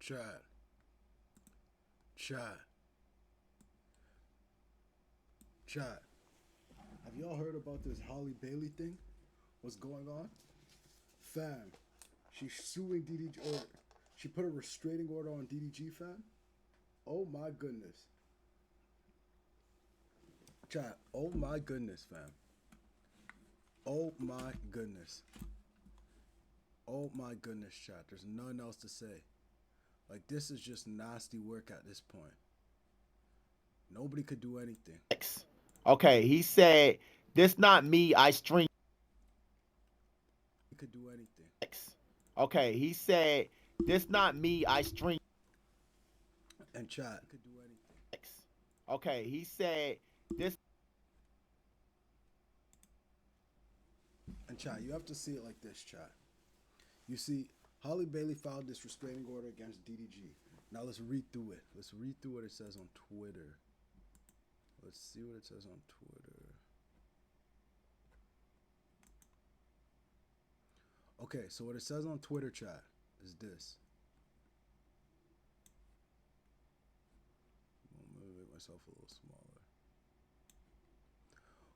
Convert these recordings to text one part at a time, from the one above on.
Chat, chat, chat. Have y'all heard about this Holly Bailey thing? What's going on? Fam, she's suing DDG. Or she put a restraining order on DDG, fam. Oh my goodness. Chat, oh my goodness, fam. Oh my goodness. Oh my goodness, chat. There's nothing else to say. Like, this is just nasty work at this point. Nobody could do anything. Okay, he said, "This not me. I stream." He could do anything. Okay, he said, "This not me. I stream." And chat. He could do anything. Okay, he said, "This." And chat, you have to see it like this, chat. You see, Holly Bailey filed this restraining order against DDG. Now let's read through it. Let's read through what it says on Twitter. Let's see what it says on Twitter. Okay, so what it says on Twitter, chat, is this. I'm gonna make myself a little smaller.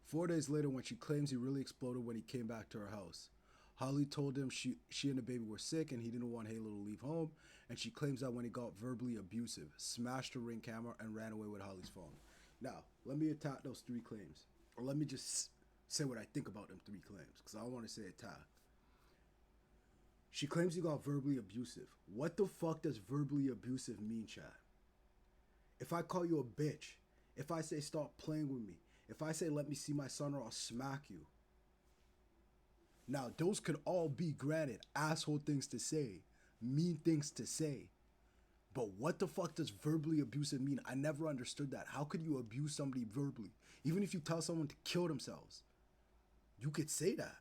4 days later, when she claims he really exploded when he came back to her house, Holly told him she and the baby were sick and he didn't want Halo to leave home, and she claims that when he got verbally abusive, smashed her Ring camera and ran away with Holly's phone. Now, let me attack those three claims. Or let me just say what I think about them three claims, because I don't want to say attack. She claims he got verbally abusive. What the fuck does verbally abusive mean, chat? If I call you a bitch, if I say stop playing with me, if I say let me see my son or I'll smack you. Now, those could all be, granted, asshole things to say, mean things to say. But what the fuck does verbally abusive mean? I never understood that. How could you abuse somebody verbally? Even if you tell someone to kill themselves, you could say that.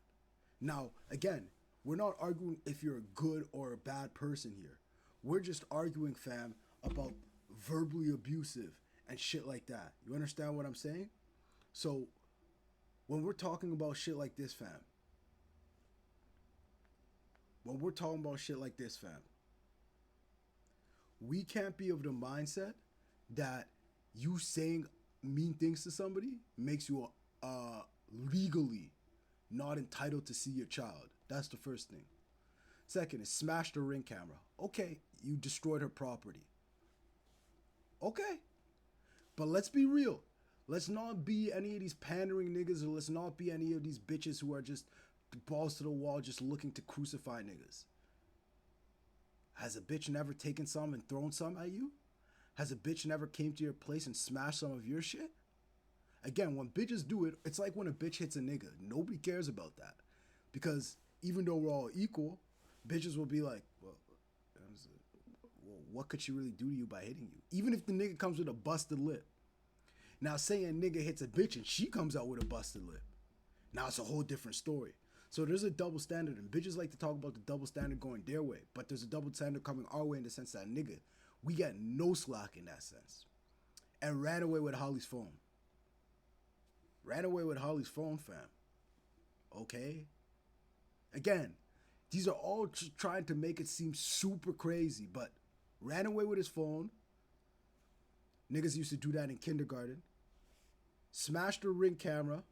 Now, again, we're not arguing if you're a good or a bad person here. We're just arguing, fam, about verbally abusive and shit like that. You understand what I'm saying? So, when we're talking about shit like this, fam, we can't be of the mindset that you saying mean things to somebody makes you legally not entitled to see your child. That's the first thing. Second is smash the Ring camera. Okay, you destroyed her property. Okay, but let's be real. Let's not be any of these pandering niggas, or let's not be any of these bitches who are just balls to the wall just looking to crucify niggas. Has a bitch never taken some and thrown some at you? Has a bitch never came to your place and smashed some of your shit? Again, when bitches do it, it's like when a bitch hits a nigga. Nobody cares about that. Because even though we're all equal, bitches will be like, well, what could she really do to you by hitting you? Even if the nigga comes with a busted lip. Now, say a nigga hits a bitch and she comes out with a busted lip. Now it's a whole different story. So there's a double standard, and bitches like to talk about the double standard going their way, but there's a double standard coming our way in the sense that, nigga, we get no slack in that sense. And ran away with Holly's phone. Ran away with Holly's phone, fam. Okay? Again, these are all trying to make it seem super crazy, but ran away with his phone. Niggas used to do that in kindergarten. Smashed the Ring camera,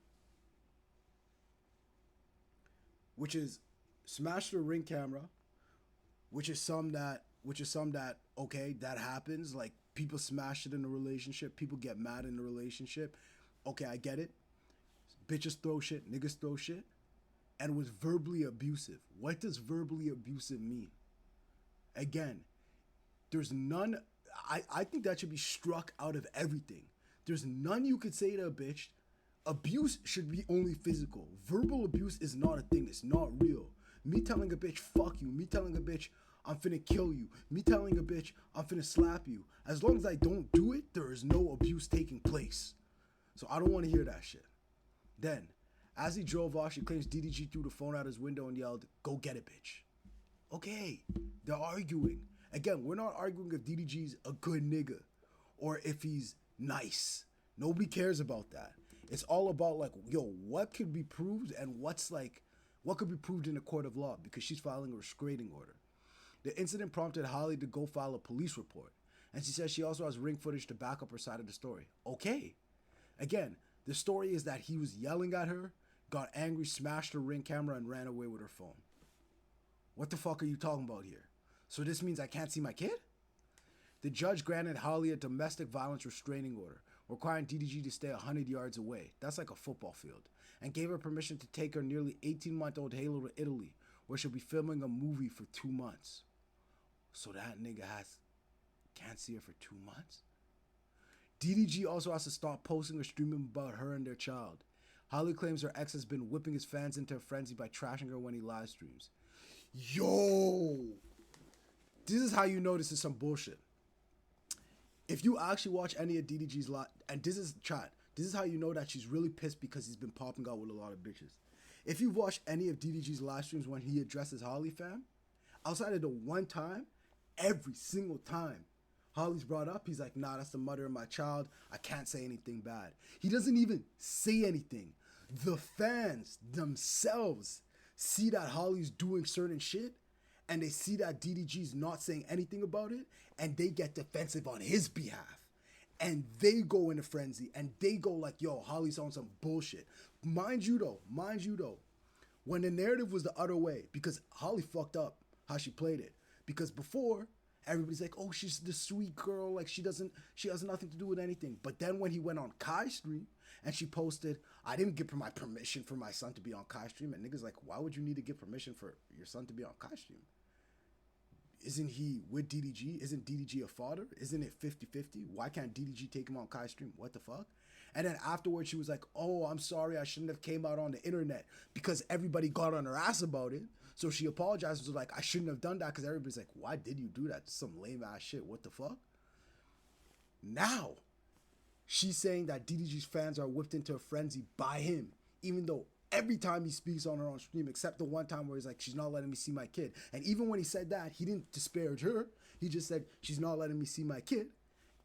which is smashed the Ring camera, which is some that okay, that happens. Like, people smash it in a relationship, people get mad in a relationship. Okay, I get it. Bitches throw shit, niggas throw shit, and was verbally abusive. What does verbally abusive mean? Again, there's none. I think that should be struck out of everything. There's none you could say to a bitch. Abuse should be only physical. Verbal abuse is not a thing. It's not real. Me telling a bitch, fuck you. Me telling a bitch, I'm finna kill you. Me telling a bitch, I'm finna slap you. As long as I don't do it, there is no abuse taking place. So I don't want to hear that shit. Then, as he drove off, she claims DDG threw the phone out his window and yelled, go get it, bitch. Okay, they're arguing. Again, we're not arguing if DDG's a good nigga or if he's nice. Nobody cares about that. It's all about, like, yo, what could be proved and what could be proved in a court of law, because she's filing a restraining order. The incident prompted Halle to go file a police report, and she says she also has ring footage to back up her side of the story. Okay. Again, the story is that he was yelling at her, got angry, smashed her ring camera, and ran away with her phone. What the fuck are you talking about here? So this means I can't see my kid? The judge granted Halle a domestic violence restraining order, requiring DDG to stay 100 yards away. That's like a football field. And gave her permission to take her nearly 18-month-old Halo to Italy, where she'll be filming a movie for 2 months. So that nigga can't see her for 2 months? DDG also has to stop posting or streaming about her and their child. Halle claims her ex has been whipping his fans into a frenzy by trashing her when he live streams. Yo! This is how you know this is some bullshit. If you actually watch any of DDG's live, and this is chat, this is how you know that she's really pissed because he's been popping out with a lot of bitches. If you've watched any of DDG's live streams when he addresses Halle, fam, outside of the one time, every single time Holly's brought up, he's like, nah, that's the mother of my child. I can't say anything bad. He doesn't even say anything. The fans themselves see that Holly's doing certain shit, and they see that DDG's not saying anything about it, and they get defensive on his behalf. And they go in a frenzy, and they go like, yo, Holly's on some bullshit. Mind you though, when the narrative was the other way, because Halle fucked up how she played it. Because before, everybody's like, oh, she's the sweet girl, like she has nothing to do with anything. But then when he went on Kai's stream and she posted, I didn't give her my permission for my son to be on Kai's stream, and niggas like, why would you need to give permission for your son to be on Kai's stream? Isn't he with DDG? Isn't DDG a father? Isn't it 50-50? Why can't DDG take him on Kai's stream? What the fuck? And then afterwards, she was like, oh, I'm sorry, I shouldn't have came out on the internet because everybody got on her ass about it. So she apologized, was like, I shouldn't have done that, because everybody's like, why did you do that? Some lame ass shit. What the fuck? Now, she's saying that DDG's fans are whipped into a frenzy by him, even though every time he speaks on her on stream, except the one time where he's like, she's not letting me see my kid. And even when he said that, he didn't disparage her. He just said, she's not letting me see my kid.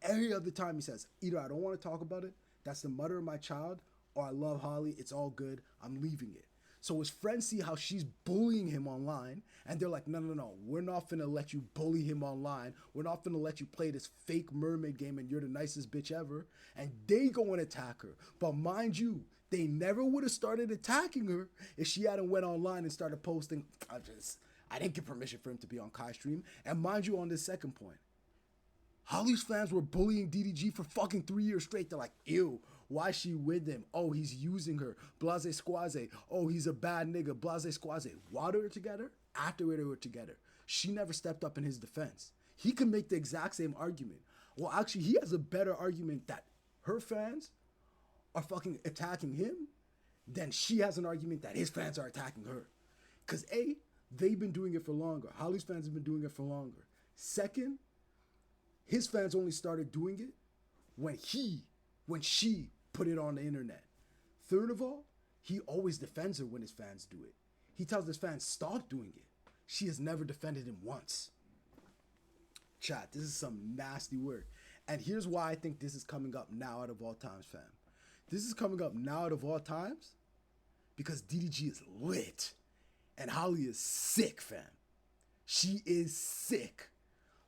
Every other time he says, either I don't want to talk about it, that's the mother of my child, or I love Halle, it's all good, I'm leaving it. So his friends see how she's bullying him online, and they're like, no, we're not finna let you bully him online. We're not finna let you play this fake mermaid game and you're the nicest bitch ever. And they go and attack her. But mind you, they never would have started attacking her if she hadn't went online and started posting, I didn't give permission for him to be on Kai's stream. And mind you, on this second point, Holly's fans were bullying DDG for fucking 3 years straight. They're like, ew, why is she with him? Oh, he's using her. Blase squaze. Oh, he's a bad nigga. Blase squaze. While they were together, after they were together, she never stepped up in his defense. He can make the exact same argument. Well, actually, he has a better argument that her fans are fucking attacking him than she has an argument that his fans are attacking her. Because A, they've been doing it for longer. Holly's fans have been doing it for longer. Second, his fans only started doing it when she put it on the internet. Third of all, he always defends her when his fans do it. He tells his fans, stop doing it. She has never defended him once. Chat, this is some nasty work. And here's why I think this is coming up now out of all times, fam. This is coming up now out of all times because DDG is lit. And Halle is sick, fam. She is sick.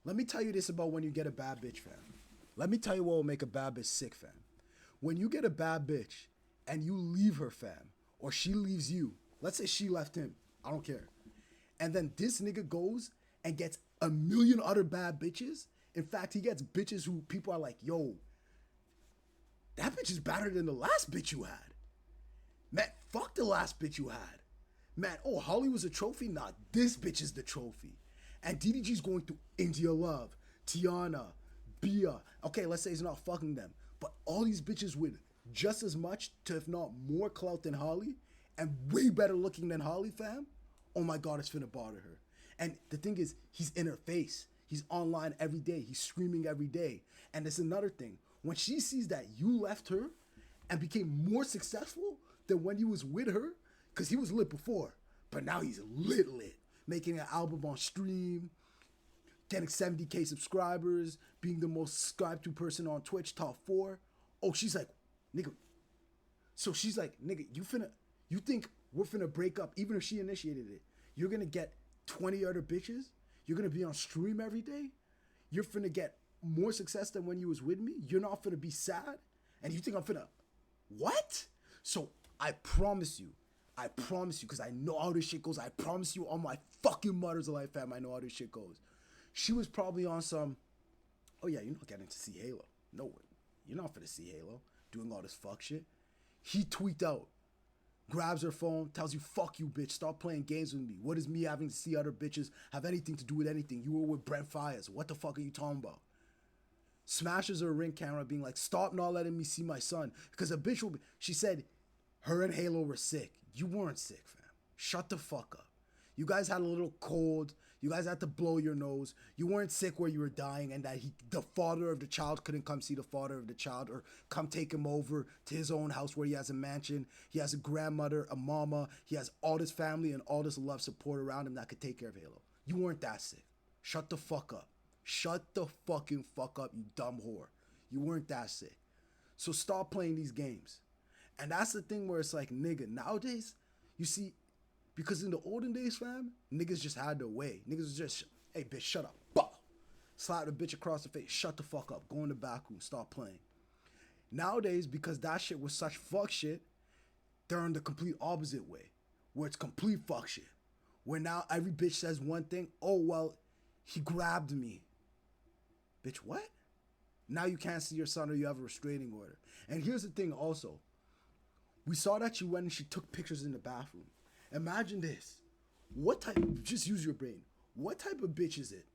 Let me tell you this about when you get a bad bitch, fam. Let me tell you what will make a bad bitch sick, fam. When you get a bad bitch and you leave her, fam, or she leaves you, let's say she left him, I don't care. And then this nigga goes and gets a million other bad bitches. In fact, he gets bitches who people are like, yo, that bitch is better than the last bitch you had. Man, fuck the last bitch you had. Man, oh, Halle was a trophy? Nah, this bitch is the trophy. And DDG's going through India Love, Tiana, Bia. Okay, let's say he's not fucking them. But all these bitches with just as much, to if not more clout than Halle, and way better looking than Halle, fam. Oh my God, it's finna bother her. And the thing is, he's in her face. He's online every day. He's screaming every day. And there's another thing. When she sees that you left her and became more successful than when you was with her, because he was lit before, but now he's lit. Making an album on stream, getting 70K subscribers, being the most subscribed to person on Twitch, top 4. Oh, she's like, nigga. So she's like, nigga, you think we're finna break up, even if she initiated it, you're gonna get 20 other bitches? You're gonna be on stream every day. You're finna get more success than when you was with me. You're not finna be sad, and you think I'm finna what? So I promise you, because I know how this shit goes. I promise you on my fucking mother's life, fam, I know how this shit goes. She was probably on some, oh yeah, you're not getting to see Halo. No way. You're not finna see Halo doing all this fuck shit. He tweaked out, grabs her phone, tells you, fuck you, bitch. Stop playing games with me. What does me having to see other bitches have anything to do with anything? You were with Brent Fires. What the fuck are you talking about? Smashes her Ring camera being like, stop not letting me see my son. Because a bitch will be, she said her and Halo were sick. You weren't sick, fam. Shut the fuck up. You guys had a little cold. You guys had to blow your nose. You weren't sick where you were dying and that the father of the child couldn't come see the father of the child or come take him over to his own house where he has a mansion. He has a grandmother, a mama. He has all this family and all this love support around him that could take care of Halo. You weren't that sick. Shut the fuck up. Shut the fucking fuck up, you dumb whore. You weren't that sick. So stop playing these games. And that's the thing where it's like, nigga, nowadays, you see, because in the olden days, fam, niggas just had their way. Niggas was just, hey, bitch, shut up. Bah! Slap the bitch across the face. Shut the fuck up. Go in the back room. Stop playing. Nowadays, because that shit was such fuck shit, they're in the complete opposite way, where it's complete fuck shit. Where now every bitch says one thing, oh, well, he grabbed me. Bitch, what? Now you can't see your son or you have a restraining order. And here's the thing also. We saw that you went and she took pictures in the bathroom. Imagine this. What type, just use your brain. What type of bitch is it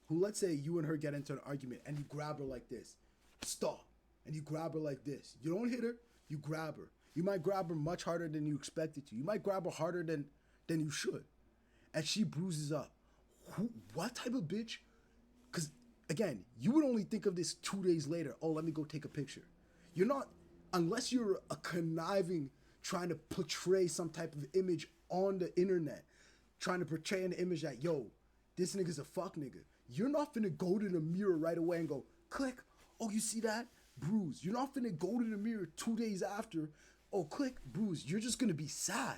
who, let's say you and her get into an argument and you grab her like this. Stop. And you grab her like this. You don't hit her, you grab her. You might grab her much harder than you expected to. You might grab her harder than you should. And she bruises up. What type of bitch? Because, again, you would only think of this 2 days later. Oh, let me go take a picture. You're not, unless you're a conniving, trying to portray some type of image on the internet, trying to portray an image that, yo, this nigga's a fuck nigga. You're not finna go to the mirror right away and go, click, oh, you see that? Bruise. You're not finna go to the mirror 2 days after, oh, click, bruise. You're just gonna be sad.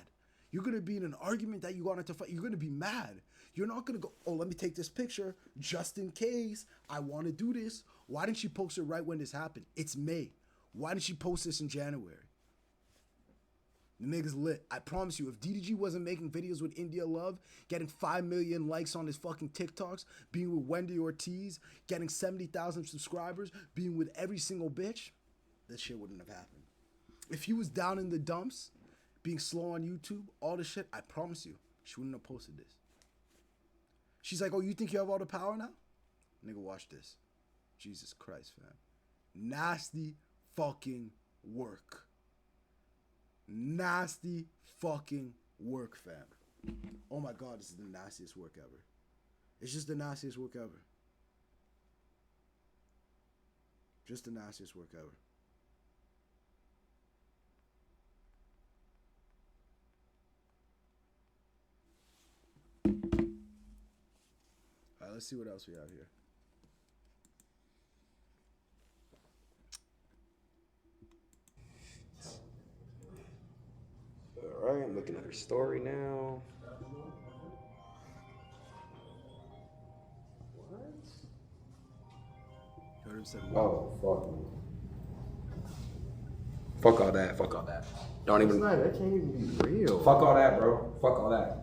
You're gonna be in an argument that you got into fight. You're gonna be mad. You're not gonna go, oh, let me take this picture just in case I wanna do this. Why didn't she post it right when this happened? It's May. Why didn't she post this in January? The nigga's lit. I promise you, if DDG wasn't making videos with India Love, getting 5 million likes on his fucking TikToks, being with Wendy Ortiz, getting 70,000 subscribers, being with every single bitch, this shit wouldn't have happened. If he was down in the dumps, being slow on YouTube, all this shit, I promise you, she wouldn't have posted this. She's like, oh, you think you have all the power now? Nigga, watch this. Jesus Christ, fam. Nasty fucking work. Nasty fucking work, fam. Oh my God, this is the nastiest work ever. It's just the nastiest work ever. Just the nastiest work ever. All right, let's see what else we have here. All right, I'm looking at her story now. What? You heard him say, Oh, fuck me. Fuck all that. Fuck all that. Don't even. That can't even be real. Fuck all that, bro. Fuck all that.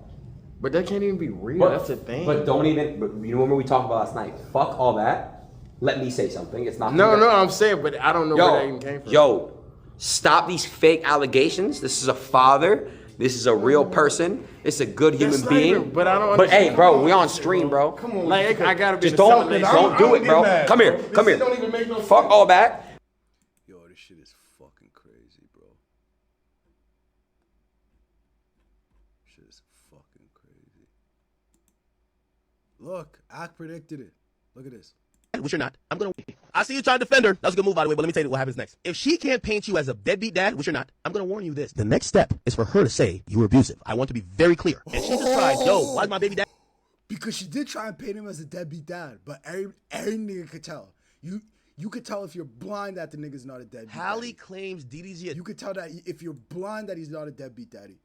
But that can't even be real. But, that's the thing. But don't even. But you remember we talked about last night? Fuck all that. Let me say something. It's not. No, I'm saying, but I don't know where that even came from. Yo, stop these fake allegations. This is a father. This is a real person. It's a good human being. Even, but I don't. But hey, bro, we on stream, bro. Come on, like I gotta be. Just don't do it, bro. Come here. Don't even make no Fuck all that. yo, this shit is fucking crazy, bro. Shit is fucking crazy. Look, Act predicted it. Look at this. Which you're not. I'm gonna win. I see you trying to defend her. That was a good move, by the way, but let me tell you what happens next. If she can't paint you as a deadbeat dad, which you're not, I'm gonna warn you this. The next step is for her to say you were abusive. I want to be very clear. And she just tried, yo, why's my baby dad? Because she did try and paint him as a deadbeat dad, but every nigga could tell. You could tell if you're blind that the nigga's not a deadbeat Halle daddy. claims DDG. You could tell that if you're blind that he's not a deadbeat daddy.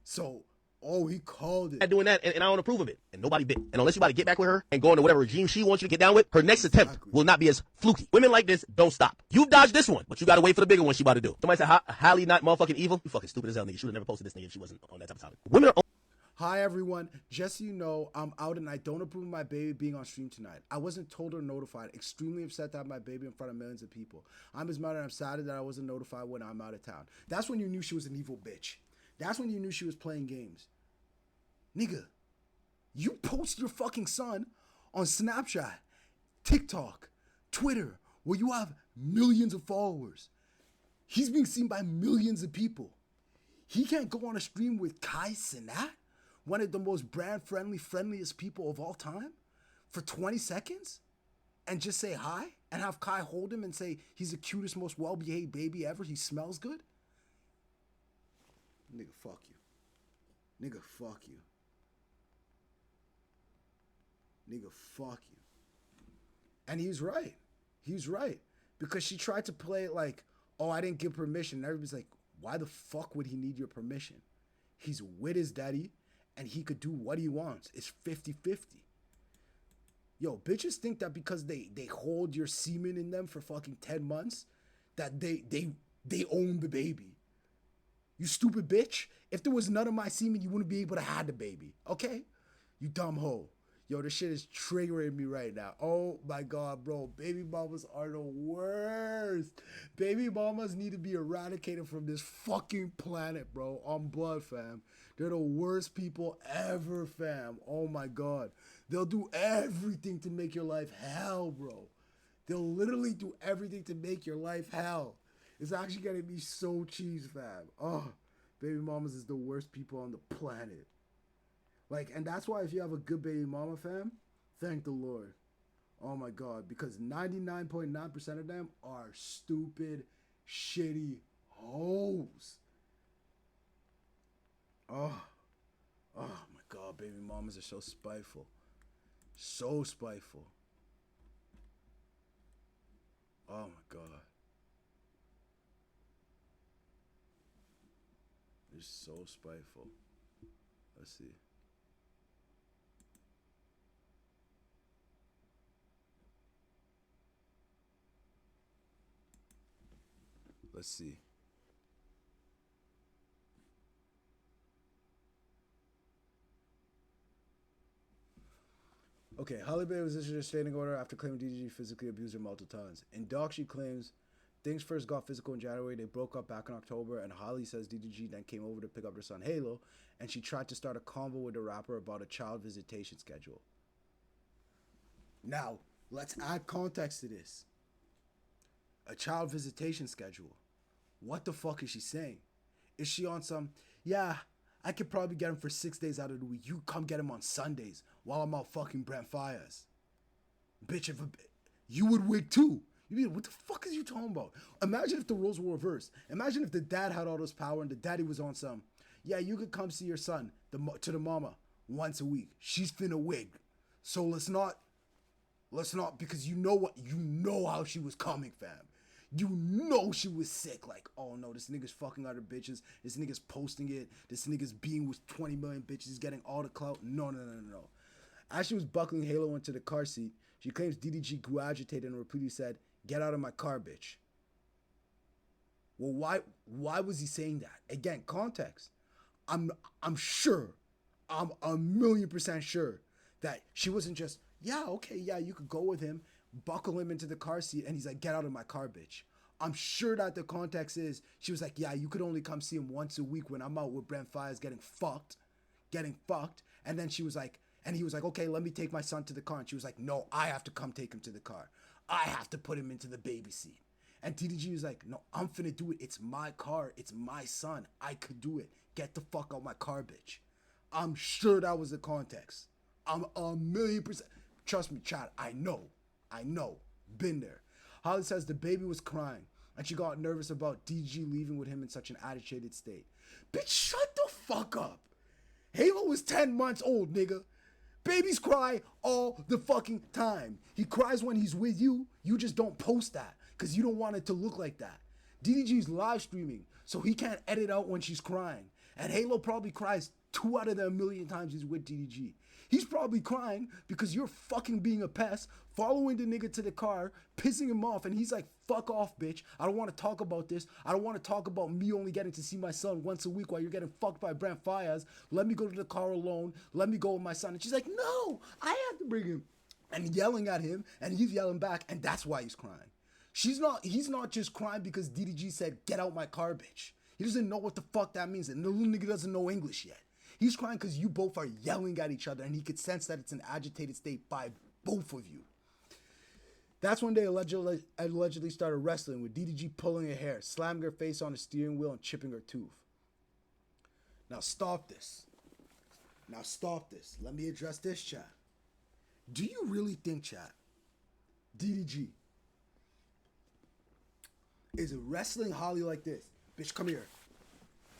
So Oh, he called it. doing that, and I don't approve of it. And nobody bit. And unless you about to get back with her and go into whatever regime she wants you to get down with, her next attempt will not be as fluky. Women like this don't stop. You've dodged this one, but you gotta wait for the bigger one she about to do. Somebody said, Halle not motherfucking evil? You fucking stupid as hell, nigga. She would have never posted this nigga if she wasn't on that type of topic. Women are Hi everyone, just so you know, I'm out and I don't approve of my baby being on stream tonight. I wasn't told or notified. Extremely upset to have my baby in front of millions of people. I'm his mother and I'm sad that I wasn't notified when I'm out of town. That's when you knew she was an evil bitch. That's when you knew she was playing games. Nigga, you post your fucking son on Snapchat, TikTok, Twitter, where you have millions of followers. He's being seen by millions of people. He can't go on a stream with Kai Cenat, one of the most friendliest people of all time, for 20 seconds and just say hi and have Kai hold him and say he's the cutest, most well-behaved baby ever. He smells good. Nigga, fuck you. Nigga, fuck you. Nigga, fuck you. And he's right. He's right. Because she tried to play it like, oh, I didn't give permission. And everybody's like, why the fuck would he need your permission? He's with his daddy, and he could do what he wants. It's 50-50. Yo, bitches think that because they hold your semen in them for fucking 10 months, that they own the baby. You stupid bitch. If there was none of my semen, you wouldn't be able to have the baby. Okay? You dumb hoe. Yo, this shit is triggering me right now. Oh my God, bro. Baby mamas are the worst. Baby mamas need to be eradicated from this fucking planet, bro. On blood, fam. They're the worst people ever, fam. Oh my God. They'll do everything to make your life hell, bro. They'll literally do everything to make your life hell. It's actually getting me so cheese, fam. Oh, baby mamas is the worst people on the planet. Like, and that's why if you have a good baby mama, fam, thank the Lord. Oh my God, because 99.9% of them are stupid, shitty hoes. Oh my God, baby mamas are so spiteful. So spiteful. Oh my God. They're so spiteful. Let's see. Let's see. Okay, Halle Berry was issued a restraining order after claiming DDG physically abused her multiple times. In Doc, she claims things first got physical in January. They broke up back in October, and Halle says DDG then came over to pick up her son Halo, and she tried to start a convo with the rapper about a child visitation schedule. Now, let's add context to this. A child visitation schedule. What the fuck is she saying? Is she on some, yeah, I could probably get him for 6 days out of the week. You come get him on Sundays while I'm out fucking Brent Fires. Bitch, you would wig too. You mean, what the fuck is you talking about? Imagine if the roles were reversed. Imagine if the dad had all this power and the daddy was on some, yeah, you could come see your son to the mama once a week. She's finna wig. So let's not, because you know how she was coming, fam. You know she was sick. Like, oh no, this nigga's fucking other bitches. This nigga's posting it. This nigga's being with 20 million bitches. He's getting all the clout. No. As she was buckling Halo into the car seat, she claims DDG grew agitated and repeatedly said, "Get out of my car, bitch." Well, why was he saying that? Again, context. I'm sure, I'm 1,000,000% sure that she wasn't just, yeah, okay, yeah, you could go with him, buckle him into the car seat, and he's like, "Get out of my car, bitch." I'm sure that the context is she was like, yeah, you could only come see him once a week when I'm out with Brent Fires getting fucked. And then she was like, and he was like, okay, let me take my son to the car. And she was like, no, I have to come take him to the car. I have to put him into the baby seat. And TDG was like, no, I'm finna do it. It's my car. It's my son. I could do it. Get the fuck out my car, bitch. I'm sure that was the context. I'm 1,000,000%. Trust me, Chad, I know. Been there. Halle says the baby was crying and she got nervous about DG leaving with him in such an agitated state. Bitch, shut the fuck up. Halo was 10 months old, nigga. Babies cry all the fucking time. He cries when he's with you. You just don't post that because you don't want it to look like that. DDG's live streaming, so he can't edit out when she's crying. And Halo probably cries 2 out of the 1,000,000 times he's with DDG. He's probably crying because you're fucking being a pest, following the nigga to the car, pissing him off, and he's like, fuck off, bitch. I don't want to talk about this. I don't want to talk about me only getting to see my son once a week while you're getting fucked by Brent Fayez. Let me go to the car alone. Let me go with my son. And she's like, no, I have to bring him. And yelling at him, and he's yelling back, and that's why he's crying. He's not just crying because DDG said, get out my car, bitch. He doesn't know what the fuck that means, and the little nigga doesn't know English yet. He's crying because you both are yelling at each other, and he could sense that it's an agitated state by both of you. That's when they allegedly started wrestling, with DDG pulling her hair, slamming her face on the steering wheel, and chipping her tooth. Now stop this. Let me address this, chat. Do you really think, chat, DDG is wrestling Halle like this? Bitch, come here.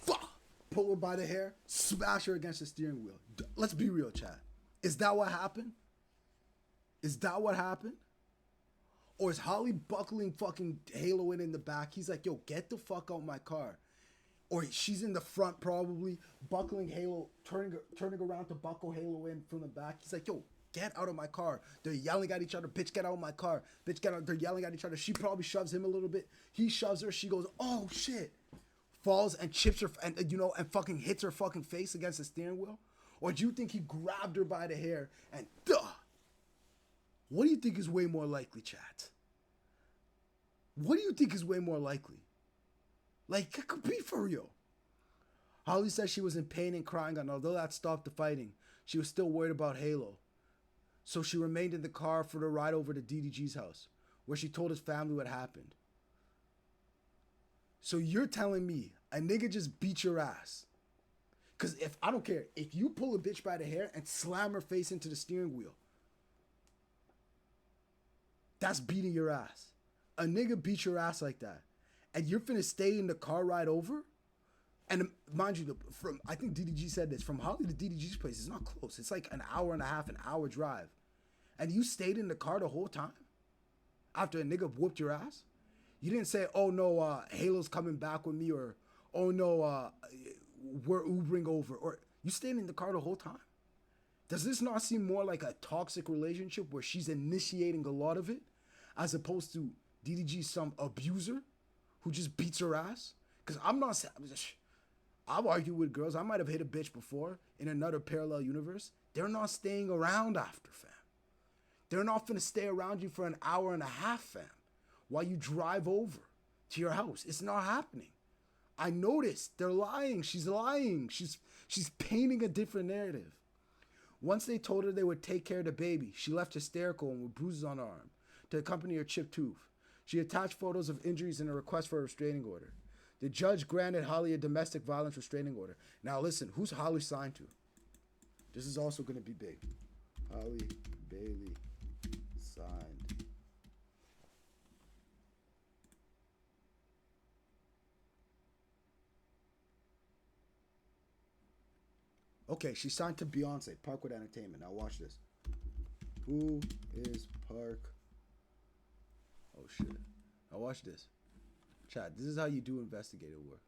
Fuck. Pull her by the hair, smash her against the steering wheel. Let's be real, chat. Is that what happened? Or is Halle buckling fucking Halo in the back? He's like, yo, get the fuck out my car. Or she's in the front probably, buckling Halo, turning around to buckle Halo in from the back. He's like, yo, get out of my car. They're yelling at each other. Bitch, get out of my car. Bitch, get out. They're yelling at each other. She probably shoves him a little bit. He shoves her. She goes, oh shit. Falls and chips her and fucking hits her fucking face against the steering wheel. Or do you think he grabbed her by the hair and duh? What do you think is way more likely, chat? What do you think is way more likely? Like, it could be for real. Halle said she was in pain and crying, and although that stopped the fighting, she was still worried about Halo. So she remained in the car for the ride over to DDG's house, where she told his family what happened. So you're telling me a nigga just beat your ass? Because I don't care, if you pull a bitch by the hair and slam her face into the steering wheel, that's beating your ass. A nigga beat your ass like that, and you're finna stay in the car ride over? And mind you, I think DDG said this, from Halle to DDG's place, it's not close. It's like an hour and a half, an hour drive. And you stayed in the car the whole time? After a nigga whooped your ass? You didn't say, oh no, Halo's coming back with me, or oh no, we're Ubering over, or you stayed in the car the whole time? Does this not seem more like a toxic relationship where she's initiating a lot of it, as opposed to DDG some abuser who just beats her ass? Because I've argued with girls. I might have hit a bitch before in another parallel universe. They're not staying around after, fam. They're not finna stay around you for an hour and a half, fam, while you drive over to your house. It's not happening. I noticed. They're lying. She's lying. She's painting a different narrative. Once they told her they would take care of the baby, she left hysterical and with bruises on her arm to accompany her chipped tooth. She attached photos of injuries in a request for a restraining order. The judge granted Halle a domestic violence restraining order. Now listen, who's Halle signed to? This is also going to be big. Halle Bailey signed. Okay, she signed to Beyonce, Parkwood Entertainment. Now watch this. Who is Park? Oh shit. Now watch this. Chat, this is how you do investigative work.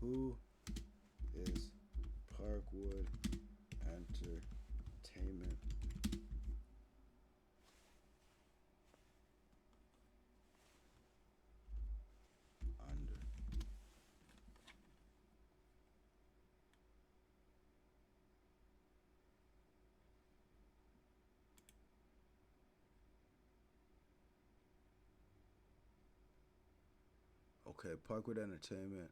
Who is Parkwood Entertainment? Under. Okay, Parkwood Entertainment.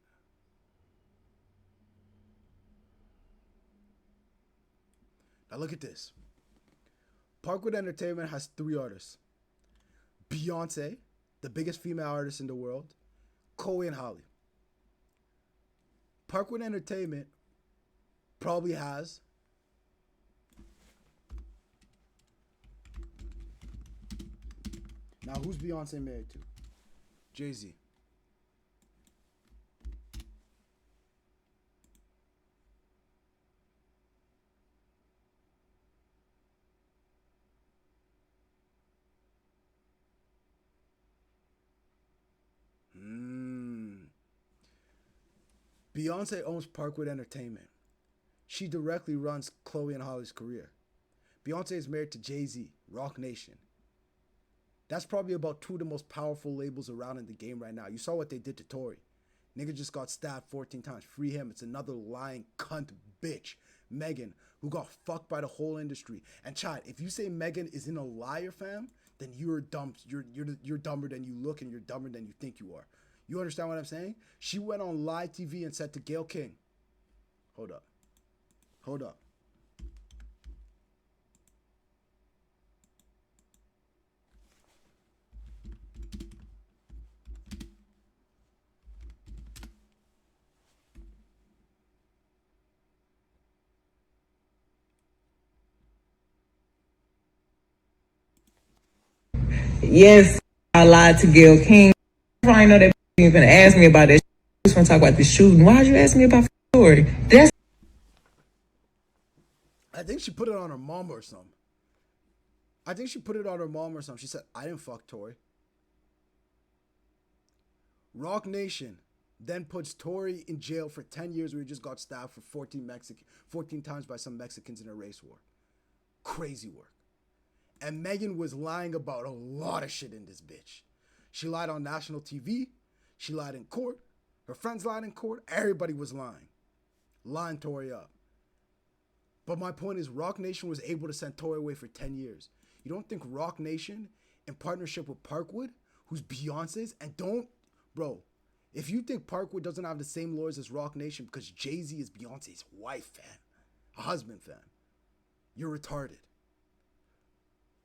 Now look at this. Parkwood Entertainment has 3 artists. Beyonce, the biggest female artist in the world, Chloe and Halle. Parkwood Entertainment probably has now who's Beyonce married to? Jay-Z. Beyonce owns Parkwood Entertainment. She directly runs Chloe and Holly's career. Beyonce is married to Jay-Z, Rock Nation. That's probably about two of the most powerful labels around in the game right now. You saw what they did to Tory. Nigga just got stabbed 14 times. Free him. It's another lying cunt bitch, Megan, who got fucked by the whole industry. And Chad, if you say Megan isn't a liar, fam, then you're dumb. You're dumber than you look, and you're dumber than you think you are. You understand what I'm saying? She went on live TV and said to Gayle King, hold up. Yes, I lied to Gayle King. I probably know that you're gonna ask me about that. Just want to talk about the shooting. Why'd you ask me about the story? That's I think she put it on her mom or something. She said, I didn't fuck Tory. Rock Nation then puts Tory in jail for 10 years where he just got stabbed for 14 times by some Mexicans in a race war. Crazy work. And Megan was lying about a lot of shit in this bitch. She lied on national TV. She lied in court. Her friends lied in court. Everybody was lying. Lying Tory up. But my point is, Rock Nation was able to send Tory away for 10 years. You don't think Rock Nation, in partnership with Parkwood, who's Beyonce's, and bro, if you think Parkwood doesn't have the same lawyers as Rock Nation because Jay-Z is Beyonce's wife, fam, a husband, fam, you're retarded.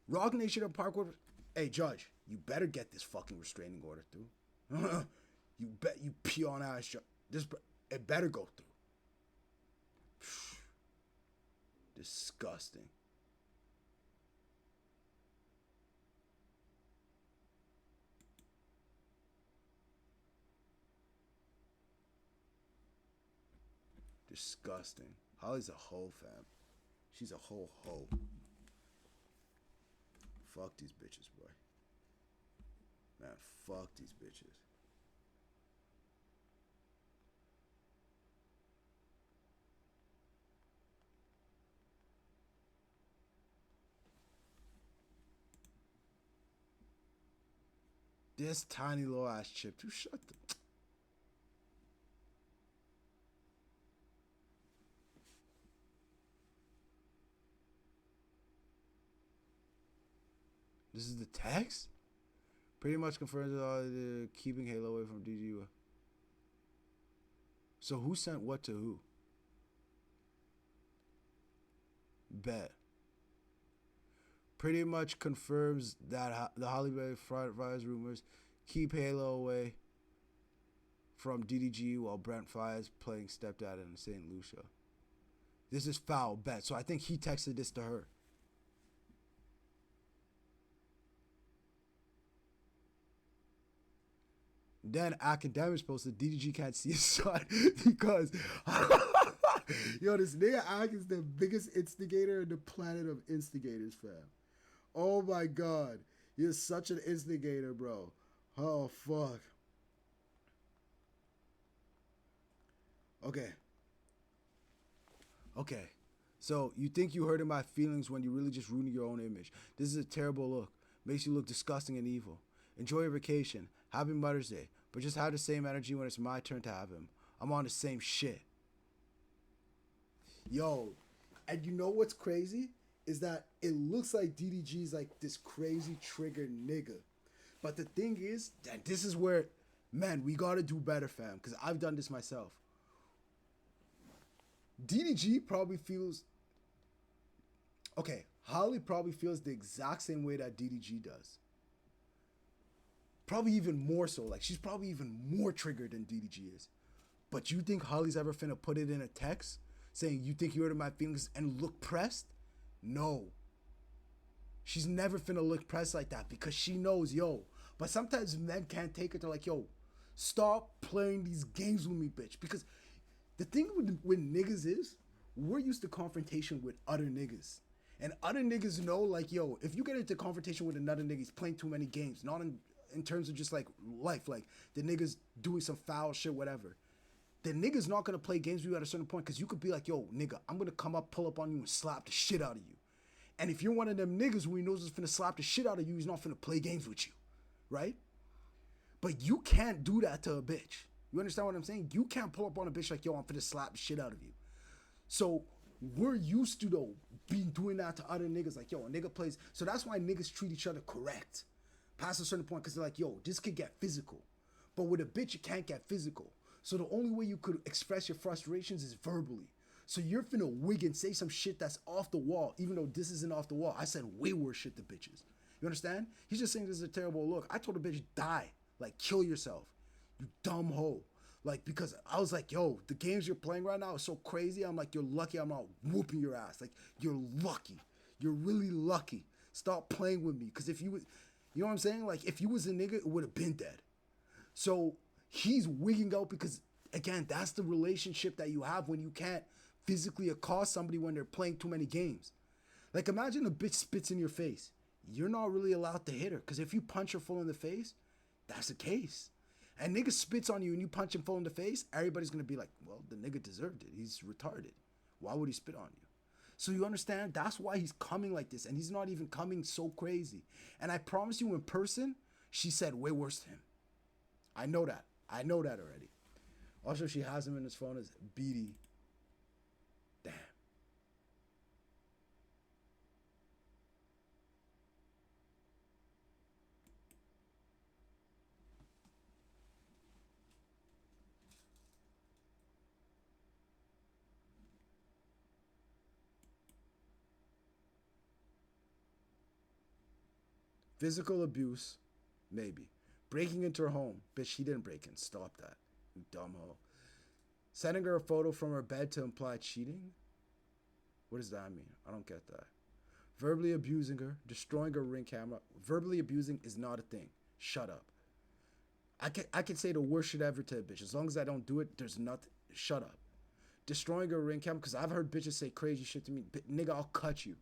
Rock Nation and Parkwood, hey, judge, you better get this fucking restraining order through. You peon ass judge. It better go through. Disgusting. Disgusting. Holly's a hoe, fam. She's a whole hoe. Fuck these bitches, boy. Man, fuck these bitches. This tiny little ass chip. You shut the... This is the text? Pretty much confirms the keeping Halo away from DG. So who sent what to who? Bet. Pretty much confirms that the Hollywood Fires rumors keep Halo away from DDG while Brent Fires playing stepdad in St. Lucia. This is foul, bet. So I think he texted this to her. Then Academics posted DDG can't see his son because yo, this nigga Ak is the biggest instigator in the planet of instigators, fam. Oh my god. You're such an instigator, bro. Oh fuck. Okay. So you think you hurting my feelings when you really just ruining your own image. This is a terrible look. Makes you look disgusting and evil. Enjoy your vacation. Happy Mother's Day. But just have the same energy when it's my turn to have him. I'm on the same shit. Yo, and you know what's crazy? Is that it looks like DDG's like this crazy triggered nigga. But the thing is that this is where, man, we gotta do better, fam. Because I've done this myself. DDG probably feels... Okay, Halle probably feels the exact same way that DDG does. Probably even more so. Like, she's probably even more triggered than DDG is. But you think Holly's ever finna put it in a text saying, you think you hurted my feelings and look pressed? No. She's never finna look pressed like that because she knows, yo. But sometimes men can't take it. They're like, yo, stop playing these games with me, bitch. Because the thing with niggas is, we're used to confrontation with other niggas. And other niggas know, like, yo, if you get into confrontation with another nigga, he's playing too many games. Not in terms of just, like, life. Like, the nigga's doing some foul shit, whatever. the nigga's not gonna play games with you at a certain point because you could be like, yo, nigga, I'm gonna come up, pull up on you, and slap the shit out of you. And if you're one of them niggas who he knows is finna slap the shit out of you, he's not finna play games with you, right? But you can't do that to a bitch. You understand what I'm saying? You can't pull up on a bitch like, yo, I'm finna slap the shit out of you. So we're used to, though, being doing that to other niggas. Like, yo, a nigga plays. So that's why niggas treat each other correct past a certain point, because they're like, yo, this could get physical. But with a bitch, it can't get physical. So the only way you could express your frustrations is verbally. So you're finna wig and say some shit that's off the wall, even though this isn't off the wall. I said way worse shit to bitches. You understand? He's just saying this is a terrible look. I told a bitch, die. Like, kill yourself. You dumb hoe. Like, because I was like, yo, the games you're playing right now is so crazy. I'm like, you're lucky I'm not whooping your ass. Like, you're lucky. You're really lucky. Stop playing with me. Because if you was, you know what I'm saying? Like, if you was a nigga, it would have been dead. So he's wigging out because, again, that's the relationship that you have when you can't physically accost somebody when they're playing too many games. Like, imagine a bitch spits in your face. You're not really allowed to hit her because if you punch her full in the face, that's the case. And nigga spits on you and you punch him full in the face, everybody's gonna be like, well, the nigga deserved it. He's retarded. Why would he spit on you? So you understand? That's why he's coming like this. And he's not even coming so crazy. And I promise you in person, she said way worse to him. I know that. I know that already. Also, she has him in his phone as BD. Damn. Physical abuse, maybe. Breaking into her home. Bitch, she didn't break in. Stop that. You dumb hoe. Sending her a photo from her bed to imply cheating? What does that mean? I don't get that. Verbally abusing her. Destroying her Ring camera. Verbally abusing is not a thing. Shut up. I can say the worst shit ever to a bitch. As long as I don't do it, there's nothing. Shut up. Destroying her Ring camera, because I've heard bitches say crazy shit to me. Nigga, I'll cut you.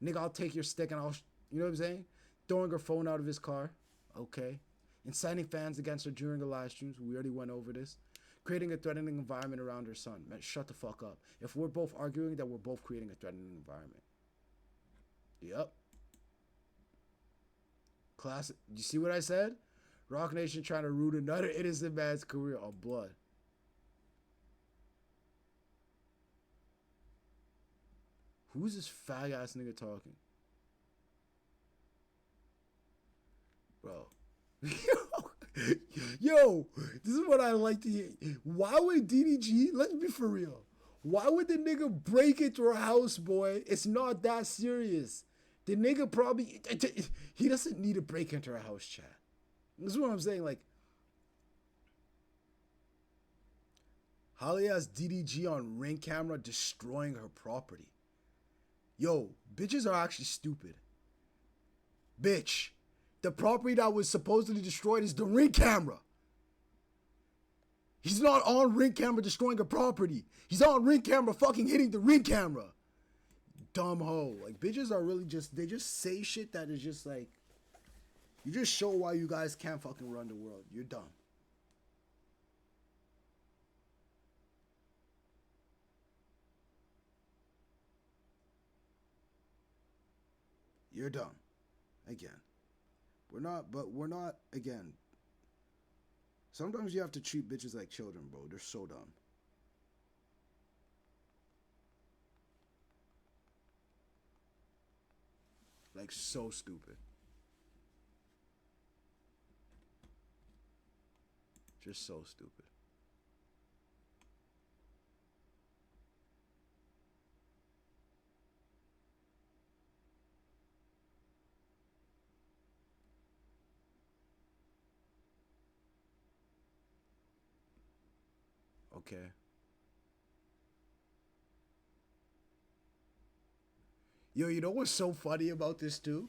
Nigga, I'll take your stick and I'll... You know what I'm saying? Throwing her phone out of his car. Okay. Inciting fans against her during the live streams. We already went over this. Creating a threatening environment around her son. Man, shut the fuck up. If we're both arguing, then we're both creating a threatening environment. Yep. Classic. You see what I said? Rock Nation trying to root another innocent man's career on blood. Who's this fag ass nigga talking? Bro. Yo, this is what I like to hear. Why would DDG, let's be for real, why would the nigga break into her house, boy? It's not that serious. The nigga probably, he doesn't need to break into her house, chat. This is what I'm saying, like, Halle has DDG on Ring camera destroying her property. Yo, bitches are actually stupid. Bitch. The property that was supposedly destroyed is the Ring camera. He's not on Ring camera destroying a property. He's on Ring camera fucking hitting the Ring camera. Dumb hoe. Like, bitches are really just, they just say shit that is just like, you just show why you guys can't fucking run the world. You're dumb. You're dumb. Again. We're not, again. Sometimes you have to treat bitches like children, bro. They're so dumb. Like, so stupid. Just so stupid. Okay. Yo, you know what's so funny about this too?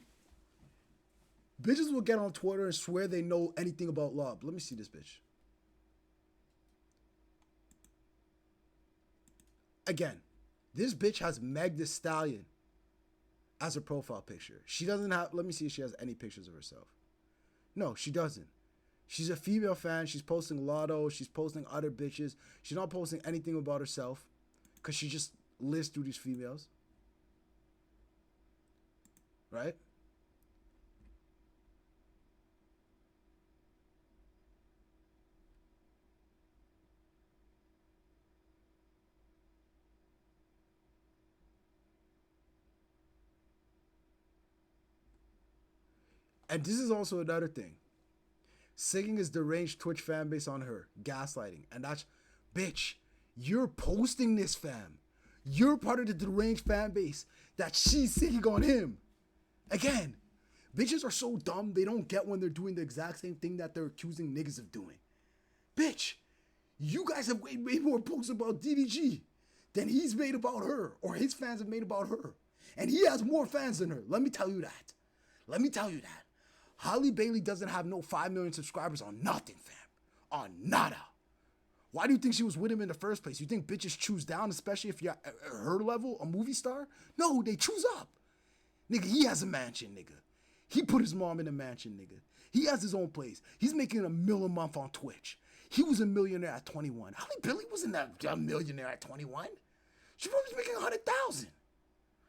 Bitches will get on Twitter and swear they know anything about love. Let me see this bitch. Again, this bitch has Meg Thee Stallion as a profile picture. She doesn't have, let me see if she has any pictures of herself. No, she doesn't. She's a female fan. She's posting Lotto. She's posting other bitches. She's not posting anything about herself because she just lives through these females. Right? And this is also another thing. Singing is deranged Twitch fan base on her. Gaslighting. And that's, bitch, you're posting this, fam. You're part of the deranged fan base that she's singing on him. Again, bitches are so dumb, they don't get when they're doing the exact same thing that they're accusing niggas of doing. Bitch, you guys have way more posts about DDG than he's made about her, or his fans have made about her. And he has more fans than her. Let me tell you that. Let me tell you that. Halle Bailey doesn't have no 5 million subscribers on nothing, fam. On nada. Why do you think she was with him in the first place? You think bitches choose down, especially if you're at her level, a movie star? No, they choose up. Nigga, he has a mansion, nigga. He put his mom in a mansion, nigga. He has his own place. He's making $1 million a month on Twitch. He was a millionaire at 21. Halle Bailey wasn't a millionaire at 21. She probably was making 100,000.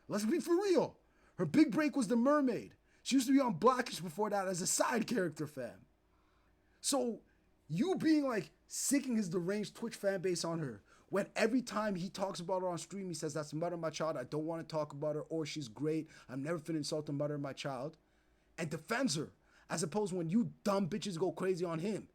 Let's be for real. Her big break was The Mermaid. She used to be on Blackish before that as a side character, fam. So, you being like, sicking his deranged Twitch fan base on her, when every time he talks about her on stream, he says, that's the mother of my child, I don't want to talk about her, or she's great, I'm never finna insult the mother of my child, and defends her, as opposed when you dumb bitches go crazy on him,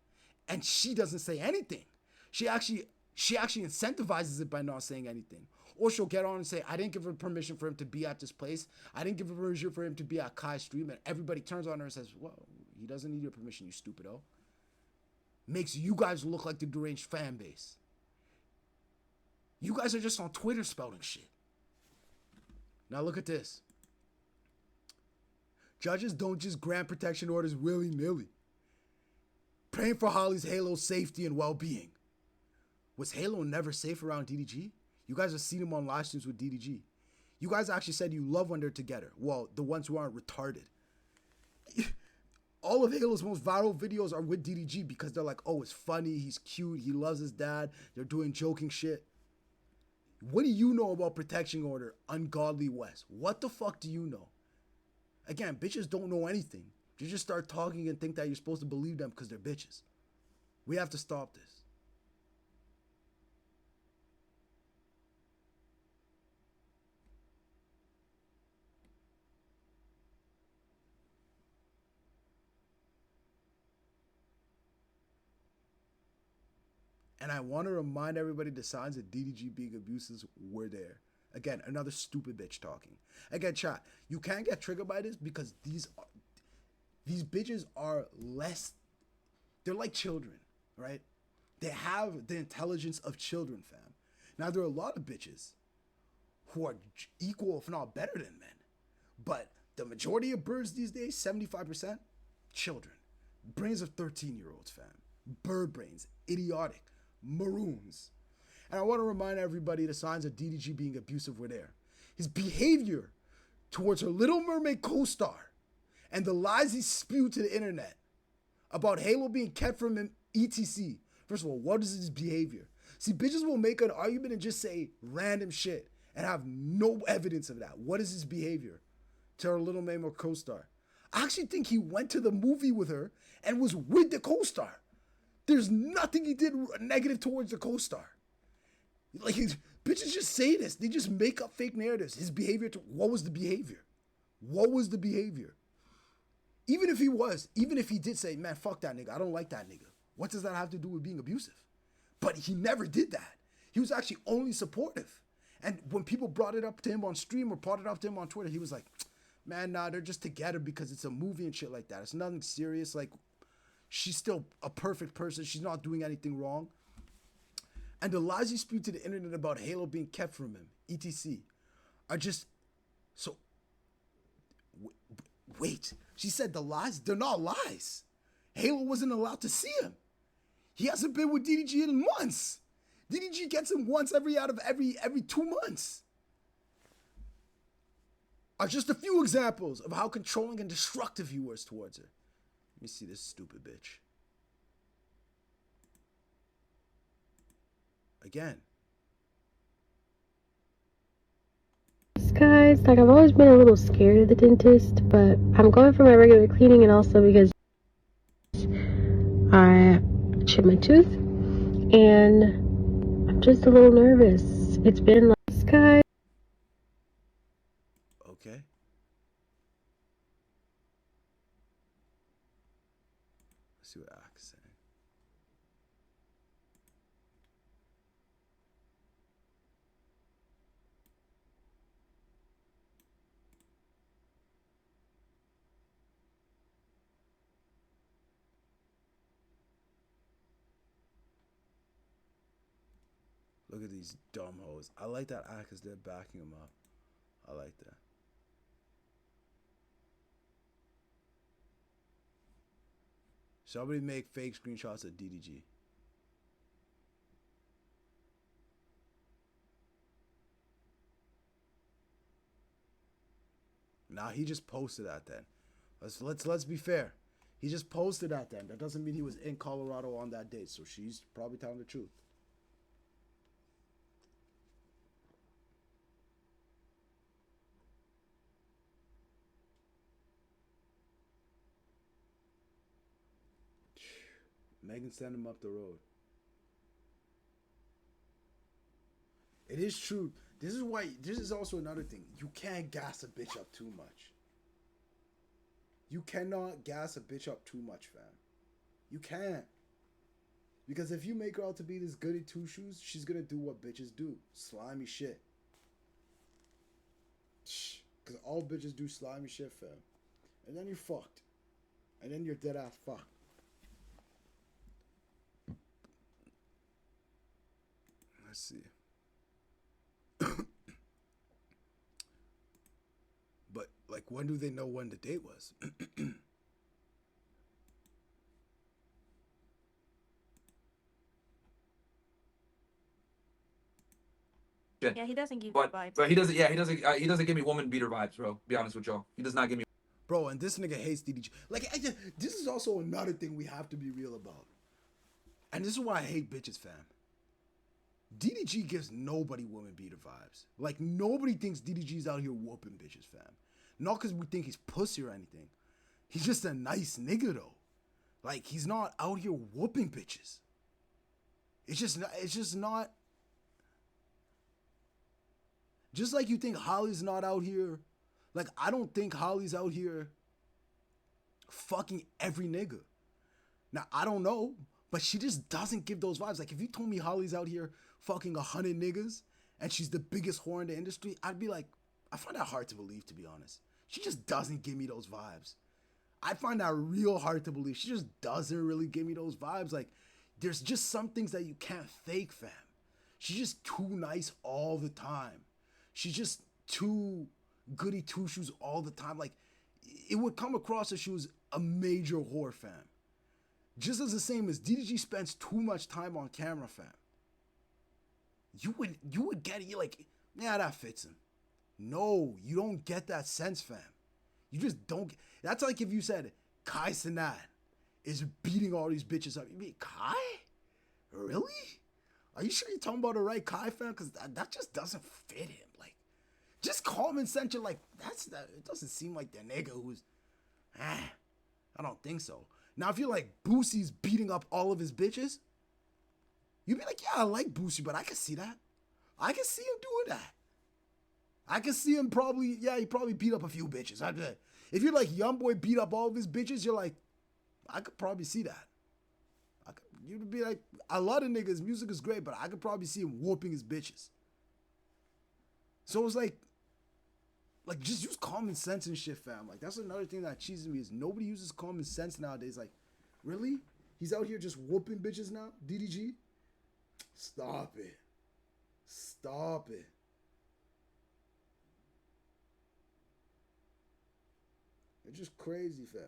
and she doesn't say anything. She actually incentivizes it by not saying anything. Or she'll get on and say, I didn't give her permission for him to be at this place. I didn't give her permission for him to be at Kai's stream. And everybody turns on her and says, well, he doesn't need your permission, you stupido. Makes you guys look like the deranged fan base. You guys are just on Twitter spouting shit. Now look at this. Judges don't just grant protection orders willy-nilly. Praying for Holly's Halo safety and well-being. Was Halo never safe around DDG? You guys have seen him on live streams with DDG. You guys actually said you love when they're together. Well, the ones who aren't retarded. All of Halo's most viral videos are with DDG because they're like, oh, it's funny, he's cute, he loves his dad, they're doing joking shit. What do you know about protection order, ungodly West? What the fuck do you know? Again, bitches don't know anything. You just start talking and think that you're supposed to believe them because they're bitches. We have to stop this. And I want to remind everybody the signs of DDG being abusive were there. Again, another stupid bitch talking. Again, chat, you can't get triggered by this because these bitches are less, they're like children, right? They have the intelligence of children, fam. Now, there are a lot of bitches who are equal, if not better than men. But the majority of birds these days, 75%, children. Brains of 13-year-olds, fam. Bird brains, idiotic. Maroons. And I want to remind everybody the signs of DDG being abusive were there. His behavior towards her Little Mermaid co-star and the lies he spewed to the internet about Halo being kept from him, etc. First of all, what is his behavior? See, bitches will make an argument and just say random shit and have no evidence of that. What is his behavior to her Little Mermaid co-star? I actually think he went to the movie with her and was with the co-star. There's nothing he did negative towards the co-star. Like, bitches just say this. They just make up fake narratives. His behavior, what was the behavior? What was the behavior? Even if he did say, man, fuck that nigga. I don't like that nigga. What does that have to do with being abusive? But he never did that. He was actually only supportive. And when people brought it up to him on stream or brought it up to him on Twitter, he was like, man, nah, they're just together because it's a movie and shit like that. It's nothing serious. Like, she's still a perfect person. She's not doing anything wrong. And the lies he spewed to the internet about Halo being kept from him, etc., are just so. Wait, she said the lies? They're not lies. Halo wasn't allowed to see him. He hasn't been with DDG in months. DDG gets him once every 2 months. Are just a few examples of how controlling and destructive he was towards her. Let me see this stupid bitch. Again. Guys, like I've always been a little scared of the dentist, but I'm going for my regular cleaning and also because I chipped my tooth and I'm just a little nervous. It's been like, guys. Okay. Let's see what Ak is saying. Look at these dumb hoes. I like that Ak is there backing him up. I like that. Somebody make fake screenshots of DDG. Nah, he just posted that then. Let's be fair. He just posted that then. That doesn't mean he was in Colorado on that date. So she's probably telling the truth. Megan sent him up the road. It is true. This is why. This is also another thing. You can't gas a bitch up too much. You cannot gas a bitch up too much, fam. You can't. Because if you make her out to be this goody two shoes, she's gonna do what bitches do. Slimy shit. Because all bitches do slimy shit, fam. And then you're fucked. And then you're dead ass fucked. Let's see. But, like, when do they know when the date was? Yeah, he doesn't give vibes. But he doesn't. Yeah, he doesn't give me woman beater vibes, bro. Be honest with y'all. He does not give me. Bro, and this nigga hates DDG. Like, this is also another thing we have to be real about. And this is why I hate bitches, fam. DDG gives nobody woman beater vibes. Like, nobody thinks DDG's out here whooping bitches, fam. Not because we think he's pussy or anything. He's just a nice nigga, though. Like, he's not out here whooping bitches. It's just not. Just like you think Holly's not out here. Like, I don't think Holly's out here fucking every nigga. Now, I don't know, but she just doesn't give those vibes. Like, if you told me Holly's out here fucking 100 niggas and she's the biggest whore in the industry, I'd be like, I find that hard to believe, to be honest. She just doesn't give me those vibes. I find that real hard to believe. She just doesn't really give me those vibes. Like, there's just some things that you can't fake, fam. She's just too nice all the time. She's just too goody two shoes all the time. Like, it would come across as she was a major whore, fam. Just as the same as DDG spends too much time on camera, fam. You would get it. You're like, yeah, that fits him. No, you don't get that sense, fam. You just don't. That's like if you said Kai Cenat is beating all these bitches up. You mean Kai? Really? Are you sure you're talking about the right Kai, fam? Because that just doesn't fit him. Like, just common sense, you're like, it doesn't seem like the nigga who's, I don't think so. Now, if you're like, Boosie's beating up all of his bitches, you'd be like, yeah, I like Boosie, but I can see that. I can see him doing that. I can see him probably, yeah, he probably beat up a few bitches. If you're like, Youngboy beat up all of his bitches, you're like, I could probably see that. You'd be like, a lot of niggas, music is great, but I could probably see him whooping his bitches. So it's like just use common sense and shit, fam. Like, that's another thing that cheeses me is nobody uses common sense nowadays. Like, really? He's out here just whooping bitches now? DDG? Stop it. Stop it. It's just crazy, fam.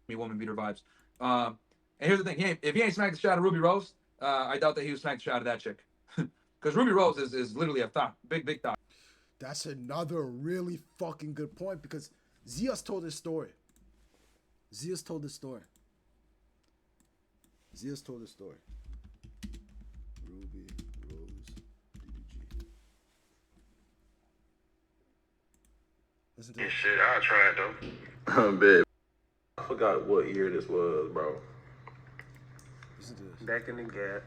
Me woman beater vibes. And here's the thing: if he ain't smacked the shot of Ruby Rose, I doubt that he was smacked the shot of that chick. Because Ruby Rose is literally a thought. Big thought. That's another really fucking good point because Zias told this story. Zias told this story. Ruby Rose DDG. Listen to this. Shit, I tried though. Babe, I forgot what year this was, bro. Listen to this. Back in the gap.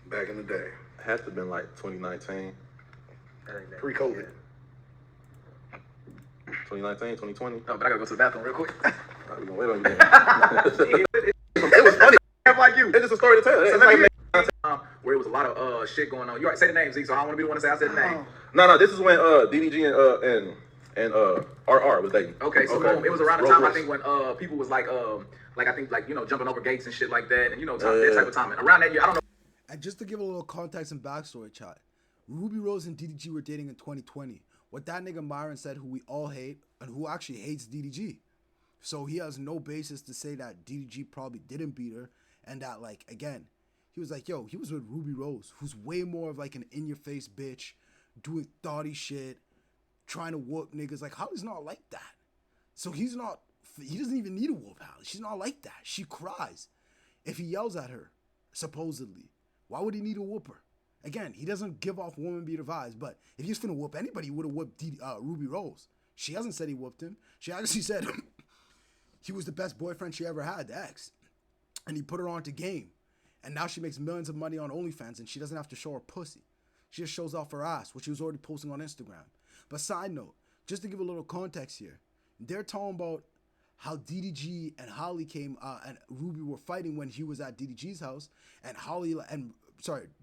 Back in the day. It has to have been like 2019. Pre-COVID. 2019, 2020. Oh, but I gotta go to the bathroom real quick. We're gonna wait on you. It was funny. Like you. It's just a story to tell. It's like, where it was a lot of shit going on. You already say the name, Zeke, so I don't want to be the one to say I said the name. No, this is when DDG and RR was dating. Okay, so boom, it was around the time I think when people was like I think like jumping over gates and shit like that, and that type of time. And around that year, I don't know. And just to give a little context and backstory, chat, Ruby Rose and DDG were dating in 2020. What that nigga Myron said, who we all hate, and who actually hates DDG. So he has no basis to say that DDG probably didn't beat her, and that, like, again, he was like, yo, he was with Ruby Rose, who's way more of like an in-your-face bitch, doing thoughty shit, trying to whoop niggas. Like, Holly's not like that. So he doesn't even need to whoop Halle. She's not like that. She cries if he yells at her, supposedly. Why would he need to whoop her? Again, he doesn't give off woman beater vibes, but if he was finna whoop anybody, he would have whooped Ruby Rose. She hasn't said he whooped him. She actually said he was the best boyfriend she ever had, the ex. And he put her on to game. And now she makes millions of money on OnlyFans and she doesn't have to show her pussy. She just shows off her ass, which she was already posting on Instagram. But side note, just to give a little context here, they're talking about how DDG and Halle came and Ruby were fighting when he was at DDG's house, and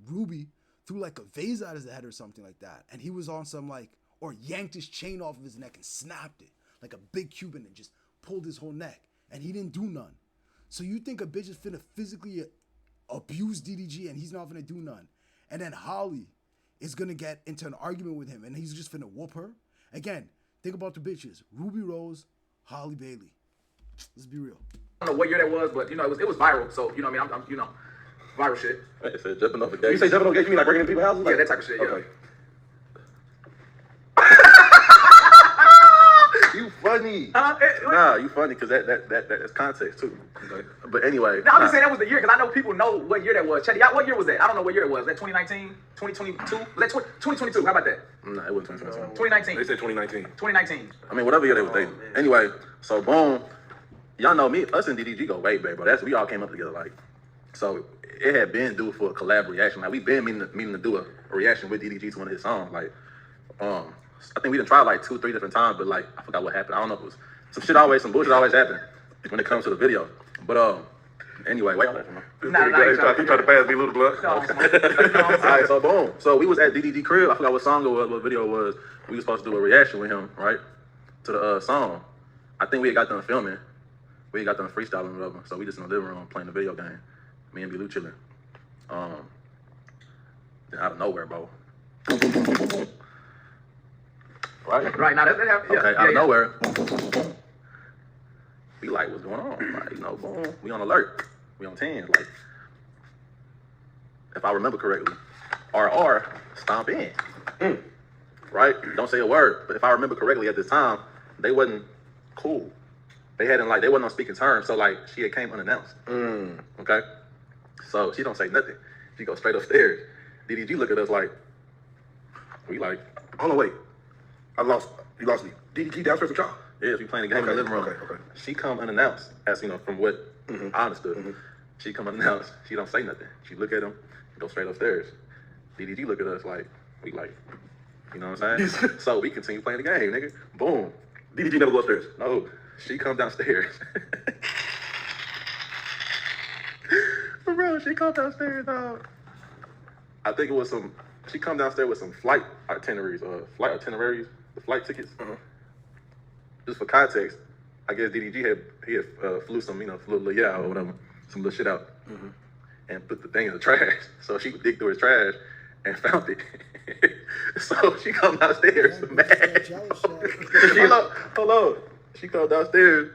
Ruby threw like a vase at his head or something like that, and he was on some or yanked his chain off of his neck and snapped it like a big Cuban and just pulled his whole neck, and he didn't do none. So you think a bitch is finna physically abuse DDG and he's not finna do none, and then Halle is gonna get into an argument with him and he's just finna whoop her? Again, think about the bitches: Ruby Rose, Halle Bailey. Let's be real. I don't know what year that was, but it was viral. So what I mean, I'm viral shit. It said jumping off a gate. You say jumping off a gate, you mean like breaking into people's houses? Yeah, that type of shit. Yeah. Okay. You funny. Nah, you funny because that's context too. Okay. But anyway. No, I'm just saying that was the year because I know people know what year that was. Chetty, what year was that? I don't know what year it was. Was that 2019? 2022? Was that 2022? How about that? No, it wasn't 2022. 2019. They said 2019. 2019. I mean, whatever year they was dating. Anyway, so boom. Y'all know me, us and DDG go way back, bro. We all came up together, like. So it had been due for a collab reaction. Like, we been meaning to do a reaction with DDG to one of his songs. Like, I think we done tried like 2-3 different times, but like I forgot what happened. I don't know if it was some bullshit always happen when it comes to the video. But anyway, wait on that. He tried to pass me a little blood. No, all right, so boom. So we was at DDG crib. I forgot what song it was, what video it was. We was supposed to do a reaction with him, right, to the song. I think we had got done filming. We had got done freestyling or whatever. So we just in the living room playing the video game. Me and B-Lou chilling. Then out of nowhere, bro. Boom, boom, boom, boom, boom, boom. Right, now that happened. Yeah, okay, out of nowhere. We like, what's going on? Like, boom. We on alert. We on 10. Like, if I remember correctly, RR stomp in. Right? Don't say a word. But if I remember correctly at this time, they wasn't cool. They wasn't on speaking terms. So like, she had came unannounced. Okay? So she don't say nothing. She goes straight upstairs. DDG look at us like, we like, hold on, wait. You lost me. DDG downstairs with y'all? Yeah, we playing the game in the living room. Okay. She come unannounced, as from what I understood. She come unannounced. She don't say nothing. She look at him, go straight upstairs. DDG look at us like, we like, you know what I'm saying? So we continue playing the game, nigga. Boom. DDG never go upstairs? No, she come downstairs. Bro, she come downstairs, dog. I think it was she come downstairs with some flight itineraries, the flight tickets. Just for context, I guess DDG had flew some, flew a little out or whatever, some little shit out, and put the thing in the trash. So she would dig through his trash and found it. So she come downstairs mad. Hold on. She come downstairs.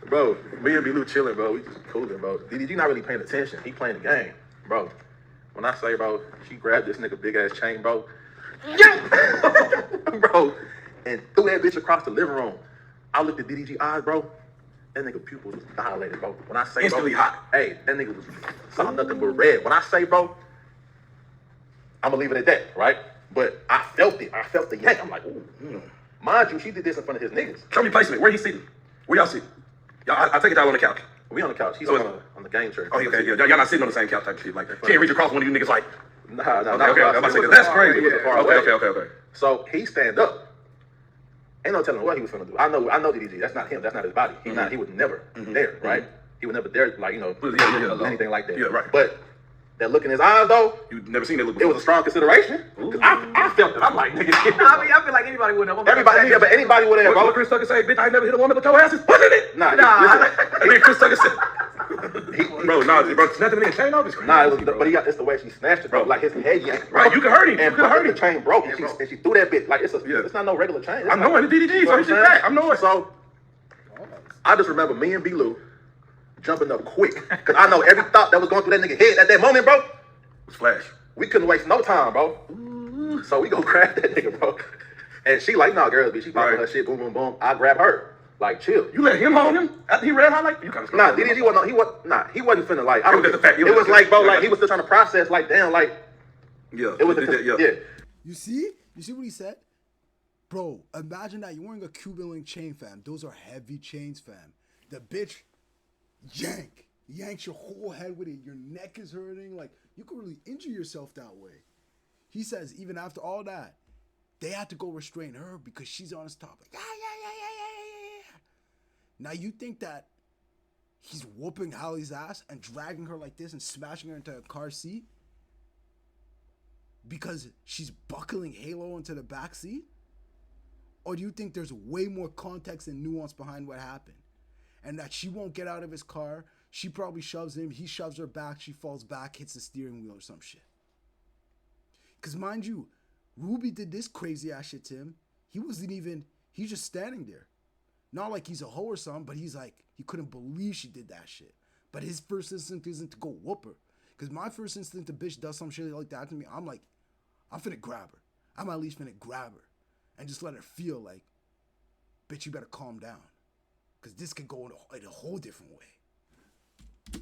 Bro, me and B-Lou chilling, bro. We just cooling, bro. DDG not really paying attention. He playing the game, bro. When I say, bro, she grabbed this nigga big ass chain, bro. Yeah, bro, and threw that bitch across the living room. I looked at DDG eyes, bro. That nigga pupils was dilated, bro. When I say, Instantly bro, hot. Hey, that nigga was saw nothing but red. When I say, bro, I'm gonna leave it at that, right? But I felt it. I felt the yank. I'm like, ooh. Mind you, she did this in front of his niggas. Show me placement. Where he sitting? Where y'all sitting? Y'all, I take it y'all on the couch. We on the couch. He's So on the game chair. Oh, okay, yeah. Y'all not sitting on the same couch type shit. Like, can't reach across one of you niggas like. Nah. Okay, I'm about to say, that's crazy. Okay. So he stand up. Ain't no telling what he was gonna do. I know DDG. That's not him. That's not his body. He was never there, right? He would never dare, like, anything like that. Yeah, right. But that look in his eyes, though, You never seen that look it before. was a strong consideration. 'Cause I felt it. I'm like, nigga. I feel like anybody would know. But anybody would have, bro. What Chris Tucker say, bitch, I ain't never hit a woman, but your ass is pushing it. Nah. And then Chris Tucker said, bro, snatching the nigga chain off is crazy. Nah, but it's the way she snatched it, bro. Like his head yanked. Right, you can hurt him. And the chain broke, and she threw that bitch. Like it's not no regular chain. I'm knowing the DDG, so it's just that. I'm knowing. So I just remember me and B-Lou jumping up quick, cause I know every thought that was going through that nigga head at that moment, bro. It's flash. We couldn't waste no time, bro. So we go grab that nigga, bro. And she like, nah, girl, bitch. She popping her shit, boom, boom, boom. I grab her, like, chill. You let him hold him after he red highlight? You kind of Nah, DDG wasn't. He wasn't finna like. It was like, bro, like he was still trying to process, like, damn, like. Yeah. It was yeah. You see what he said? Bro, imagine that you're wearing a Cuban link chain, fam. Those are heavy chains, fam. The bitch yanks your whole head with it. Your neck is hurting. Like, you could really injure yourself that way. He says even after all that, they had to go restrain her because she's on his top. Like, yeah. Now you think that he's whooping Halle's ass and dragging her like this and smashing her into a car seat because she's buckling Halo into the back seat? Or do you think there's way more context and nuance behind what happened? And that she won't get out of his car, she probably shoves him, he shoves her back, she falls back, hits the steering wheel or some shit. Because mind you, Ruby did this crazy ass shit to him. He's just standing there. Not like he's a hoe or something, but he's like, he couldn't believe she did that shit. But his first instinct isn't to go whoop her. Because my first instinct, the bitch does some shit like that to me, I'm like, I'm finna grab her. I'm at least finna grab her. And just let her feel like, bitch, you better calm down. Because this could go in a whole different way.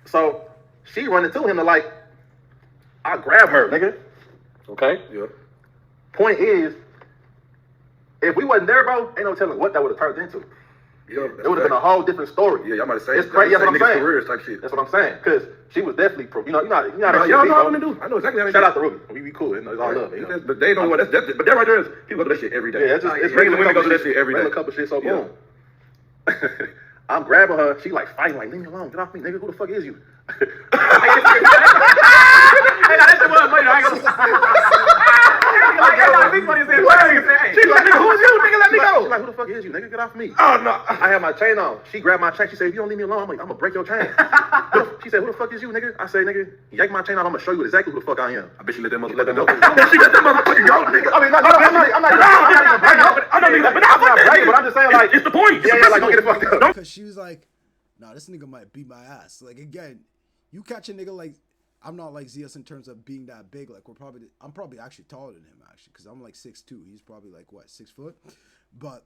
So she running to him to like, I grab her, nigga. Okay? Yeah. Point is, if we wasn't there, bro, ain't no telling what that would have turned into. Yeah, it would have been a whole different story. Yeah, y'all might say it's crazy. That's what I'm saying. Careers type shit. That's what I'm saying. Because she was definitely, you know how y'all know how women do. I know exactly how they do. Shout out to Ruby. We cool. It's all love. You know? But they don't want but that right there is people go to that shit every day. Yeah, it's regular women go to that shit every day. Regular couple shit. So boom. I'm grabbing her. She like fighting, like, leave me alone. Get off me, nigga. Who the fuck is you? Hey, that's the one. I ain't gonna. She's like, nigga, who's you? Nigga, let me go. She's like, who the fuck is you, nigga? Get off me. Oh, no. I have my chain on. She grabbed my chain. She said, if you don't leave me alone, I'm gonna break your chain. She said, who the fuck is you, nigga? I say, nigga, yank my chain off. I'm gonna show you exactly who the fuck I am. I bet you let that motherfucker go. She let that motherfucker go, nigga. I mean, I'm not bragging, but I'm just saying, like, it's the point. Yeah, like, don't get it fucked up. Because she was like, nah, this nigga might beat my ass. Like, again, you catch a nigga like, I'm not like Zeus in terms of being that big. Like, I'm probably actually taller than him, actually, because I'm like 6'2". He's probably like, what, 6 foot? But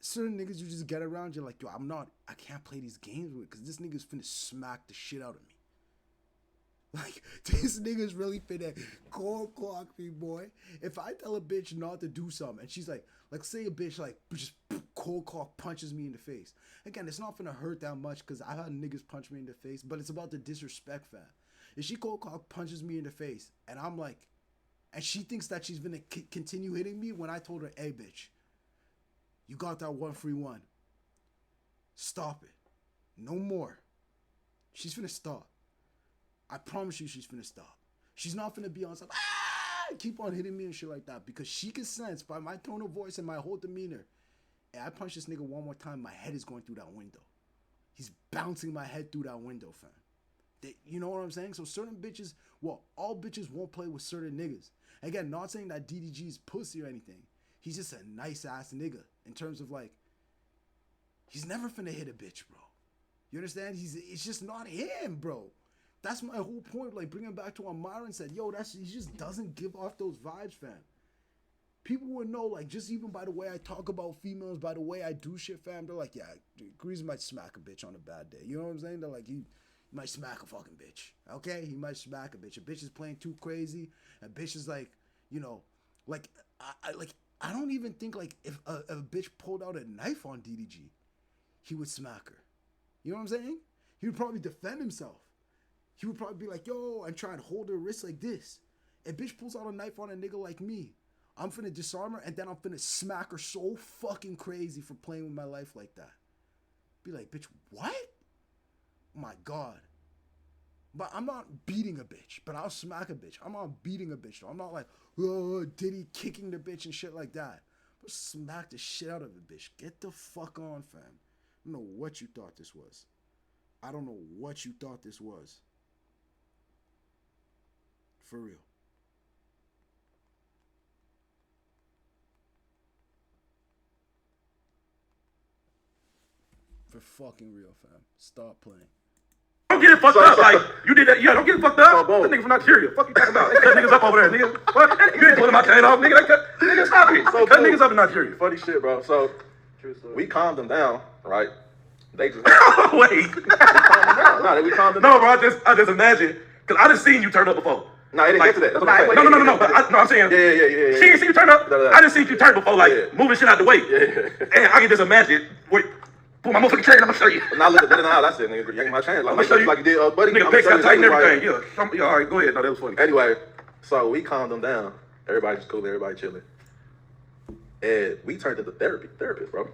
certain niggas you just get around, you're like, yo, I can't play these games with, because this nigga's finna smack the shit out of me. Like, this nigga's really finna cold clock me, boy. If I tell a bitch not to do something, and she's like say a bitch like just cold clock punches me in the face. Again, it's not finna hurt that much, because I had niggas punch me in the face, but it's about the disrespect, fam. If she cold cock punches me in the face, and I'm like, and she thinks that she's gonna continue hitting me when I told her, hey, bitch, you got that 1 free 1. Stop it. No more. She's finna stop. I promise you she's finna stop. She's not finna be on some, keep on hitting me and shit like that, because she can sense by my tone of voice and my whole demeanor, and I punch this nigga one more time, my head is going through that window. He's bouncing my head through that window, fam. You know what I'm saying? So certain bitches, all bitches won't play with certain niggas. Again, not saying that DDG is pussy or anything. He's just a nice ass nigga in terms of like, he's never finna hit a bitch, bro. You understand? It's just not him, bro. That's my whole point. Like, bringing back to what Myron said, yo, he just doesn't give off those vibes, fam. People would know, like, just even by the way I talk about females, by the way I do shit, fam. They're like, yeah, Greasy might smack a bitch on a bad day. You know what I'm saying? They're like, he might smack a fucking bitch. Okay? He might smack a bitch. A bitch is playing too crazy. A bitch is like, you know, like, I don't even think, like, if a bitch pulled out a knife on DDG, he would smack her. You know what I'm saying? He would probably defend himself. He would probably be like, yo, and try and hold her wrist like this. A bitch pulls out a knife on a nigga like me, I'm finna disarm her, and then I'm finna smack her so fucking crazy for playing with my life like that. Be like, bitch, what? Oh my God. But I'm not beating a bitch, but I'll smack a bitch. I'm not beating a bitch, though. I'm not like, oh, Diddy kicking the bitch and shit like that. But smack the shit out of a bitch. Get the fuck on, fam. I don't know what you thought this was. I don't know what you thought this was. For real. For fucking real, fam. Stop playing. Don't get it fucked up. Like, you did that. Yeah, don't get it fucked up. That nigga from Nigeria. Fuck you talking about? They cut niggas up over there, nigga. What? You ain't pulling my chain off, nigga. They cut niggas stop it. So Cut niggas up in Nigeria. Funny shit, bro. So we calmed them down, right? They just wait. we calmed them down. No, bro. I just imagine because I done seen you turn up before. No, it didn't get to that. That's what I'm saying. No. But I'm saying. Yeah. She ain't seen you turn up. I done seen you turn before, like moving shit out the way. Yeah. And I can just imagine. Wait. Pull my motherfucking chain, I'm gonna show you. Nah, look, that's not how I said, nigga. Yank my chain. Like, I'm gonna show you. Like you did, buddy. Nigga, pics got tighten everything. Yeah, all right, go ahead. No, that was funny. Anyway, so we calmed them down. Everybody's cool. Everybody chilling. And we turned into therapists, bro.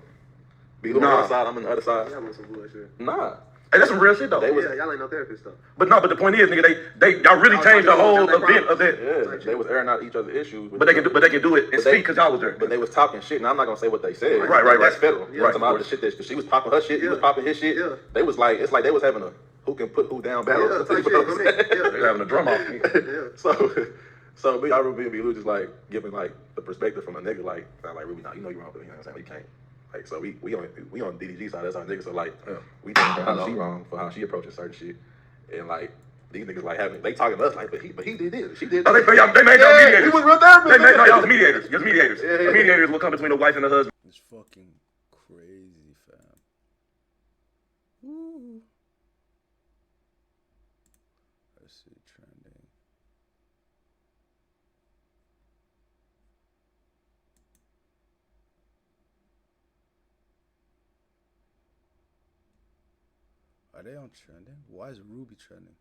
Be on the other side. I'm on the other side. Y'all on some bullshit. Nah. Hey, that's some real shit though. Y'all ain't no therapists though. But the point is, nigga, y'all really changed the whole event of that. Yeah, they was airing out each other's issues. But they can do it and speak because y'all was there. But they was talking shit, and I'm not gonna say what they said. Right. That's federal. Yeah, Talking about the shit that she was popping her shit, he was popping his shit. Yeah. They was like, it's like they was having a who can put who down battle. They were having a drum off. So I remember Ruby just like giving like the perspective from a nigga like Ruby, nah, you know you wrong, but you know what I'm saying? You can't. Like, so we on DDG side, that's our nigga. So like, we talking about how she wrong for how she approaches certain shit, and like these niggas like they talking to us like, but he did this, she did. Oh, they made y'all mediators. We was real therapists. Y'all was mediators. Y'all mediators. The mediators will come between the wife and the husband. It's fucking crazy, fam. Woo. Let's see, trending. Are they on trending? Why is Ruby trending?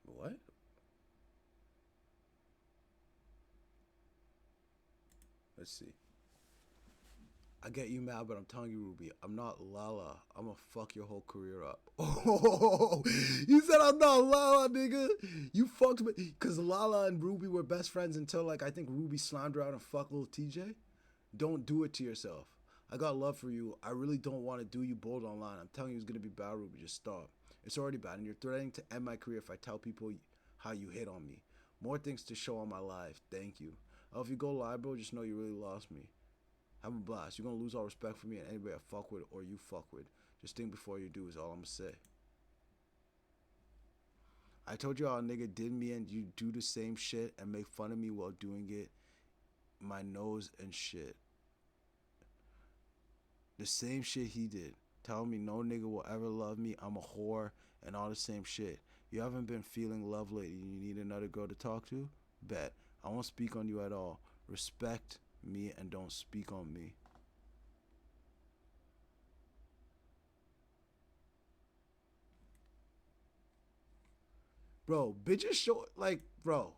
What? Let's see. I get you mad, but I'm telling you, Ruby, I'm not Lala. I'm gonna fuck your whole career up. Oh, you said I'm not Lala, nigga. You fucked me. Because Lala and Ruby were best friends until, like, I think Ruby slammed her out and fucked little TJ. Don't do it to yourself. I got love for you. I really don't want to do you bold online. I'm telling you it's going to be bad, Ruby. Just stop. It's already bad. And you're threatening to end my career if I tell people how you hit on me. More things to show on my live. Thank you. Oh, if you go live, bro, just know you really lost me. Have a blast. You're going to lose all respect for me and anybody I fuck with or you fuck with. Just think before you do is all I'm going to say. I told you how a nigga did me and you do the same shit and make fun of me while doing it. My nose and shit. The same shit he did. Tell me no nigga will ever love me. I'm a whore and all the same shit. You haven't been feeling love lately. You need another girl to talk to? Bet. I won't speak on you at all. Respect me and don't speak on me. Bro, bitches show, like, bro,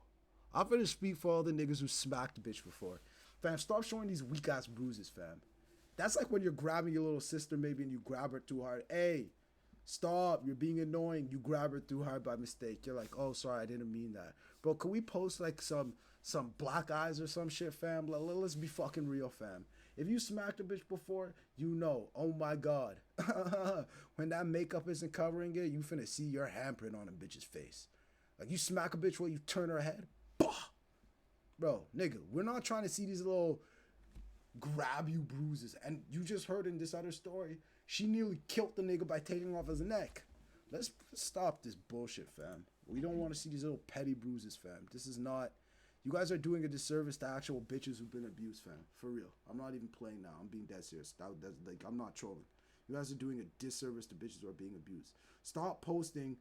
I'm finna speak for all the niggas who smacked a bitch before. Fam, stop showing these weak ass bruises, fam. That's like when you're grabbing your little sister maybe and you grab her too hard. Hey, stop, you're being annoying. You grab her too hard by mistake. You're like, oh, sorry, I didn't mean that. Bro, can we post like some black eyes or some shit, fam? Let's be fucking real, fam. If you smacked a bitch before, you know, oh my God. When that makeup isn't covering it, you finna see your handprint on a bitch's face. Like you smack a bitch while you turn her head. Bah! Bro, nigga, we're not trying to see these little grab you bruises. And you just heard in this other story, she nearly killed the nigga by taking off his neck. Let's stop this bullshit, fam. We don't want to see these little petty bruises, fam. This is not... You guys are doing a disservice to actual bitches who've been abused, fam. For real. I'm not even playing now. I'm being dead serious. That's like, I'm not trolling. You guys are doing a disservice to bitches who are being abused. Stop posting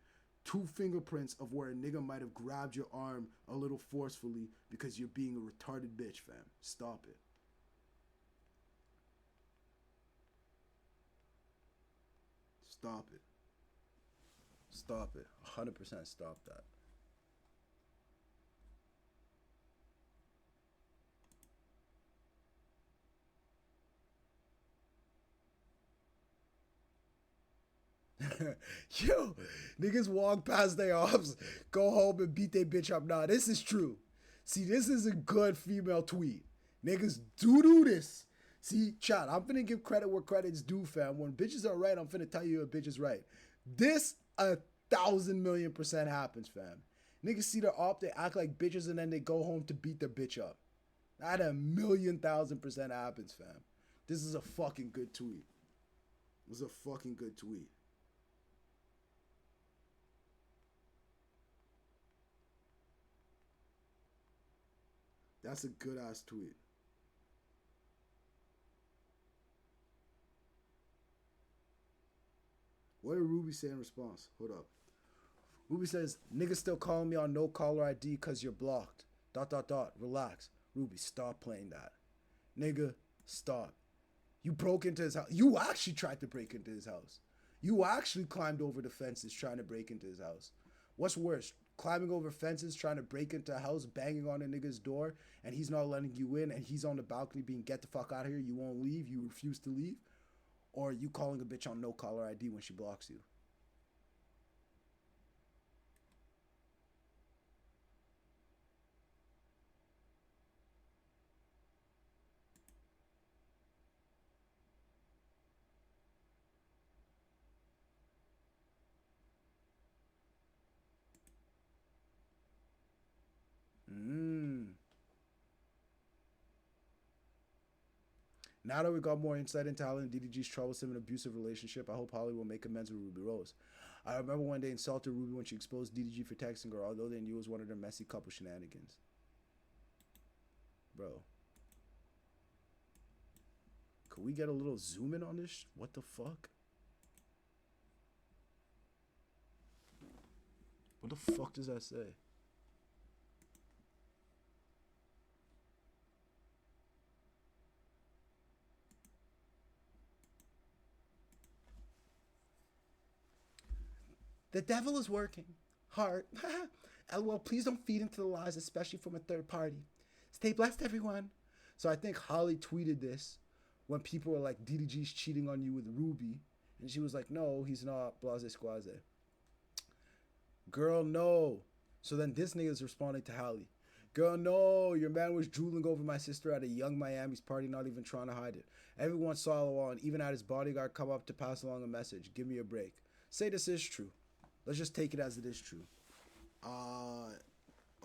2 fingerprints of where a nigga might have grabbed your arm a little forcefully because you're being a retarded bitch, fam. Stop it. Stop it. Stop it. 100% stop that. Yo, niggas walk past their ops, go home and beat their bitch up. Nah, this is true. See, this is a good female tweet. Niggas do this. See, chat, I'm finna give credit where credit's due, fam. When bitches are right, I'm finna tell you a bitch is right. This 1,000,000,000% happens, fam. Niggas see their op, they act like bitches, and then they go home to beat their bitch up. That 1,000,000,000% happens, fam. This is a fucking good tweet. This is a fucking good tweet. That's a good ass tweet. What did Ruby say in response? Hold up. Ruby says, niggas still calling me on no caller ID cause you're blocked. ... Relax. Ruby, stop playing that. Nigga, stop. You broke into his house. You actually tried to break into his house. You actually climbed over the fences trying to break into his house. What's worse? Climbing over fences, trying to break into a house, banging on a nigga's door, and he's not letting you in, and he's on the balcony being, get the fuck out of here, you won't leave, you refuse to leave? Or you calling a bitch on no caller ID when she blocks you? Now that we got more insight into Halle and DDG's troublesome and abusive relationship, I hope Halle will make amends with Ruby Rose. I remember when they insulted Ruby when she exposed DDG for texting her, although they knew it was one of their messy couple shenanigans. Bro. Could we get a little zoom in on this? What the fuck? What the fuck does that say? The devil is working hard. LOL, please don't feed into the lies, especially from a third party. Stay blessed, everyone. So I think Halle tweeted this when people were like, DDG's cheating on you with Ruby. And she was like, no, he's not. Blase squaze. Girl, no. So then this nigga is responding to Halle. Girl, no. Your man was drooling over my sister at a Young Miami's party, not even trying to hide it. Everyone saw it all, and even had his bodyguard come up to pass along a message. Give me a break. Say this is true. Let's just take it as it is true.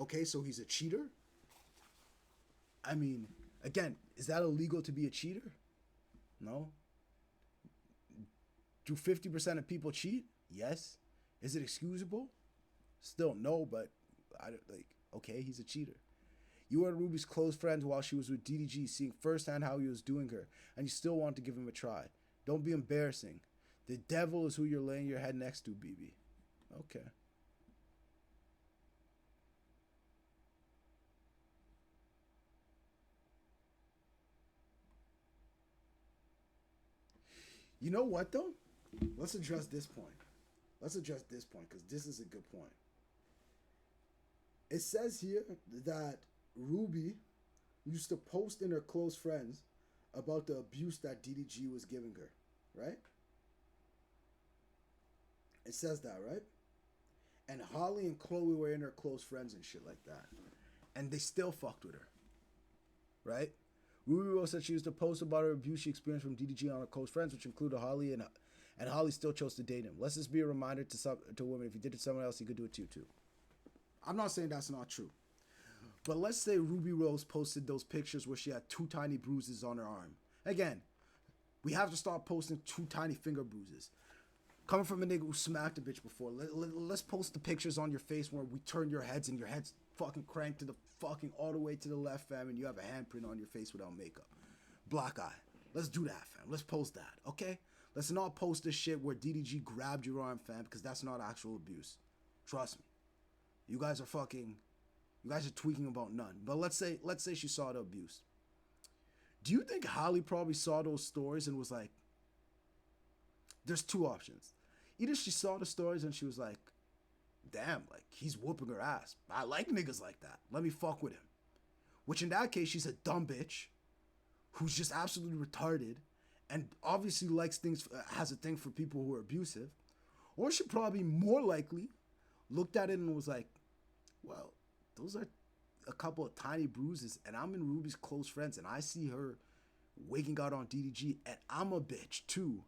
Okay, so he's a cheater? I mean, again, is that illegal to be a cheater? No. Do 50% of people cheat? Yes. Is it excusable? Still no, but okay, he's a cheater. You were Ruby's close friends while she was with DDG, seeing firsthand how he was doing her, and you still want to give him a try. Don't be embarrassing. The devil is who you're laying your head next to, BB. Okay. You know what, though? Let's address this point. Let's address this point, because this is a good point. It says here that Ruby used to post in her close friends about the abuse that DDG was giving her, right? It says that, right? And Halle and Chloe were in her close friends and shit like that. And they still fucked with her. Right? Ruby Rose said she used to post about her abuse she experienced from DDG on her close friends, which included Halle, and Halle still chose to date him. Let's just be a reminder to women, if you did it to someone else, you could do it to you too. I'm not saying that's not true. But let's say Ruby Rose posted those pictures where she had 2 tiny bruises on her arm. Again, we have to start posting 2 tiny finger bruises. Coming from a nigga who smacked a bitch before, let's post the pictures on your face where we turn your heads and your head's fucking cranked to the fucking all the way to the left, fam, and you have a handprint on your face without makeup. Black eye. Let's do that, fam. Let's post that, okay? Let's not post this shit where DDG grabbed your arm, fam, because that's not actual abuse. Trust me. You guys are tweaking about none. But let's say she saw the abuse. Do you think Halle probably saw those stories and was like, there's 2 options. Either she saw the stories and she was like, damn, like, he's whooping her ass. I like niggas like that. Let me fuck with him. Which in that case, she's a dumb bitch who's just absolutely retarded and obviously likes things, has a thing for people who are abusive. Or she probably more likely looked at it and was like, well, those are a couple of tiny bruises and I'm in Ruby's close friends and I see her waking out on DDG and I'm a bitch too.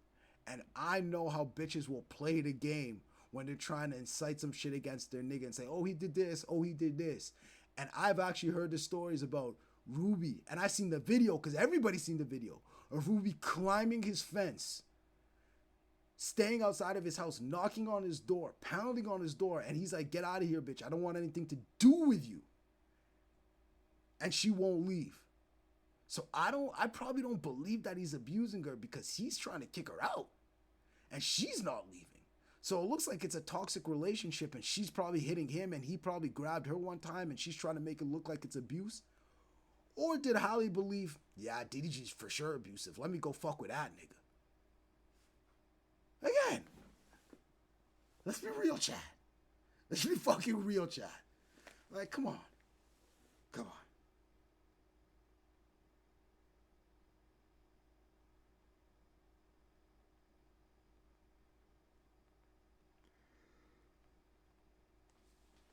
And I know how bitches will play the game when they're trying to incite some shit against their nigga and say, oh, he did this, oh, he did this. And I've actually heard the stories about Ruby, and I seen the video, because everybody's seen the video, of Ruby climbing his fence, staying outside of his house, knocking on his door, pounding on his door, and he's like, get out of here, bitch. I don't want anything to do with you. And she won't leave. So I probably don't believe that he's abusing her because he's trying to kick her out. And she's not leaving. So it looks like it's a toxic relationship and she's probably hitting him and he probably grabbed her one time and she's trying to make it look like it's abuse. Or did Halle believe, yeah, DDG's for sure abusive. Let me go fuck with that nigga. Again, let's be real, chat. Let's be fucking real, chat. Like, come on. Come on.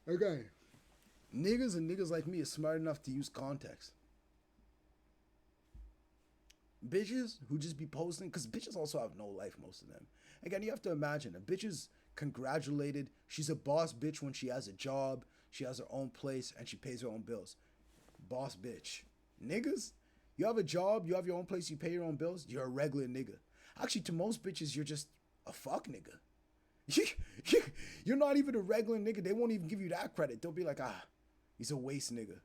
Okay. Niggas and niggas like me is smart enough to use context. Bitches who just be posting, because bitches also have no life, most of them. Again, you have to imagine, a bitch is congratulated. She's a boss bitch when she has a job, she has her own place, and she pays her own bills. Boss bitch. Niggas, you have a job, you have your own place, you pay your own bills, you're a regular nigga. Actually, to most bitches, you're just a fuck nigga. You're not even a regular nigga. They won't even give you that credit. They'll be like, he's a waste nigga.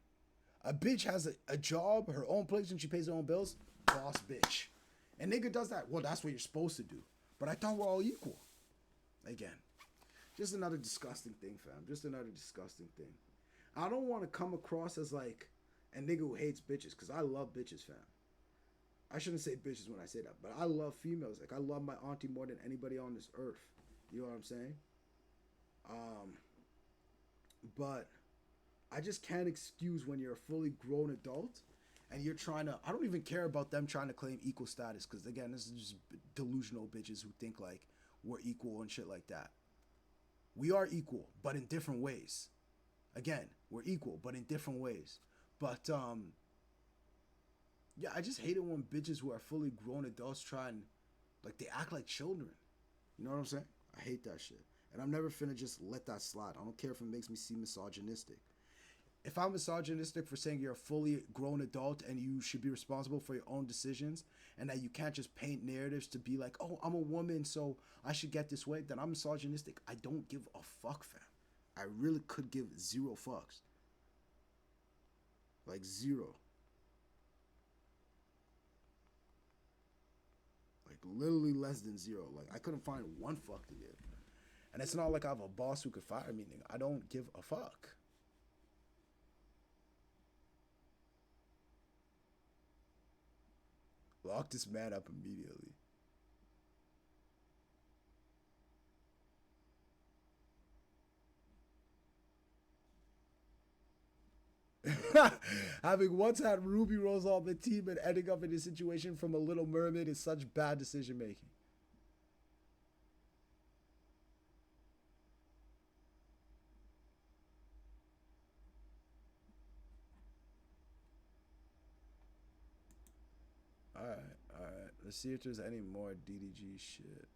A bitch has a job, her own place, and she pays her own bills. Boss bitch. And nigga does that. Well, that's what you're supposed to do. But I thought we're all equal. Again, just another disgusting thing, fam. Just another disgusting thing. I don't want to come across as like a nigga who hates bitches, because I love bitches, fam. I shouldn't say bitches when I say that, but I love females. Like, I love my auntie more than anybody on this earth. You know what I'm saying? But I just can't excuse when you're a fully grown adult and you're trying to, I don't even care about them trying to claim equal status, because again, this is just delusional bitches who think like we're equal and shit like that. We are equal, but in different ways. Again, we're equal, but in different ways. But yeah, I just hate it when bitches who are fully grown adults try and, like, they act like children. You know what I'm saying? I hate that shit. And I'm never finna just let that slide. I don't care if it makes me seem misogynistic. If I'm misogynistic for saying you're a fully grown adult and you should be responsible for your own decisions and that you can't just paint narratives to be like, oh, I'm a woman, so I should get this way, then I'm misogynistic. I don't give a fuck, fam. I really could give 0 fucks. Like 0. Like literally less than 0. Like I couldn't find 1 fuck to give. And it's not like I have a boss who could fire me, nigga. I don't give a fuck. Lock this man up immediately. Having once had Ruby Rose on the team and ending up in this situation from a Little Mermaid is such bad decision making. Alright. Let's see if there's any more DDG shit.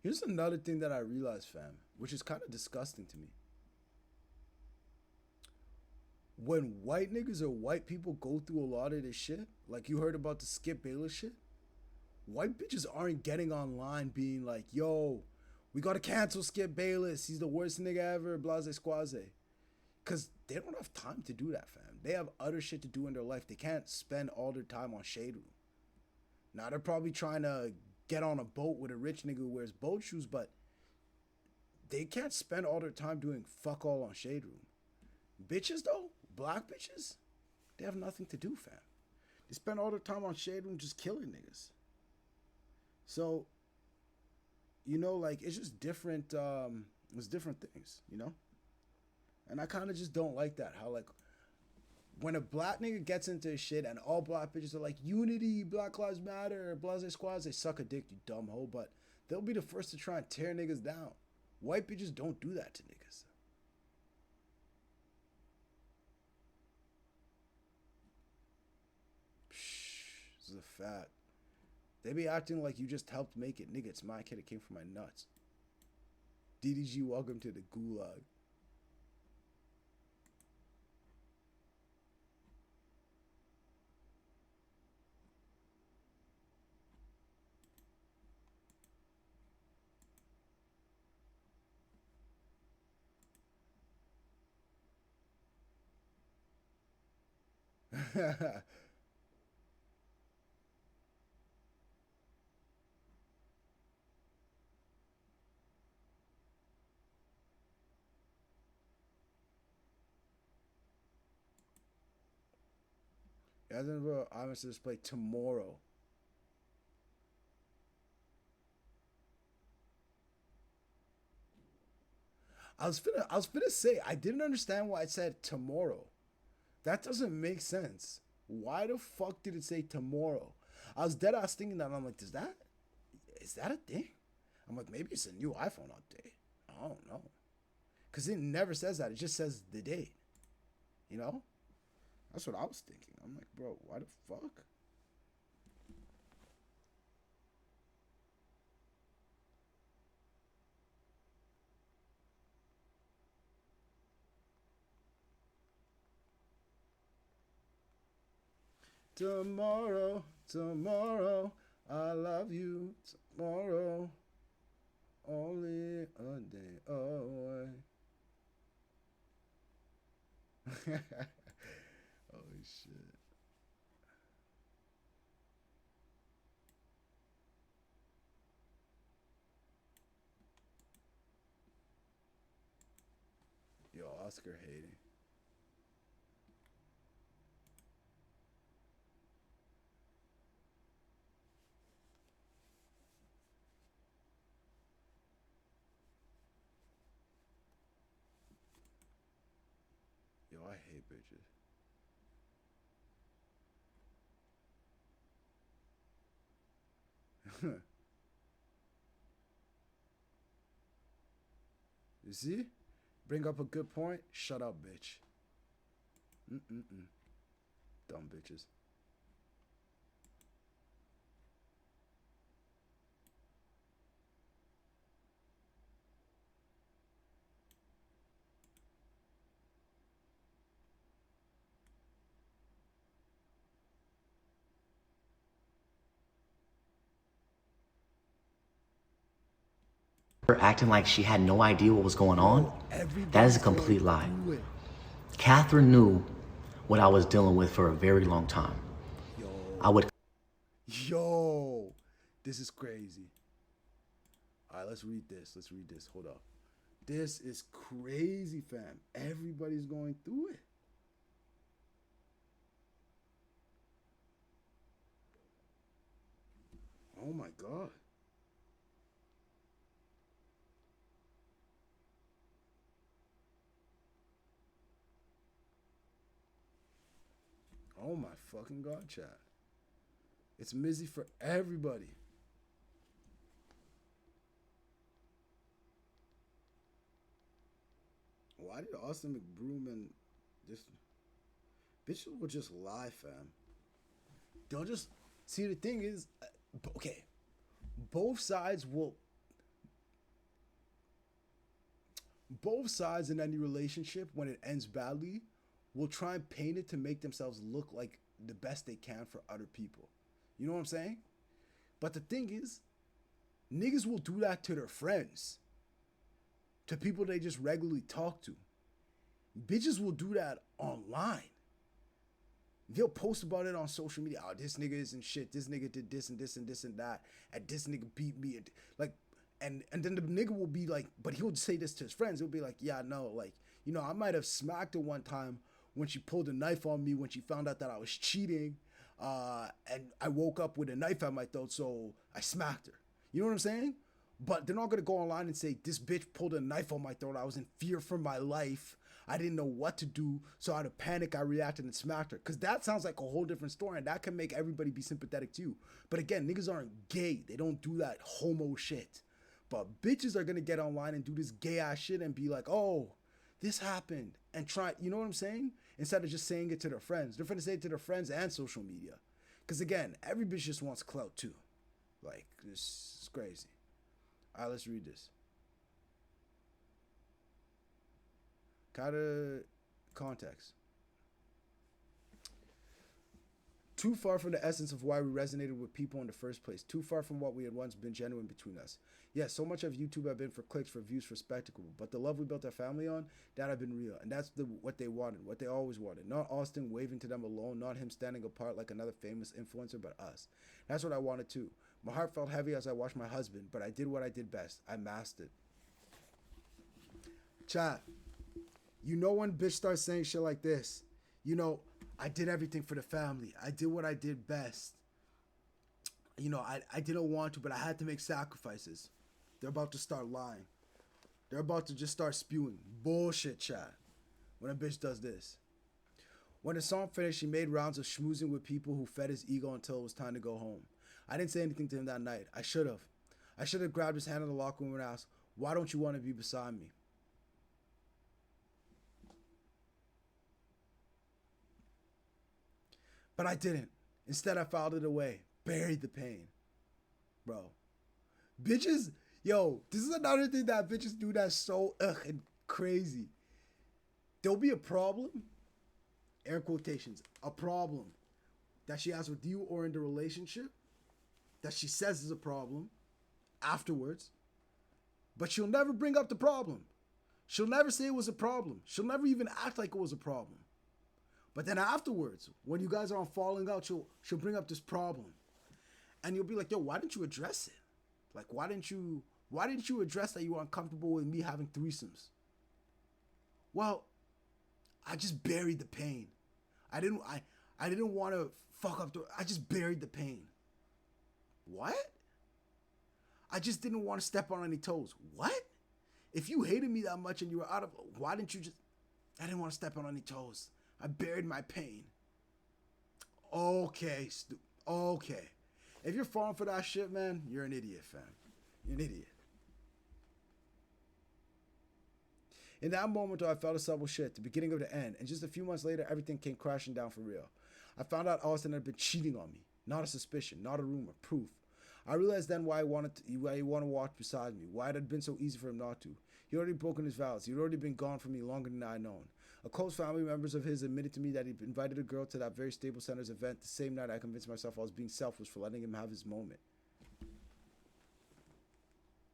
Here's another thing that I realized, fam, which is kind of disgusting to me. When white niggas or white people go through a lot of this shit, like you heard about the Skip Bayless shit, white bitches aren't getting online being like, yo, we gotta cancel Skip Bayless. He's the worst nigga ever, blase squaze. Because they don't have time to do that, fam. They have other shit to do in their life. They can't spend all their time on Shade Room. Now, they're probably trying to get on a boat with a rich nigga who wears boat shoes, but they can't spend all their time doing fuck all on Shade Room. Bitches, though, black bitches, they have nothing to do, fam. They spend all their time on Shade Room just killing niggas. So, you know, like, it's just different, it's different things, you know? And I kind of just don't like that, how, like, when a black nigga gets into shit and all black bitches are like, unity, Black Lives Matter, blase squads, they suck a dick, you dumb hoe, but they'll be the first to try and tear niggas down. White bitches don't do that to niggas. Psh, this is a fact. They be acting like you just helped make it. Nigga, it's my kid, it came from my nuts. DDG, welcome to the gulag. Edinburgh Islanders display tomorrow. I was finna say I didn't understand why it said tomorrow. That doesn't make sense. Why the fuck did it say tomorrow? I was dead ass thinking that, and I'm like, is that a thing? I'm like, maybe it's a new iPhone update. I don't know. Because it never says that. It just says the date. You know? That's what I was thinking. I'm like, bro, why the fuck? Tomorrow, tomorrow, I love you. Tomorrow, only a day away. Holy shit. Yo, Oscar hating. Yo, I hate bitches. You see? Bring up a good point. Shut up, bitch. Dumb bitches. Her acting like she had no idea what was going on, that is a complete lie. Catherine knew what I was dealing with for a very long time. Yo, this is crazy. All right, let's read this. Hold up. This is crazy, fam. Everybody's going through it. Oh my God. Oh my fucking God, chat. It's Mizzy for everybody. Why did Austin McBroom and this bitches will just lie, fam? They'll just see, the thing is, okay, both sides will both sides in any relationship, when it ends badly, will try and paint it to make themselves look like the best they can for other people. You know what I'm saying? But the thing is, niggas will do that to their friends, to people they just regularly talk to. Bitches will do that online. They'll post about it on social media. Oh, this nigga isn't shit. This nigga did this and this and this and that. And this nigga beat me. And then the nigga will be like, but he'll say this to his friends. He'll be like, yeah, no, like, you know, I might have smacked her one time when she pulled a knife on me when she found out that I was cheating. And I woke up with a knife at my throat, so I smacked her. You know what I'm saying? But they're not going to go online and say, this bitch pulled a knife on my throat. I was in fear for my life. I didn't know what to do. So out of panic, I reacted and smacked her. Because that sounds like a whole different story. And that can make everybody be sympathetic to you. But again, niggas aren't gay. They don't do that homo shit. But bitches are going to get online and do this gay ass shit and be like, oh, this happened. And try, you know what I'm saying? Instead of just saying it to their friends. They're going to say it to their friends and social media. Because again, every bitch just wants clout too. Like, this is crazy. All right, let's read this. Kind of context. Too far from the essence of why we resonated with people in the first place. Too far from what we had once been genuine between us. Yes, so much of YouTube had been for clicks, for views, for spectacle. But the love we built our family on, that had been real. And that's what they wanted, what they always wanted. Not Austin waving to them alone, not him standing apart like another famous influencer, but us. That's what I wanted too. My heart felt heavy as I watched my husband, but I did what I did best. I mastered. Chat. You know when bitch starts saying shit like this, you know, I did everything for the family. I did what I did best. You know, I didn't want to, but I had to make sacrifices. They're about to start lying. They're about to just start spewing bullshit, chat, when a bitch does this. When the song finished, he made rounds of schmoozing with people who fed his ego until it was time to go home. I didn't say anything to him that night. I should have. I should have grabbed his hand in the locker room and asked, why don't you want to be beside me? But I didn't. Instead, I filed it away. Buried the pain. Bro. Bitches, yo, this is another thing that bitches do that's so and crazy. There'll be a problem, air quotations, a problem that she has with you or in the relationship that she says is a problem afterwards, but she'll never bring up the problem. She'll never say it was a problem. She'll never even act like it was a problem. But then afterwards, when you guys are on falling out, she'll bring up this problem. And you'll be like, yo, why didn't you address it? Like, why didn't you address that you were uncomfortable with me having threesomes? Well, I just buried the pain. I didn't want to fuck up I just buried the pain. What? I just didn't want to step on any toes. What? If you hated me that much and you were out of, why didn't you just, I didn't want to step on any toes. I buried my pain. Okay. Okay. If you're falling for that shit, man, you're an idiot, fam. You're an idiot. In that moment, though, I felt a subtle shit, the beginning of the end. And just a few months later, everything came crashing down for real. I found out Austin had been cheating on me. Not a suspicion, not a rumor, proof. I realized then why he wanted to walk beside me, why it had been so easy for him not to. He already broken his vows. He'd already been gone from me longer than I had known. A close family members of his admitted to me that he'd invited a girl to that very Staples Center's event the same night I convinced myself I was being selfish for letting him have his moment.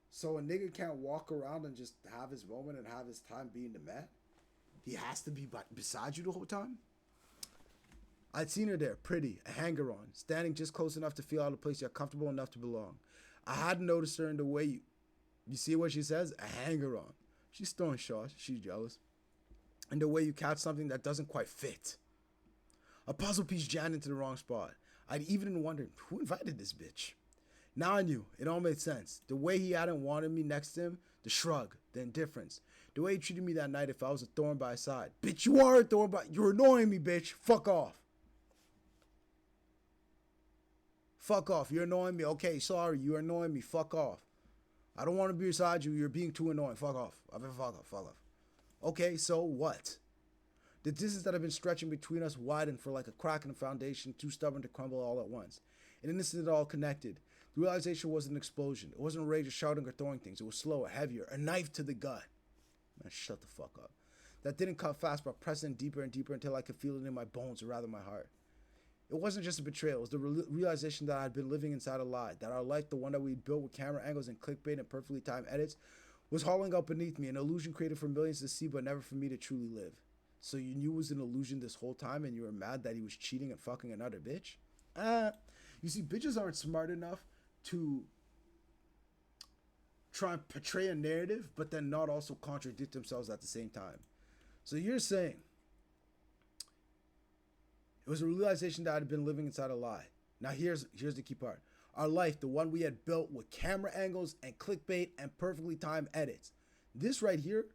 So a nigga can't walk around and just have his moment and have his time being the man? He has to be beside you the whole time? I'd seen her there, pretty, a hanger-on, standing just close enough to feel out of place yet comfortable enough to belong. I hadn't noticed her in the way you see what she says? A hanger-on. She's throwing shots. She's jealous. And the way you catch something that doesn't quite fit. A puzzle piece jammed into the wrong spot. I'd even wondered, who invited this bitch? Now I knew. It all made sense. The way he hadn't wanted me next to him, the shrug, the indifference. The way he treated me that night if I was a thorn by his side. Bitch, you are a thorn by... You're annoying me, bitch. Fuck off. Fuck off. You're annoying me. Okay, sorry. You're annoying me. Fuck off. I don't want to be beside you. You're being too annoying. Fuck off. Fuck off. Fuck off. Okay, so what? The distance that had been stretching between us widened for like a crack in the foundation, too stubborn to crumble all at once. In an instant, it all connected. The realization wasn't an explosion. It wasn't a rage of shouting or throwing things. It was slower, heavier, a knife to the gut. And shut the fuck up. That didn't come fast, but pressing deeper and deeper until I could feel it in my bones, or rather my heart. It wasn't just a betrayal. It was the realization that I'd been living inside a lie. That our life, the one that we'd built with camera angles and clickbait and perfectly timed edits, was hauling out beneath me. An illusion created for millions to see, but never for me to truly live. So you knew it was an illusion this whole time, and you were mad that he was cheating and fucking another bitch? You see, bitches aren't smart enough to try and portray a narrative, but then not also contradict themselves at the same time. So you're saying it was a realization that I'd been living inside a lie. Now here's the key part. Our life, the one we had built with camera angles and clickbait and perfectly timed edits. This right here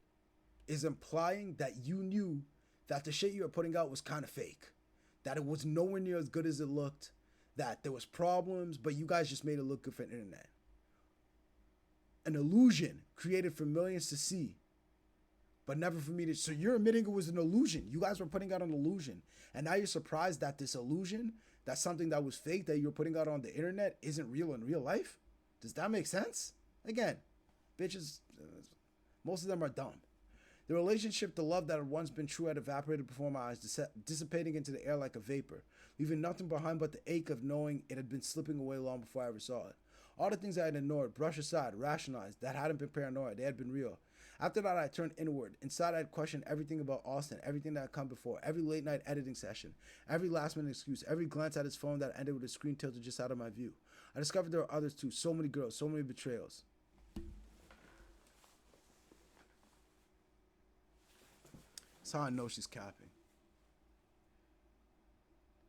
is implying that you knew that the shit you were putting out was kind of fake. That it was nowhere near as good as it looked. That there was problems, but you guys just made it look good for the internet. An illusion created for millions to see, but never for me to. So you're admitting it was an illusion. You guys were putting out an illusion. And now you're surprised that this illusion, that's something that was fake, that you're putting out on the internet, isn't real in real life? Does that make sense? Again, bitches, most of them are dumb. The relationship, the love that had once been true had evaporated before my eyes, dissipating into the air like a vapor, leaving nothing behind but the ache of knowing it had been slipping away long before I ever saw it. All the things I had ignored, brushed aside, rationalized, that hadn't been paranoia, they had been real. After that, I turned inward. Inside, I'd questioned everything about Austin, everything that had come before, every late night editing session, every last minute excuse, every glance at his phone that ended with a screen tilted just out of my view. I discovered there were others too, so many girls, so many betrayals. That's how I know she's capping.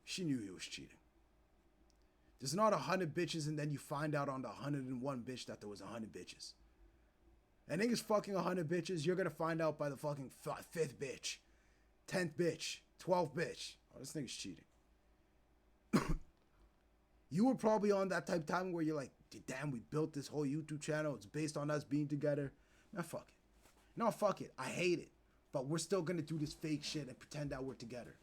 She knew he was cheating. There's not 100 bitches and then you find out on the 101 bitch that there was 100 bitches. And niggas fucking 100 bitches, you're gonna find out by the fucking 5th bitch, 10th bitch, 12th bitch. Oh, this nigga's cheating. You were probably on that type of time where you're like, damn, we built this whole YouTube channel. It's based on us being together. Man, fuck it. No, fuck it. I hate it. But we're still gonna do this fake shit and pretend that we're together.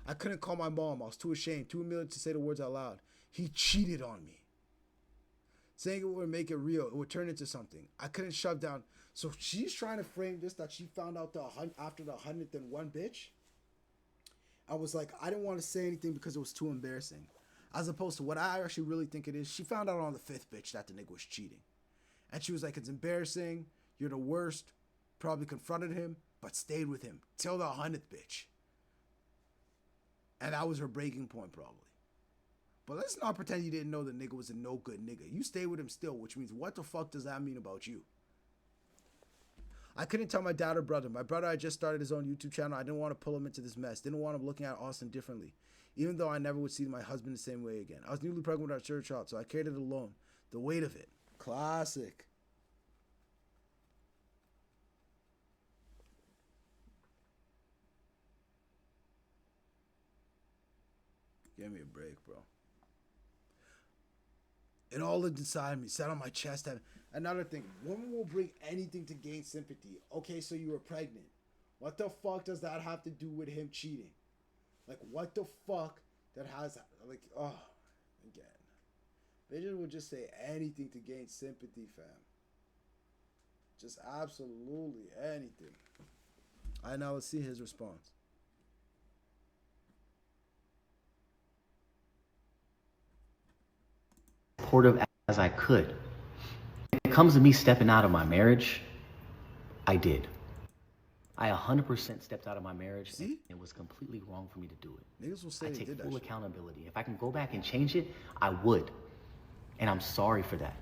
I couldn't call my mom. I was too ashamed, too humiliated to say the words out loud. He cheated on me. Saying it would make it real. It would turn into something. I couldn't shove down. So she's trying to frame this that she found out after the 101 bitch. I was like, I didn't want to say anything because it was too embarrassing. As opposed to what I actually really think it is. She found out on the 5th bitch that the nigga was cheating. And she was like, it's embarrassing. You're the worst. Probably confronted him, but stayed with him till the 100th bitch. And that was her breaking point probably. But let's not pretend you didn't know the nigga was a no good nigga. You stay with him still, which means what the fuck does that mean about you? I couldn't tell my dad or brother. My brother had just started his own YouTube channel. I didn't want to pull him into this mess. Didn't want him looking at Austin differently. Even though I never would see my husband the same way again. I was newly pregnant with our third child, so I carried it alone. The weight of it. Classic. Give me a break, bro. It all lived inside me, sat on my chest. And another thing, women will bring anything to gain sympathy. Okay, so you were pregnant. What the fuck does that have to do with him cheating? Like, what the fuck that has, like, oh, again. Bitches would just say anything to gain sympathy, fam. Just absolutely anything. All right, now let's see his response. Supportive as I could. When it comes to me stepping out of my marriage, I did. I 100% stepped out of my marriage. See? And it was completely wrong for me to do it. Niggas will say I they take did full that accountability. If I can go back and change it, I would. And I'm sorry for that.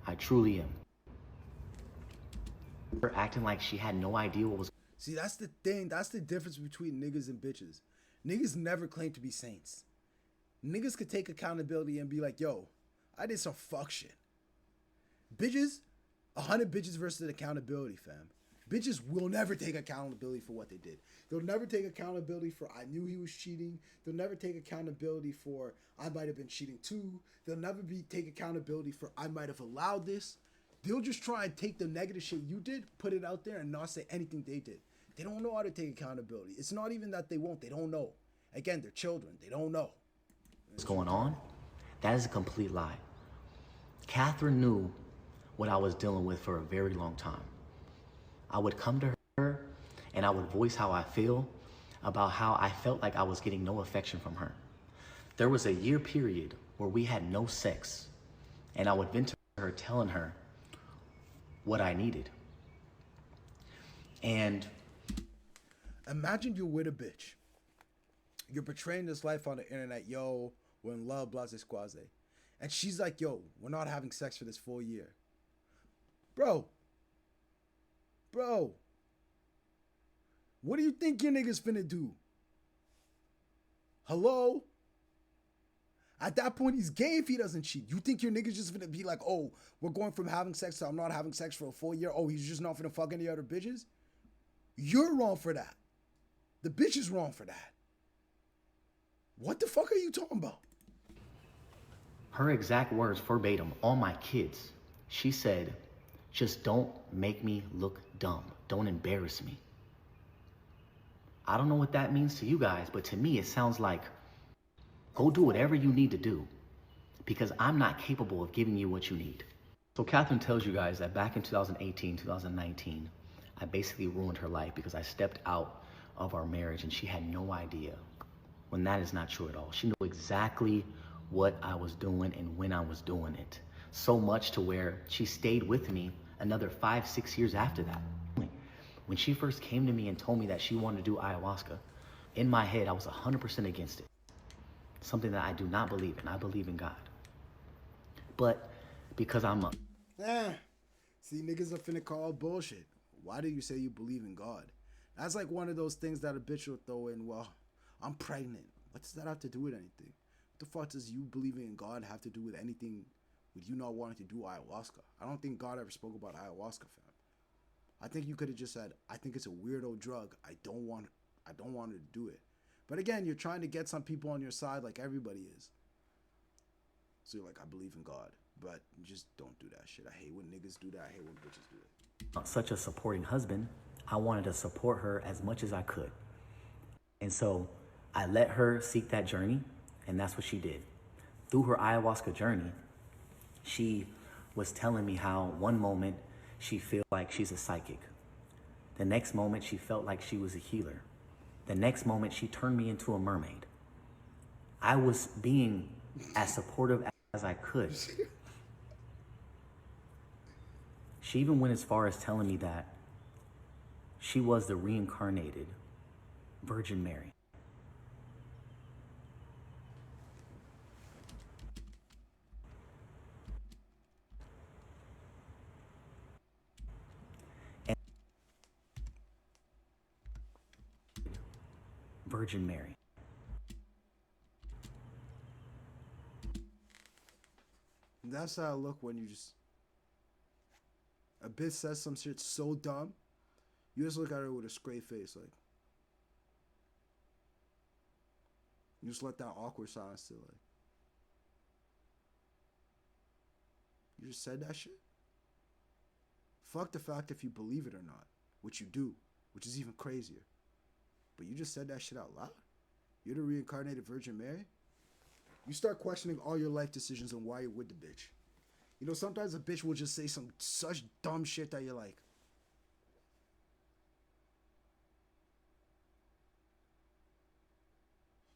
I truly am. Her acting like she had no idea what was. See, that's the thing. That's the difference between niggas and bitches. Niggas never claim to be saints. Niggas could take accountability and be like, yo, I did some fuck shit. Bitches, 100 bitches versus accountability, fam. Bitches will never take accountability for what they did. They'll never take accountability for I knew he was cheating. They'll never take accountability for I might have been cheating too. They'll never take accountability for I might have allowed this. They'll just try and take the negative shit you did, put it out there, and not say anything they did. They don't know how to take accountability. It's not even that they won't. They don't know. Again, they're children. They don't know. What's going on? That is a complete lie. Catherine knew what I was dealing with for a very long time. I would come to her and I would voice how I feel about how I felt like I was getting no affection from her. There was a year period where we had no sex, and I would vent to her telling her what I needed. And imagine you're with a bitch. You're portraying this life on the internet, yo, we're in love, blase squaze. And she's like, yo, we're not having sex for this full year. Bro, what do you think your nigga's finna do? Hello? At that point, he's gay if he doesn't cheat. You think your nigga's just finna be like, oh, we're going from having sex to I'm not having sex for a full year. Oh, he's just not finna fuck any other bitches? You're wrong for that. The bitch is wrong for that. What the fuck are you talking about? her exact words verbatim on my kids, she said, just don't make me look dumb. Don't embarrass me. I don't know what that means to you guys, but to me, it sounds like, go do whatever you need to do because I'm not capable of giving you what you need. So Catherine tells you guys that back in 2018, 2019, I basically ruined her life because I stepped out of our marriage and she had no idea, when that is not true at all. She knew exactly what I was doing and when I was doing it. So much to where she stayed with me another 5-6 years after that. When she first came to me and told me that she wanted to do ayahuasca, in my head, I was 100% against it. Something that I do not believe in. I believe in God. But because I'm a... See, niggas are finna call bullshit. Why do you say you believe in God? That's like one of those things that a bitch will throw in, well, I'm pregnant. What does that have to do with anything? What the fuck does you believing in God have to do with anything with you not wanting to do ayahuasca? I don't think God ever spoke about ayahuasca, fam. I think you could have just said, I think it's a weirdo drug. I don't want to do it. But again, you're trying to get some people on your side like everybody is. So you're like, I believe in God. But just don't do that shit. I hate when niggas do that. I hate when bitches do it. Such a supporting husband, I wanted to support her as much as I could. And so I let her seek that journey, and that's what she did. Through her ayahuasca journey, she was telling me how one moment she felt like she's a psychic. The next moment she felt like she was a healer. The next moment she turned me into a mermaid. I was being as supportive as I could. She even went as far as telling me that she was the reincarnated Virgin Mary. Virgin Mary. That's how I look when you just... A bitch says some shit so dumb, you just look at her with a straight face, like... You just let that awkward silence sit, like... You just said that shit? Fuck the fact if you believe it or not, which you do, which is even crazier. But you just said that shit out loud? You're the reincarnated Virgin Mary? You start questioning all your life decisions and why you're with the bitch. You know, sometimes a bitch will just say some such dumb shit that you're like,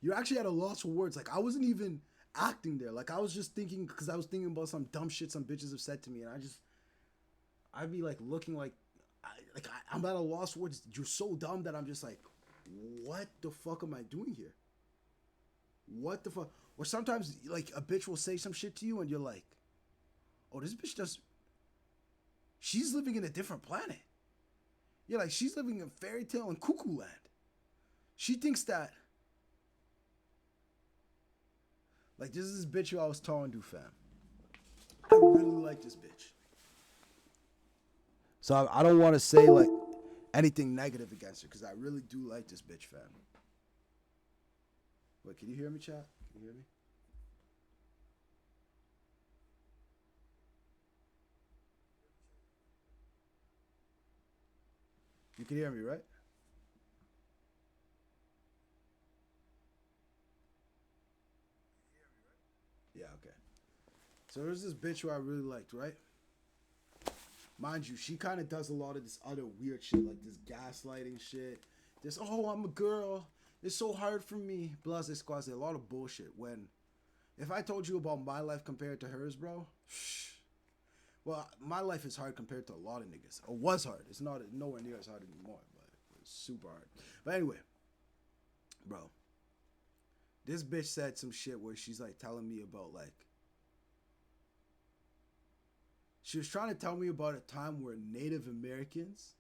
you're actually at a loss for words. Like, I wasn't even acting there. Like, I was just thinking, because I was thinking about some dumb shit some bitches have said to me, and I'd be like looking like I'm at a loss for words. You're so dumb that I'm just like, what the fuck am I doing here? What the fuck? Or sometimes, like, a bitch will say some shit to you and you're like, oh, this bitch she's living in a different planet. You're like, she's living in fairy tale and cuckoo land. She thinks that, like, this is this bitch who I was talking to, fam. I really like this bitch. So I don't want to say, like, anything negative against her, because I really do like this bitch, fam. Wait, can you hear me, chat? Can you hear me? You can hear me, right? Yeah, okay. So there's this bitch who I really liked, right? Mind you, she kind of does a lot of this other weird shit, like this gaslighting shit. This, oh, I'm a girl. It's so hard for me. Blase squaze, a lot of bullshit. When, if I told you about my life compared to hers, bro, well, my life is hard compared to a lot of niggas. Or was hard. It's not nowhere near as hard anymore, but it's super hard. But anyway, bro, this bitch said some shit where she's like telling me about like, she was trying to tell me about a time where Native Americans,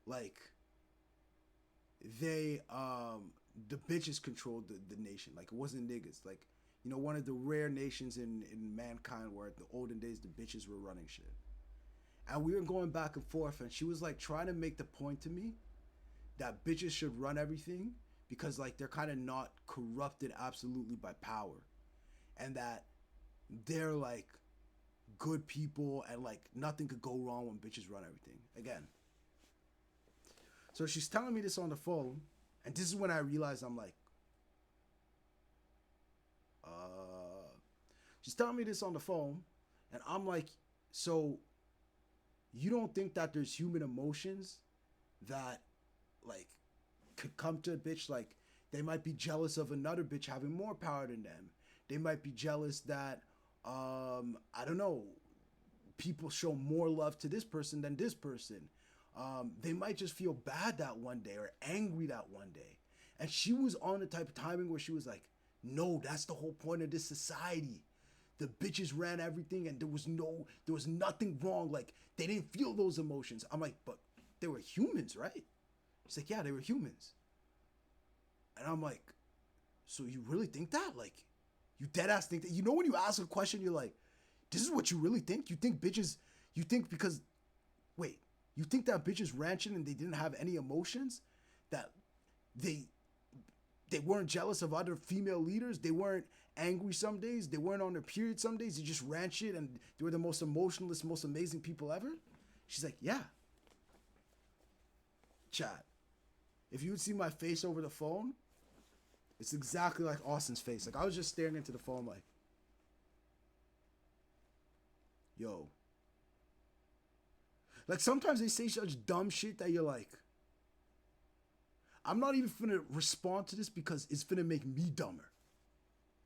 like, they, the bitches controlled the nation. Like, it wasn't niggas. Like, you know, one of the rare nations in mankind where at the olden days the bitches were running shit. And we were going back and forth, and she was like trying to make the point to me that bitches should run everything because like they're kind of not corrupted absolutely by power. And that they're like good people and like nothing could go wrong when bitches run everything. Again. So she's telling me this on the phone, and this is when I realized I'm like, she's telling me this on the phone, and I'm like, so you don't think that there's human emotions that like could come to a bitch? Like they might be jealous of another bitch having more power than them. They might be jealous that I don't know, people show more love to this person than this person. They might just feel bad that one day or angry that one day. And she was on the type of timing where she was like, no, that's the whole point of this society. The bitches ran everything and there was nothing wrong. Like they didn't feel those emotions. I'm like, but they were humans, right? She's like, yeah, they were humans. And I'm like, so you really think that? Like, you dead ass think that? You know when you ask a question, you're like, this is what you really think? You think bitches, you think because, wait, you think that bitches ranching and they didn't have any emotions? That they weren't jealous of other female leaders? They weren't angry some days? They weren't on their period some days? They just ran shit and they were the most emotionless, most amazing people ever? She's like, yeah. Chat. If you would see my face over the phone, it's exactly like Austin's face. Like I was just staring into the phone like, yo. Like sometimes they say such dumb shit that you're like, I'm not even finna respond to this because it's finna make me dumber.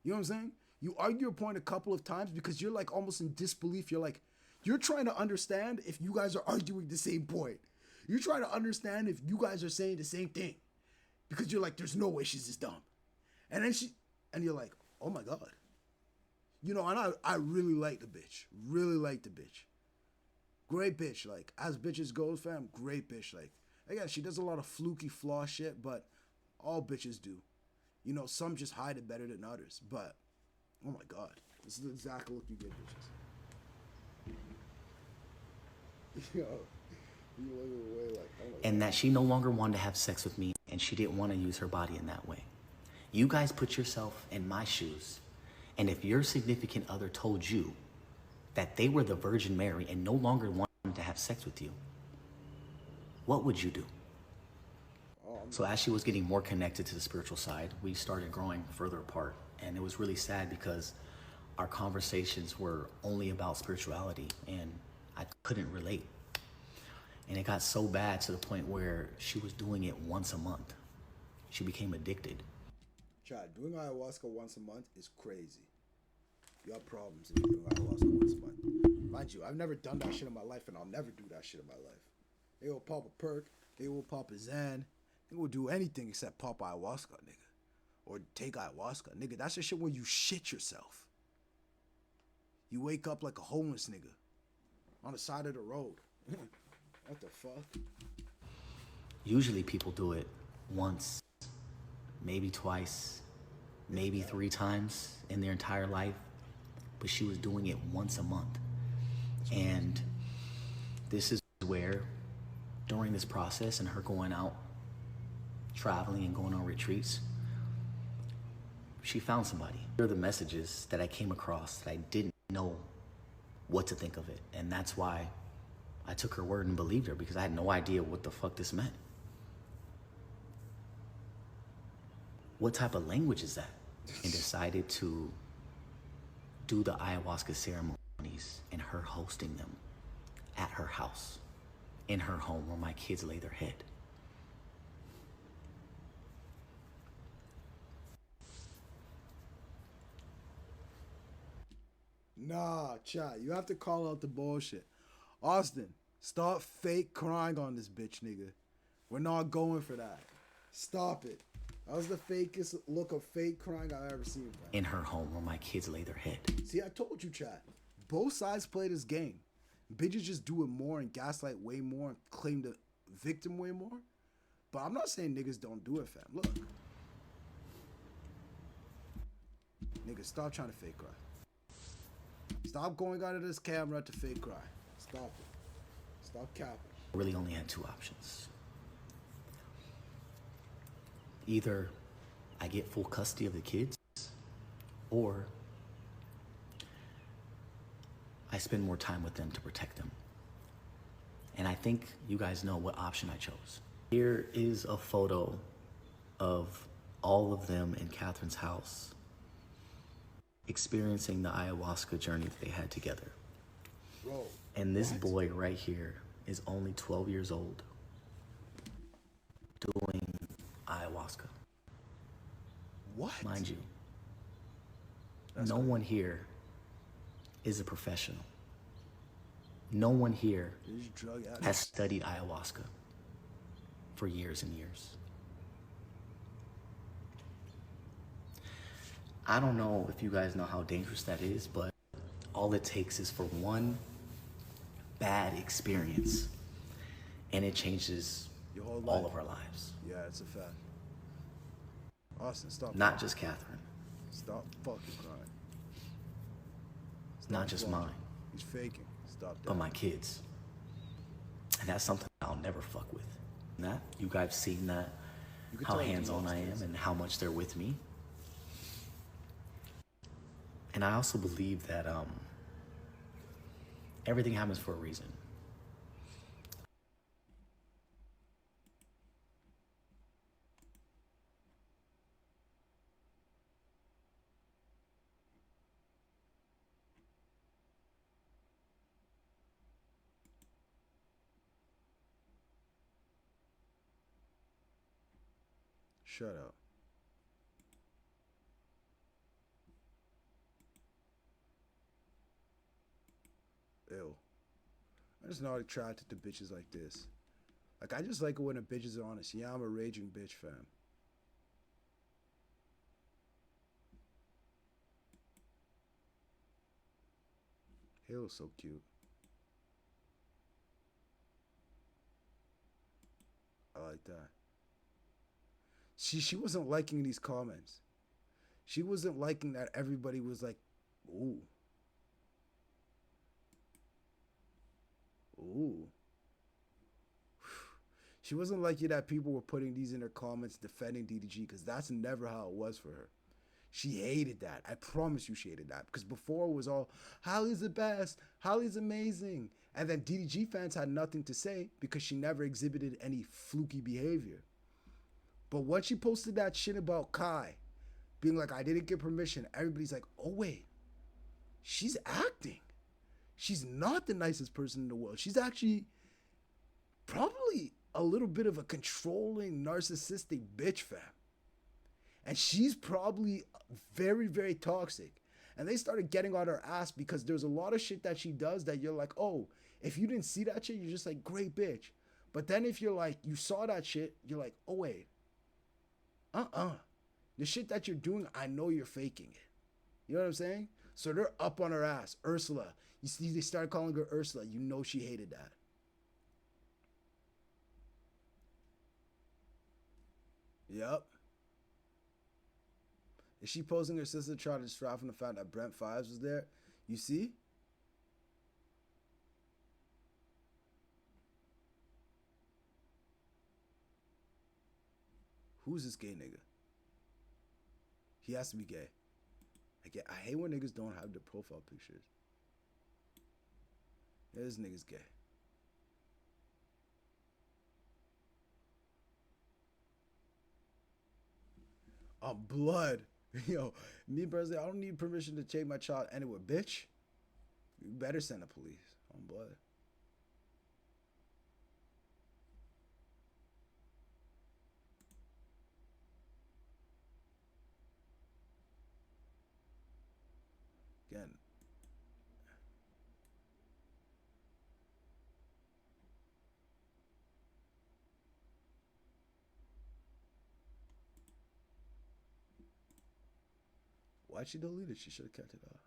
You know what I'm saying? You argue your point a couple of times because you're like almost in disbelief. You're like, you're trying to understand if you guys are arguing the same point. You're trying to understand if you guys are saying the same thing. Because you're like, there's no way she's this dumb. And then you're like, oh my God. You know, and I really like the bitch. Really like the bitch. Great bitch. Like, as bitches goes, fam, great bitch. Like, again, she does a lot of fluky flaw shit, but all bitches do. You know, some just hide it better than others. But, oh my God. This is the exact look you give bitches. Yo, you look away like, oh my God. And that she no longer wanted to have sex with me, and she didn't want to use her body in that way. You guys put yourself in my shoes, and if your significant other told you that they were the Virgin Mary and no longer wanted to have sex with you, what would you do? So as she was getting more connected to the spiritual side, we started growing further apart. And it was really sad because our conversations were only about spirituality and I couldn't relate. And it got so bad to the point where she was doing it once a month. She became addicted. Chad, doing ayahuasca once a month is crazy. You have problems if you're doing ayahuasca once a month. Mind you, I've never done that shit in my life and I'll never do that shit in my life. They will pop a perk, they will pop a Xan, they will do anything except pop ayahuasca, nigga. Or take ayahuasca, nigga. That's the shit where you shit yourself. You wake up like a homeless nigga on the side of the road. What the fuck? Usually people do it once, maybe twice, maybe 3 times in their entire life. But she was doing it once a month. And this is where, during this process and her going out, traveling and going on retreats, she found somebody. Here are the messages that I came across that I didn't know what to think of it. And that's why I took her word and believed her, because I had no idea what the fuck this meant. What type of language is that? And decided to do the ayahuasca ceremonies and her hosting them. at her house, in her home where my kids lay their head. Nah, chat. You have to call out the bullshit. Austin, stop fake crying on this bitch, nigga. We're not going for that. Stop it. That was the fakest look of fake crying I've ever seen, bro. In her home where my kids lay their head. See, I told you, chat. Both sides play this game. Bitches just do it more and gaslight way more and claim the victim way more. But I'm not saying niggas don't do it, fam. Look. Niggas, stop trying to fake cry. Stop going out of this camera to fake cry. Stop it. Stop capping. I really only had two options. Either I get full custody of the kids, or I spend more time with them to protect them. And I think you guys know what option I chose. Here is a photo of all of them in Catherine's house experiencing the ayahuasca journey that they had together. Bro, and this boy right here is only 12 years old doing ayahuasca. What? Mind you, no one here is a professional. No one here has studied ayahuasca for years and years. I don't know if you guys know how dangerous that is, but all it takes is for one bad experience and it changes your whole life. All of our lives. Yeah, it's a fact. Austin, stop. Not just Catherine. Stop fucking crying. Stop Not just mine. He's faking. Stop that. But my kids. And that's something I'll never fuck with. That you guys seen that, how hands-on I am and how much they're with me. And I also believe that everything happens for a reason. Shut up. Ew. I'm just not attracted to bitches like this. Like, I just like it when a bitch is honest. Yeah, I'm a raging bitch, fam. Halo's so cute. I like that. She wasn't liking these comments. She wasn't liking that everybody was like, ooh. Ooh. She wasn't liking that people were putting these in their comments defending DDG, because that's never how it was for her. She hated that. I promise you she hated that. Because before it was all, Halle's the best. Halle's amazing. And then DDG fans had nothing to say because she never exhibited any fluky behavior. But once she posted that shit about Kai, being like, I didn't get permission, everybody's like, oh wait, she's acting. She's not the nicest person in the world. She's actually probably a little bit of a controlling, narcissistic bitch, fam. And she's probably very, very toxic. And they started getting on her ass because there's a lot of shit that she does that you're like, oh, if you didn't see that shit, you're just like, great bitch. But then if you're like, you saw that shit, you're like, oh wait, the shit that you're doing, I know you're faking it. You know what I'm saying? So they're up on her ass. Ursula. You see, they started calling her Ursula. You know she hated that. Yep. Is she posing her sister trying to distract from the fact that Brent Fives was there? You see? Who's this gay nigga? He has to be gay. I hate when niggas don't have their profile pictures. Yeah, this nigga's gay. Blood. Yo, me personally, I don't need permission to take my child anywhere, bitch. You better send the police. On blood. Why'd she delete it? She should have kept it up.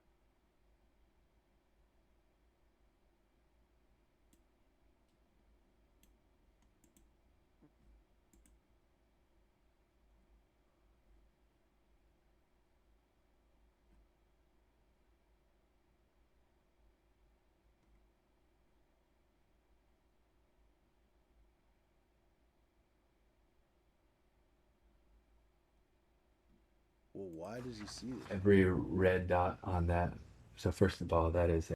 Well, why does he see it? Every red dot on that. So first of all, that is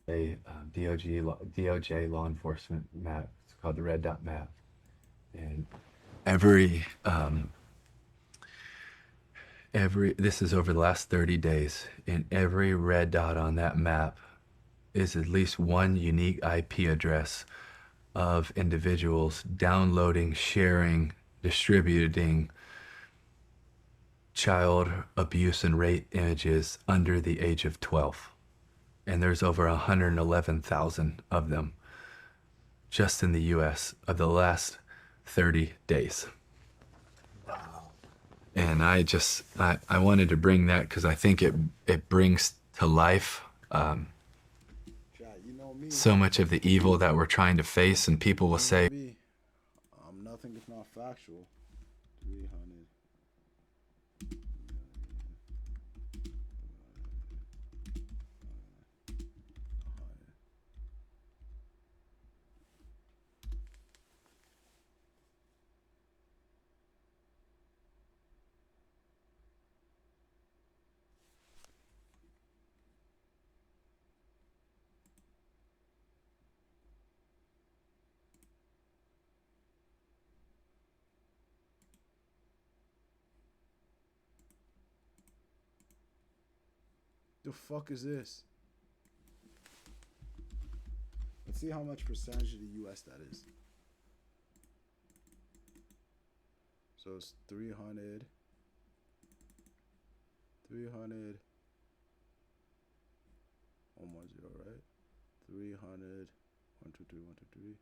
a DOJ law enforcement map. It's called the red dot map. And this is over the last 30 days, and every red dot on that map is at least one unique IP address of individuals downloading, sharing, distributing child abuse and rape images under the age of 12. And there's over 111,000 of them just in the US of the last 30 days. Wow. And I wanted to bring that because I think it brings to life so much of the evil that we're trying to face, and people will say, I'm nothing if not factual. 300. The fuck is this? Let's see how much percentage of the US that is. So it's 300. 300. 110, right? 300. 1, 2, 3, 1, 2, 3.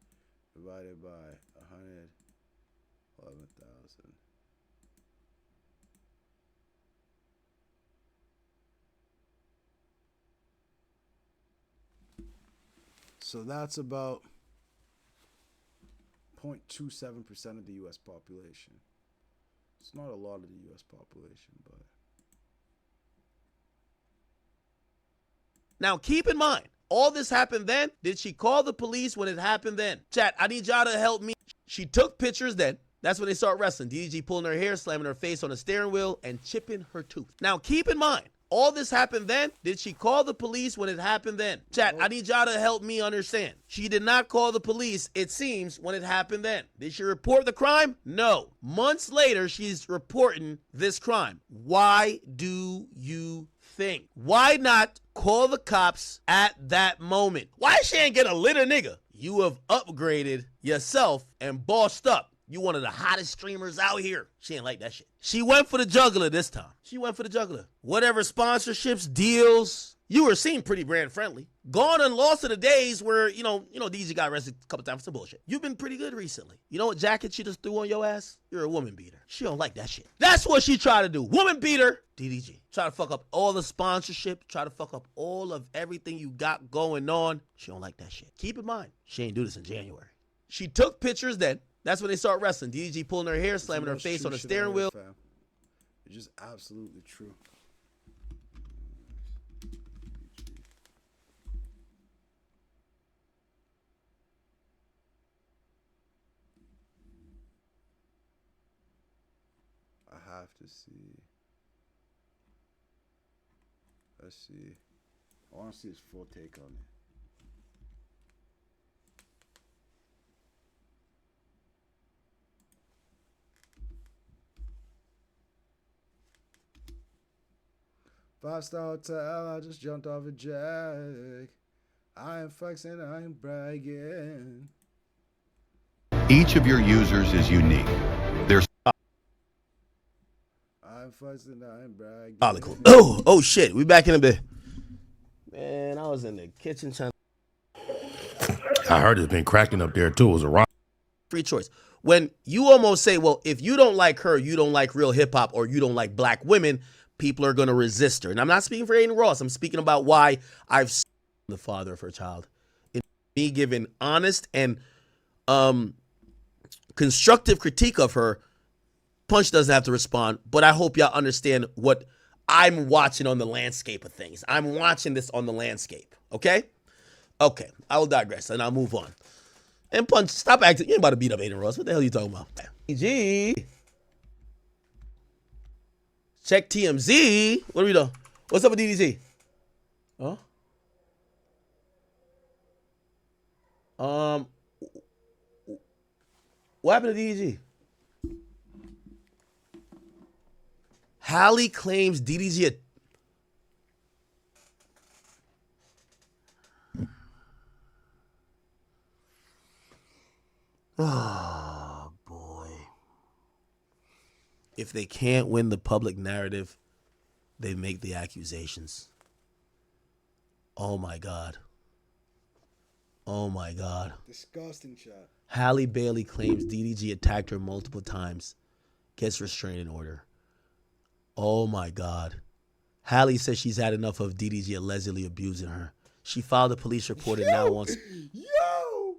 Divided by 111,000. So that's about 0.27% of the U.S. population. It's not a lot of the U.S. population, but... Now, keep in mind, all this happened then. Did she call the police when it happened then? Chat, I need y'all to help me. She took pictures then. That's when they start wrestling. DDG pulling her hair, slamming her face on the steering wheel, and chipping her tooth. Now, keep in mind, all this happened then. Did she call the police when it happened then? Chat, I need y'all to help me understand. She did not call the police, it seems, when it happened then. Did she report the crime? No. Months later, she's reporting this crime. Why do you think? Why not call the cops at that moment? Why she ain't get a litter nigga? You have upgraded yourself and bossed up. You one of the hottest streamers out here. She ain't like that shit. She went for the juggler this time. She went for the juggler. Whatever sponsorships, deals, you were seen pretty brand friendly. Gone and lost are the days where, you know, DZ got arrested a couple times for some bullshit. You've been pretty good recently. You know what jacket she just threw on your ass? You're a woman beater. She don't like that shit. That's what she tried to do. Woman beater, DDG. Try to fuck up all the sponsorship. Try to fuck up all of everything you got going on. She don't like that shit. Keep in mind, she ain't do this in January. She took pictures then. That's when they start wrestling. DDG pulling her hair, slamming her face on the steering wheel. It's just absolutely true. I have to see. Let's see. I want to see his full take on it. Five-star hotel, I just jumped off a jag. I ain't flexing, I ain't bragging. Each of your users is unique. There's I ain't flexing, I ain't bragging. Oh shit, we back in a bit. Man, I was in the kitchen trying. I heard it's been cracking up there too. It was a rock. Free choice. when you almost say, well, if you don't like her, you don't like real hip hop, or you don't like black women, people are going to resist her. And I'm not speaking for Aiden Ross. I'm speaking about why I've seen the father of her child. In me giving honest and constructive critique of her, Punch doesn't have to respond, but I hope y'all understand what I'm watching on the landscape of things. I'm watching this on the landscape, okay? Okay, I will digress, and I'll move on. And Punch, stop acting. You ain't about to beat up Aiden Ross. What the hell are you talking about? DDG. Check TMZ. What are we doing? What's up with DDG? Huh? What happened to DDG? Halle claims DDG. Oh, boy. If they can't win the public narrative, they make the accusations. Oh, my God. Oh, my God. Disgusting shot. Halle Bailey claims DDG attacked her multiple times. Gets restraining order. Oh, my God. Halle says she's had enough of DDG allegedly abusing her. She filed a police report and now wants... Yo!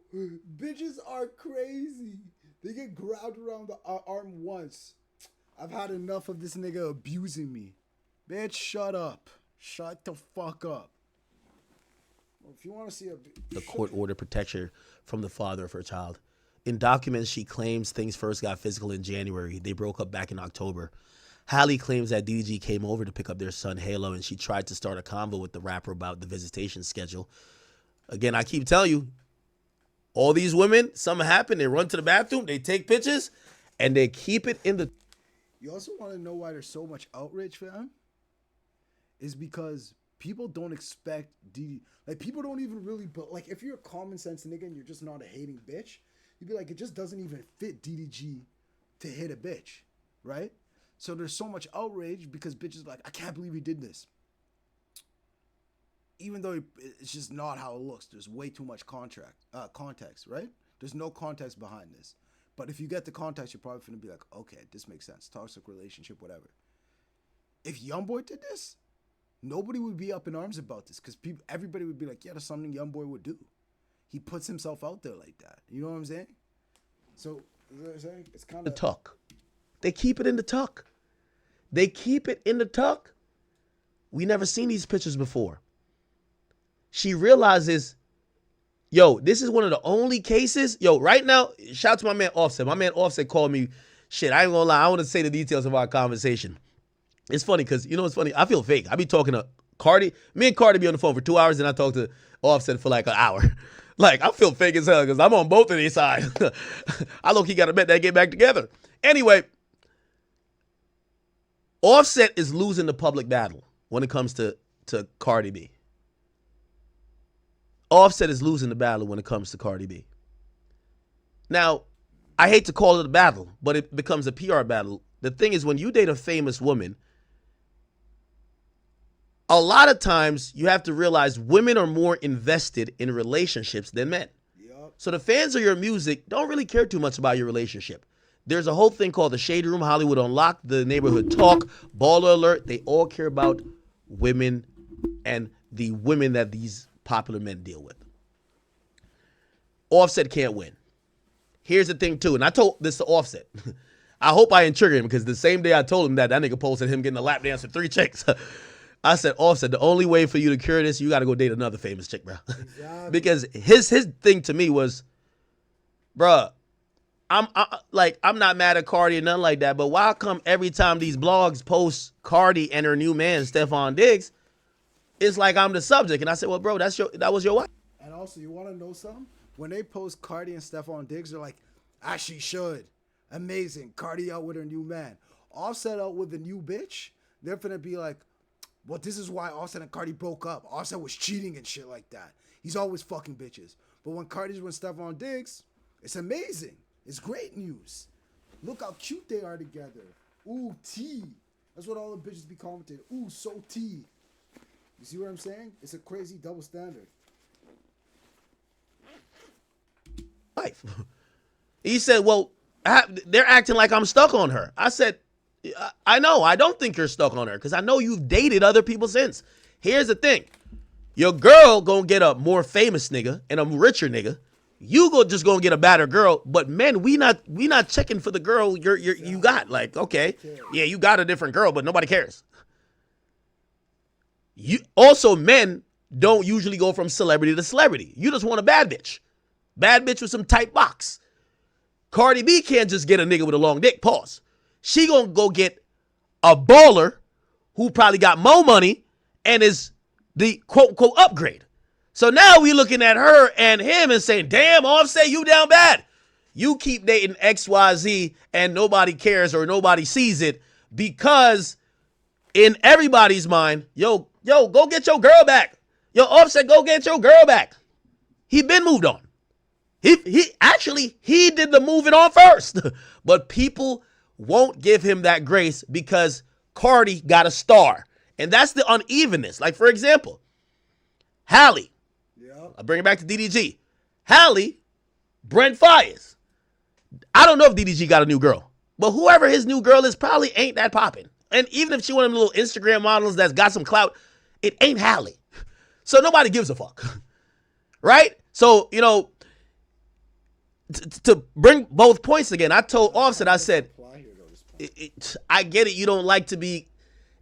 Bitches are crazy. They get grabbed around the arm once. I've had enough of this nigga abusing me. Bitch, shut up. Shut the fuck up. If you want to see the court order protects her from the father of her child. In documents, she claims things first got physical in January. They broke up back in October. Halle claims that DDG came over to pick up their son, Halo, and she tried to start a convo with the rapper about the visitation schedule. Again, I keep telling you, all these women, something happened, they run to the bathroom, they take pictures, and they keep it in the... You also want to know why there's so much outrage, fam? Is because people don't expect DDG... Like, people don't even really... But, like, if you're a common sense nigga and you're just not a hating bitch, you'd be like, it just doesn't even fit DDG to hit a bitch, right? So there's so much outrage because bitches are like, I can't believe he did this. Even though it's just not how it looks. There's way too much context, right? There's no context behind this. But if you get the context, you're probably going to be like, okay, this makes sense. Toxic relationship, whatever. If Youngboy did this, nobody would be up in arms about this because everybody would be like, yeah, that's something Youngboy would do. He puts himself out there like that. You know what I'm saying? So it's kind of... The tuck. They keep it in the tuck. They keep it in the tuck. We never seen these pictures before. She realizes, yo, this is one of the only cases. Yo, right now, shout out to my man Offset. My man Offset called me, shit, I ain't gonna lie. I want to say the details of our conversation. It's funny because, you know what's funny? I feel fake. I be talking to Cardi. Me and Cardi be on the phone for 2 hours and I talk to Offset for like an hour. Like, I feel fake as hell because I'm on both of these sides. I low-key got to bet they get back together. Anyway, Offset is losing the public battle when it comes to Cardi B. Offset is losing the battle when it comes to Cardi B. Now, I hate to call it a battle, but it becomes a PR battle. The thing is, when you date a famous woman, a lot of times you have to realize women are more invested in relationships than men. Yep. So the fans of your music don't really care too much about your relationship. There's a whole thing called the Shade Room, Hollywood Unlocked, the Neighborhood Talk, Baller Alert. They all care about women and the women that these popular men deal with. Offset can't win. Here's the thing, too, and I told this to Offset. I hope I didn't trigger him because the same day I told him that nigga posted him getting a lap dance with 3 chicks. I said, Offset, the only way for you to cure this, you got to go date another famous chick, bro. Exactly. Because his thing to me was, bruh, I'm not mad at Cardi or nothing like that, but why come every time these blogs post Cardi and her new man, Stephon Diggs, it's like I'm the subject? And I said, well, bro, that was your wife. And also, you want to know something? When they post Cardi and Stephon Diggs, they're like, as she should. Amazing. Cardi out with her new man. Offset out with the new bitch. They're finna be like, well, this is why Offset and Cardi broke up. Offset was cheating and shit like that. He's always fucking bitches. But when Cardi's with Stephon Diggs, it's amazing. It's great news. Look how cute they are together. Ooh, T. That's what all the bitches be commenting. Ooh, so T. You see what I'm saying? It's a crazy double standard. Life. He said, well, they're acting like I'm stuck on her. I said, I know. I don't think you're stuck on her because I know you've dated other people since. Here's the thing. Your girl gonna get a more famous nigga and a richer nigga. You just gonna get a better girl. But men, we not checking for the girl you got. Like, okay, yeah, you got a different girl, but nobody cares. You also, men don't usually go from celebrity to celebrity. You just want a bad bitch. Bad bitch with some tight box. Cardi B can't just get a nigga with a long dick. Pause. She gonna go get a baller who probably got more money and is the quote-unquote upgrade. So now we looking at her and him and saying, damn, Offset, you down bad. You keep dating XYZ and nobody cares or nobody sees it because in everybody's mind, yo, go get your girl back. Yo, Offset, go get your girl back. He been moved on. He did the moving on first. But people won't give him that grace because Cardi got a star. And that's the unevenness. Like, for example, Halle. I'll bring it back to DDG. Halle, Brent Fires. I don't know if DDG got a new girl. But whoever his new girl is probably ain't that popping. And even if she one of them little Instagram models that's got some clout, it ain't Halle. So nobody gives a fuck. Right? So, you know, to bring both points again, I told Offset, I said, I get it. You don't like to be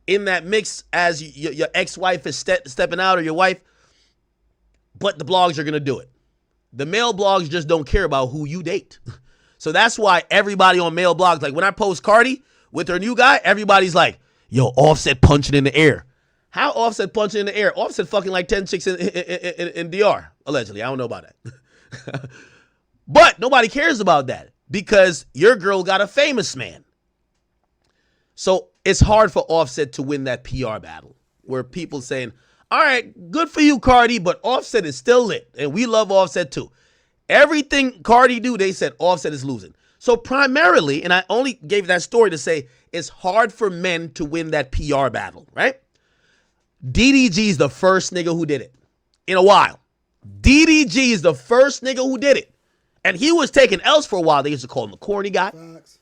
in that mix as your ex-wife is stepping out or your wife, but the blogs are going to do it. The male blogs just don't care about who you date. So that's why everybody on male blogs, like when I post Cardi with her new guy, everybody's like, yo, Offset punching in the air. How Offset punching in the air? Offset fucking like 10 chicks in DR, allegedly. I don't know about that. But nobody cares about that because your girl got a famous man. So it's hard for Offset to win that PR battle where people saying, all right, good for you, Cardi, but Offset is still lit. And we love Offset too. Everything Cardi do, they said Offset is losing. So primarily, and I only gave that story to say it's hard for men to win that PR battle, right? DDG is the first nigga who did it in a while. DDG is the first nigga who did it. And he was taking L's for a while. They used to call him a corny guy. Facts.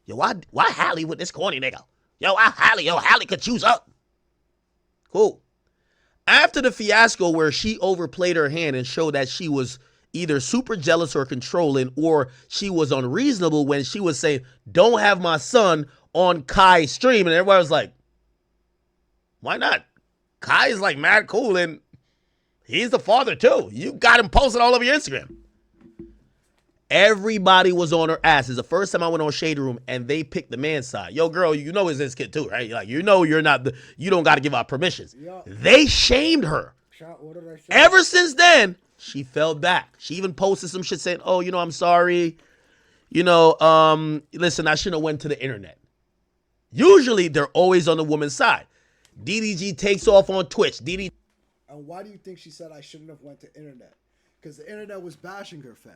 Yo, why Halle with this corny nigga? Yo, Halle could choose up. Cool. After the fiasco where she overplayed her hand and showed that she was either super jealous or controlling, or she was unreasonable when she was saying, don't have my son on Kai's stream. And everybody was like, why not? Kai is like mad cool and he's the father too. You got him posted all over your Instagram. Everybody was on her ass. It's the first time I went on Shade Room and they picked the man's side. Yo, girl, you know it's this kid too, right? Like, you know you're not you don't got to give out permissions. Yeah. They shamed her. Ever since then, she fell back. She even posted some shit saying, oh, you know, I'm sorry. You know, listen, I shouldn't have went to the internet. Usually, they're always on the woman's side. DDG takes off on Twitch. And why do you think she said I shouldn't have went to internet? Because the internet was bashing her, fam.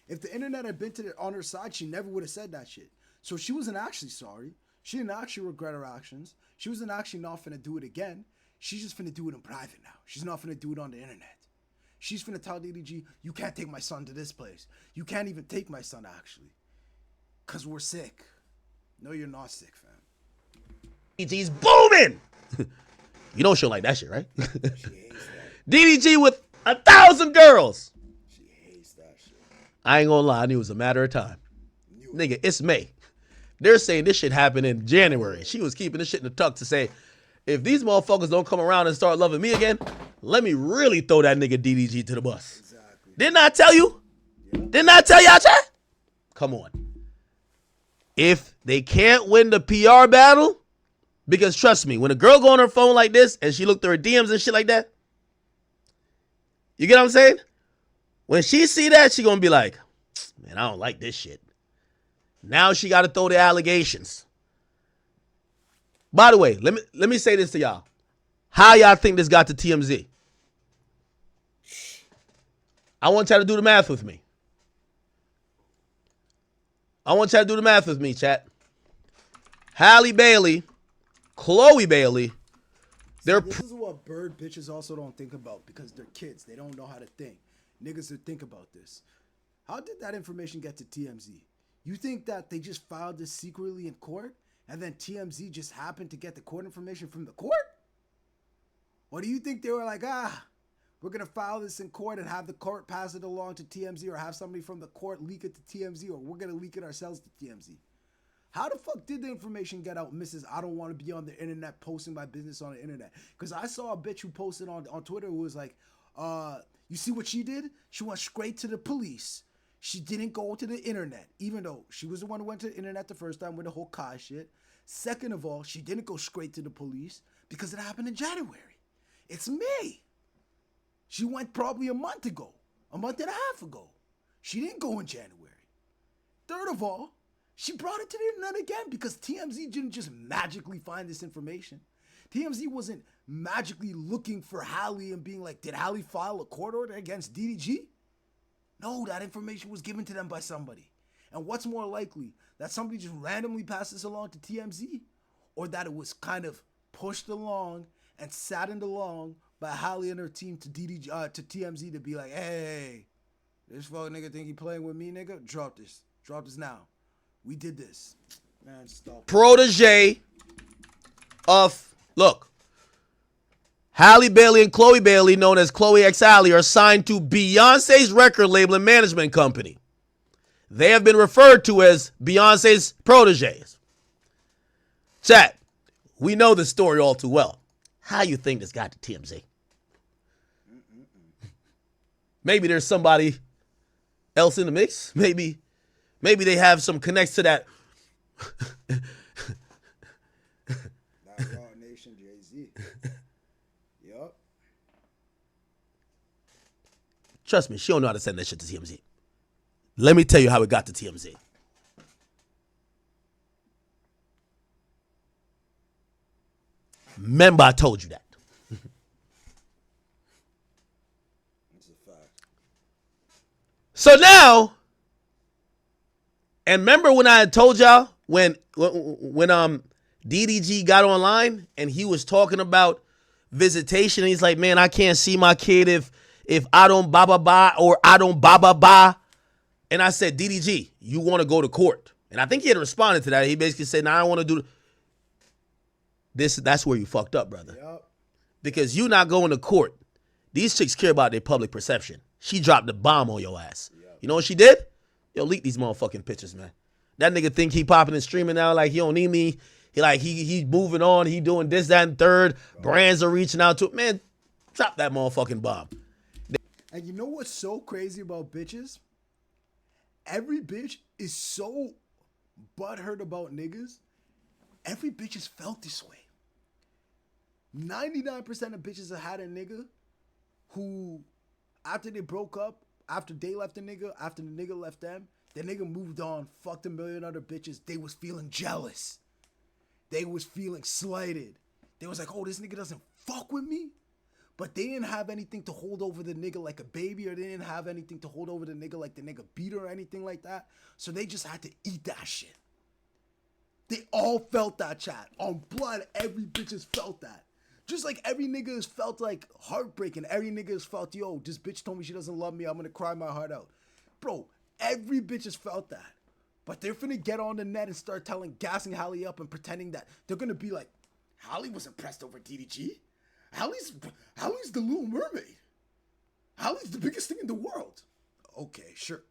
If the internet had been on her side, she never would have said that shit. So she wasn't actually sorry. She didn't actually regret her actions. She wasn't actually not finna do it again. She's just finna do it in private now. She's not finna do it on the internet. She's finna tell DDG, you can't take my son to this place. You can't even take my son, actually. Because we're sick. No, you're not sick, fam. DDG's booming! You don't show like that shit, right? She hates that. DDG with 1,000 girls. I ain't gonna lie, I knew it was a matter of time. Nigga, it's May. They're saying this shit happened in January. She was keeping this shit in the tuck to say, if these motherfuckers don't come around and start loving me again, let me really throw that nigga DDG to the bus. Exactly. Didn't I tell you? Yeah. Didn't I tell y'all, chat? Come on. If they can't win the PR battle, because trust me, when a girl go on her phone like this and she look through her DMs and shit like that, you get what I'm saying? When she see that, she gonna be like, man, I don't like this shit. Now she got to throw the allegations. By the way, let me say this to y'all. How y'all think this got to TMZ? I want y'all to do the math with me. Chat. Halle Bailey, Chloe Bailey. This is what bird bitches also don't think about because they're kids. They don't know how to think. Niggas that think about this. How did that information get to TMZ? You think that they just filed this secretly in court and then TMZ just happened to get the court information from the court? Or do you think they were like, we're going to file this in court and have the court pass it along to TMZ, or have somebody from the court leak it to TMZ, or we're going to leak it ourselves to TMZ? How the fuck did the information get out, Mrs. I don't want to be on the internet posting my business on the internet? Because I saw a bitch who posted on Twitter who was like, you see what she did? She went straight to the police. She didn't go to the internet, even though she was the one who went to the internet the first time with the whole Kai shit. Second of all, she didn't go straight to the police because it happened in January. It's May. She went probably a month and a half ago. She didn't go in January. Third of all, she brought it to the internet again because TMZ didn't just magically find this information. TMZ wasn't magically looking for Halle and being like, did Halle file a court order against DDG? No, that information was given to them by somebody. And what's more likely, that somebody just randomly passed this along to TMZ, or that it was kind of pushed along and saddened along by Halle and her team to TMZ to be like, hey, this fuck nigga think he playing with me, nigga? Drop this now. We did this. Man, stop. Protege of, look, Halle Bailey and Chloe Bailey, known as Chloe X Halle, are signed to Beyonce's record label and management company. They have been referred to as Beyonce's proteges. Chat, we know the story all too well. How you think this got to TMZ? Maybe there's somebody else in the mix. Maybe they have some connects to that. That Raw Nation Jay-Z. Yup. Trust me, she don't know how to send that shit to TMZ. Let me tell you how it got to TMZ. Remember, I told you that. That's a fact. So now, and remember when I had told y'all when DDG got online and he was talking about visitation, and he's like, man, I can't see my kid if I don't ba or I don't ba. And I said, DDG, you want to go to court? And I think he had responded to that. He basically said, nah, I don't want to do this. That's where you fucked up, brother. Yep. Because you not going to court. These chicks care about their public perception. She dropped the bomb on your ass. Yep. You know what she did? Yo, leak these motherfucking pictures, man. That nigga think he popping and streaming now like he don't need me. He's moving on. He doing this, that, and third. Brands are reaching out to him. Man, drop that motherfucking bomb. And you know what's so crazy about bitches? Every bitch is so butthurt about niggas. Every bitch has felt this way. 99% of bitches have had a nigga who, after they broke up, after they left the nigga, after the nigga left them, the nigga moved on, fucked a million other bitches. They was feeling jealous. They was feeling slighted. They was like, oh, this nigga doesn't fuck with me. But they didn't have anything to hold over the nigga like a baby, or they didn't have anything to hold over the nigga like the nigga beat her or anything like that. So they just had to eat that shit. They all felt that, chat. On blood, every bitch has felt that. Just like every nigga has felt like heartbreak, and every nigga has felt, yo, this bitch told me she doesn't love me, I'm gonna cry my heart out. Bro, every bitch has felt that. But they're finna get on the net and start gassing Halle up and pretending that they're gonna be like, Halle was impressed over DDG. Halle's the Little Mermaid. Halle's the biggest thing in the world. Okay, sure.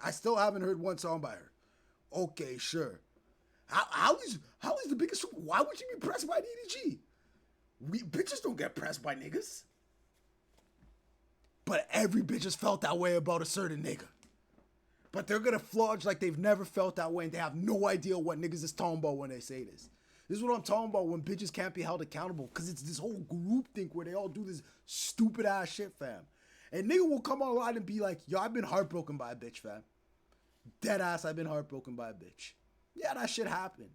I still haven't heard one song by her. Okay, sure. Halle's the biggest. Why would you be pressed by DDG? We bitches don't get pressed by niggas. But every bitch has felt that way about a certain nigga. But they're gonna flaunt like they've never felt that way, and they have no idea what niggas is talking about when they say this. This is what I'm talking about when bitches can't be held accountable, because it's this whole group think where they all do this stupid ass shit, fam. And nigga will come online and be like, yo, I've been heartbroken by a bitch, fam. Dead ass, I've been heartbroken by a bitch. Yeah, that shit happened.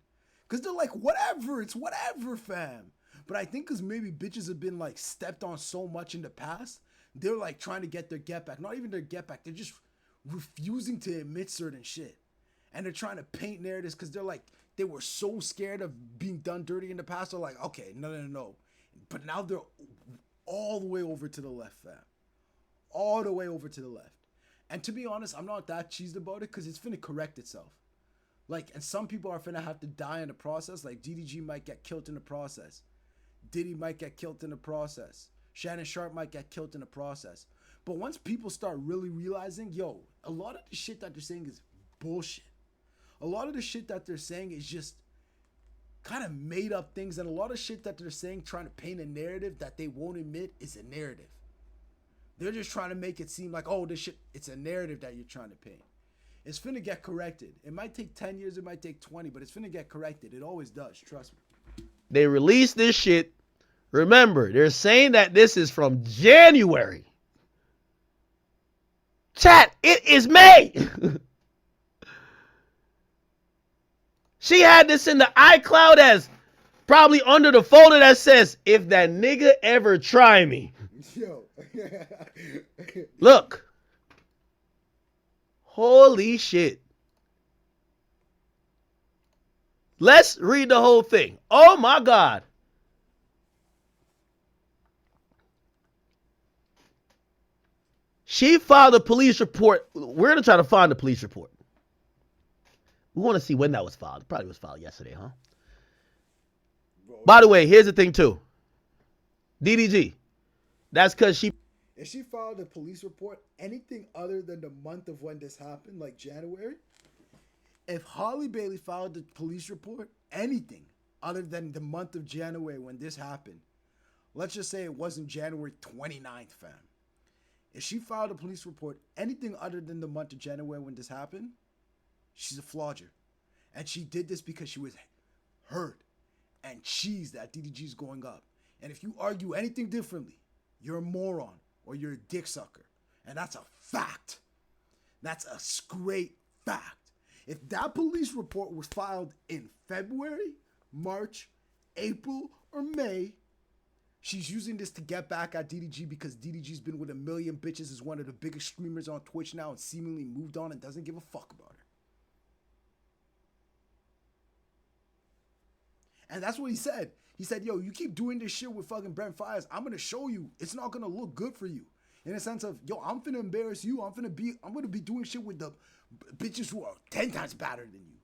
Because they're like, whatever, it's whatever, fam. But I think because maybe bitches have been like stepped on so much in the past, they're like trying to get their get back. Not even their get back, they're just refusing to admit certain shit. And they're trying to paint narratives because they're like, they were so scared of being done dirty in the past. They're like, okay, no. But now they're all the way over to the left, fam. All the way over to the left. And to be honest, I'm not that cheesed about it because it's finna correct itself. Like, and some people are finna have to die in the process. Like, DDG might get killed in the process. Diddy might get killed in the process. Shannon Sharp might get killed in the process. But once people start really realizing, yo, a lot of the shit that they're saying is bullshit. A lot of the shit that they're saying is just kind of made up things. And a lot of shit that they're saying, trying to paint a narrative that they won't admit is a narrative. They're just trying to make it seem like, oh, this shit, it's a narrative that you're trying to paint. It's finna get corrected. It might take 10 years, it might take 20, but it's finna get corrected. It always does, trust me. They released this shit. Remember, they're saying that this is from January. Chat, it is May. She had this in the iCloud as probably under the folder that says, if that nigga ever try me. Yo. Look. Holy shit. Let's read the whole thing. Oh my God. She filed a police report. We're going to try to find the police report. We want to see when that was filed. It probably was filed yesterday, huh? By the way, here's the thing too. DDG. That's because she... If she filed a police report, anything other than the month of when this happened, like January, if Holly Bailey filed a police report, anything other than the month of January when this happened, let's just say it wasn't January 29th, fam. If she filed a police report, anything other than the month of January when this happened, she's a flodger. And she did this because she was hurt and cheesed that DDG's going up. And if you argue anything differently, you're a moron or you're a dick sucker. And that's a fact. That's a straight fact. If that police report was filed in February, March, April, or May, she's using this to get back at DDG because DDG's been with a million bitches, is one of the biggest streamers on Twitch now and seemingly moved on and doesn't give a fuck about her. And that's what he said. He said, yo, you keep doing this shit with fucking Brent Fires, I'm going to show you it's not going to look good for you. In a sense of, yo, I'm finna embarrass you. I'm going to be doing shit with the bitches who are 10 times better than you.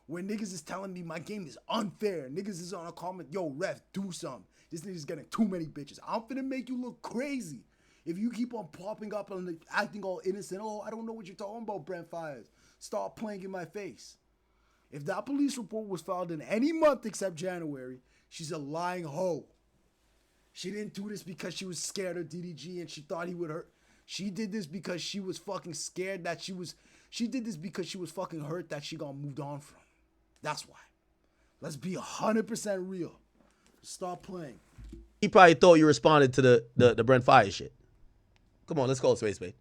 Where niggas is telling me my game is unfair. Niggas is on a comment, yo, ref, do something. This nigga's getting too many bitches. I'm finna make you look crazy. If you keep on popping up and acting all innocent, oh, I don't know what you're talking about, Brent Fires. Stop playing in my face. If that police report was filed in any month except January, she's a lying hoe. She didn't do this because she was scared of DDG and she thought he would hurt. She did this because she was fucking scared that she did this because she was fucking hurt that she got moved on from. That's why. Let's be 100% real. Stop playing. He probably thought you responded to the Brent Fire shit. Come on, let's call it spade.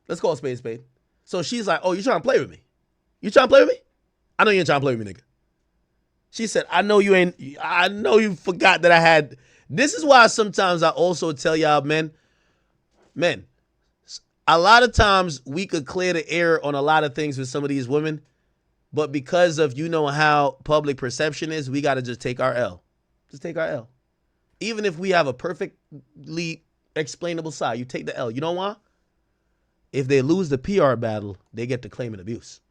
Let's call it spade. So she's like, oh, you trying to play with me? You trying to play with me? I know you ain't trying to play with me, nigga. She said, I know you forgot that I had. This is why sometimes I also tell y'all, men, a lot of times we could clear the air on a lot of things with some of these women, but because of, how public perception is, we got to just take our L. Just take our L. Even if we have a perfectly explainable side, you take the L. You know why? If they lose the PR battle, they get to claim an abuse.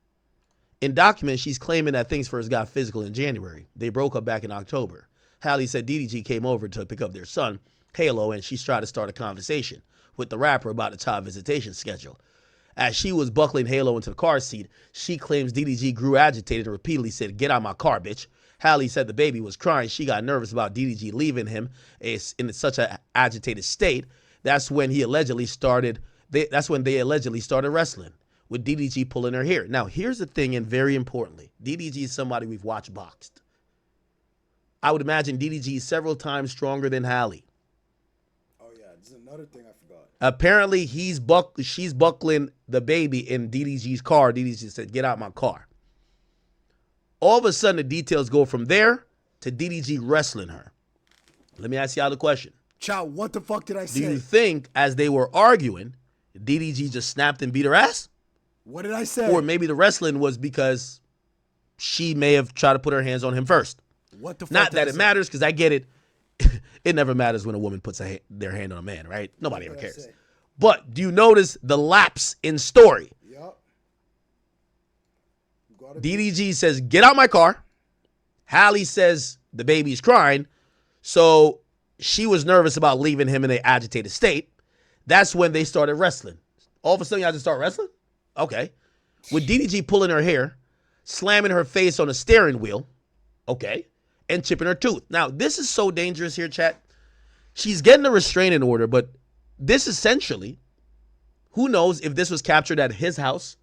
In documents, she's claiming that things first got physical in January. They broke up back in October. Halle said DDG came over to pick up their son, Halo, and she's tried to start a conversation with the rapper about the child visitation schedule. As she was buckling Halo into the car seat, she claims DDG grew agitated and repeatedly said, "Get out my car, bitch." Halle said the baby was crying. She got nervous about DDG leaving him in such an agitated state. That's when they allegedly started wrestling, with DDG pulling her hair. Now, here's the thing, and very importantly, DDG is somebody we've watched boxed. I would imagine DDG is several times stronger than Halle. Oh, yeah, this is another thing I forgot. Apparently, she's buckling the baby in DDG's car. DDG said, "Get out my car." All of a sudden, the details go from there to DDG wrestling her. Let me ask y'all the question. Chow, what the fuck did I say? Do you think, as they were arguing, DDG just snapped and beat her ass? What did I say? Or maybe the wrestling was because she may have tried to put her hands on him first. What the fuck? Not that it matters, because I get it. It never matters when a woman puts their hand on a man, right? Nobody ever cares. But do you notice the lapse in story? Yep. DDG says, get out my car. Halle says the baby's crying. So she was nervous about leaving him in an agitated state. That's when they started wrestling. All of a sudden, you have to start wrestling? Okay. With DDG pulling her hair, slamming her face on a steering wheel. Okay. And chipping her tooth. Now, this is so dangerous here, chat. She's getting a restraining order, but this essentially, who knows if this was captured at his house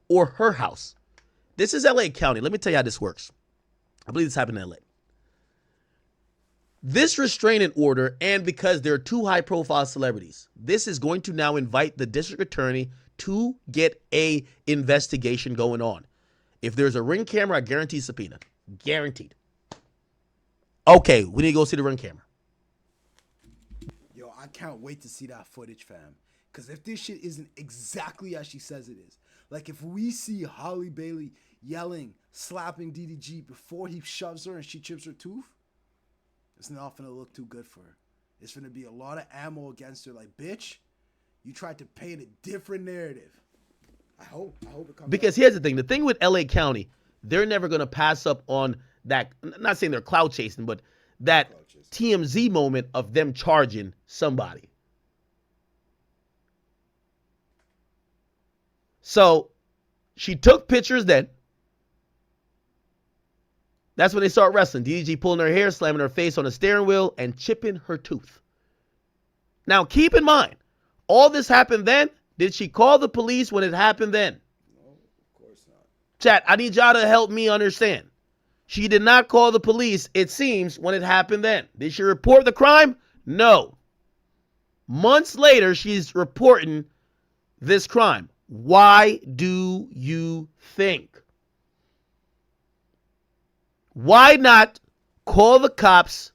or her house. This is LA County. Let me tell you how this works. I believe this happened in LA. This restraining order, and because there are two high-profile celebrities, this is going to now invite the district attorney to get a investigation going on. If there's a Ring camera, I guarantee subpoena. Guaranteed. Okay, we need to go see the Ring camera. Yo, I can't wait to see that footage, fam. Because if this shit isn't exactly as she says it is, like if we see Halle Bailey yelling, slapping DDG before he shoves her and she chips her tooth, it's not gonna look too good for her. It's gonna be a lot of ammo against her. Like, bitch, you tried to paint a different narrative. I hope it comes Because out. here's the thing. The thing with LA County, they're never going to pass up on that. I'm not saying they're cloud chasing, but that TMZ moment of them charging somebody. So she took pictures then. That's when they start wrestling. DDG pulling her hair, slamming her face on the steering wheel, and chipping her tooth. Now, keep in mind, all this happened then. Did she call the police when it happened then? No, of course not. Chat, I need y'all to help me understand. She did not call the police, it seems, when it happened then. Did she report the crime? No. Months later, she's reporting this crime. Why do you think? Why not call the cops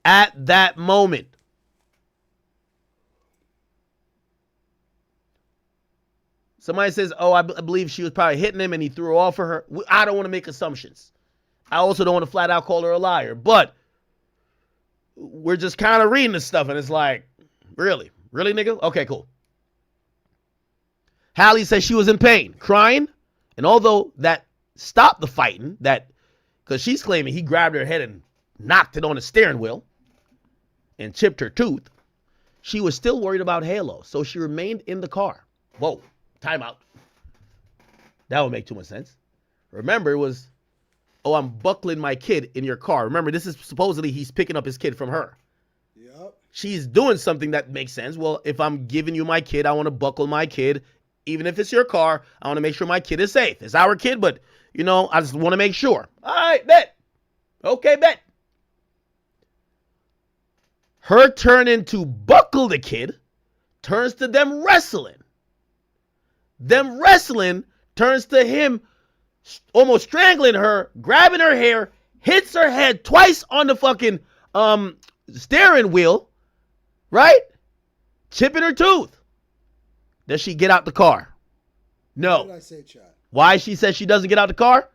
at that moment? Somebody says, oh, I believe she was probably hitting him and he threw her off for her. I don't want to make assumptions. I also don't want to flat out call her a liar. But we're just kind of reading this stuff and it's like, really? Really, nigga? Okay, cool. Halle says she was in pain, crying. And although that stopped the fighting, because she's claiming he grabbed her head and knocked it on the steering wheel and chipped her tooth, she was still worried about Halo. So she remained in the car. Whoa. Time out. That would make too much sense. Remember, it was, oh, I'm buckling my kid in your car. Remember, this is supposedly he's picking up his kid from her. Yep. She's doing something that makes sense. Well, if I'm giving you my kid, I want to buckle my kid. Even if it's your car, I want to make sure my kid is safe. It's our kid, but, you know, I just want to make sure. All right, bet. Okay, bet. Her turning to buckle the kid turns to them wrestling. Them wrestling turns to him almost strangling her, grabbing her hair, hits her head twice on the fucking steering wheel, right? Chipping her tooth. Does she get out the car? No. What did I say, Chad? Why she says she doesn't get out the car?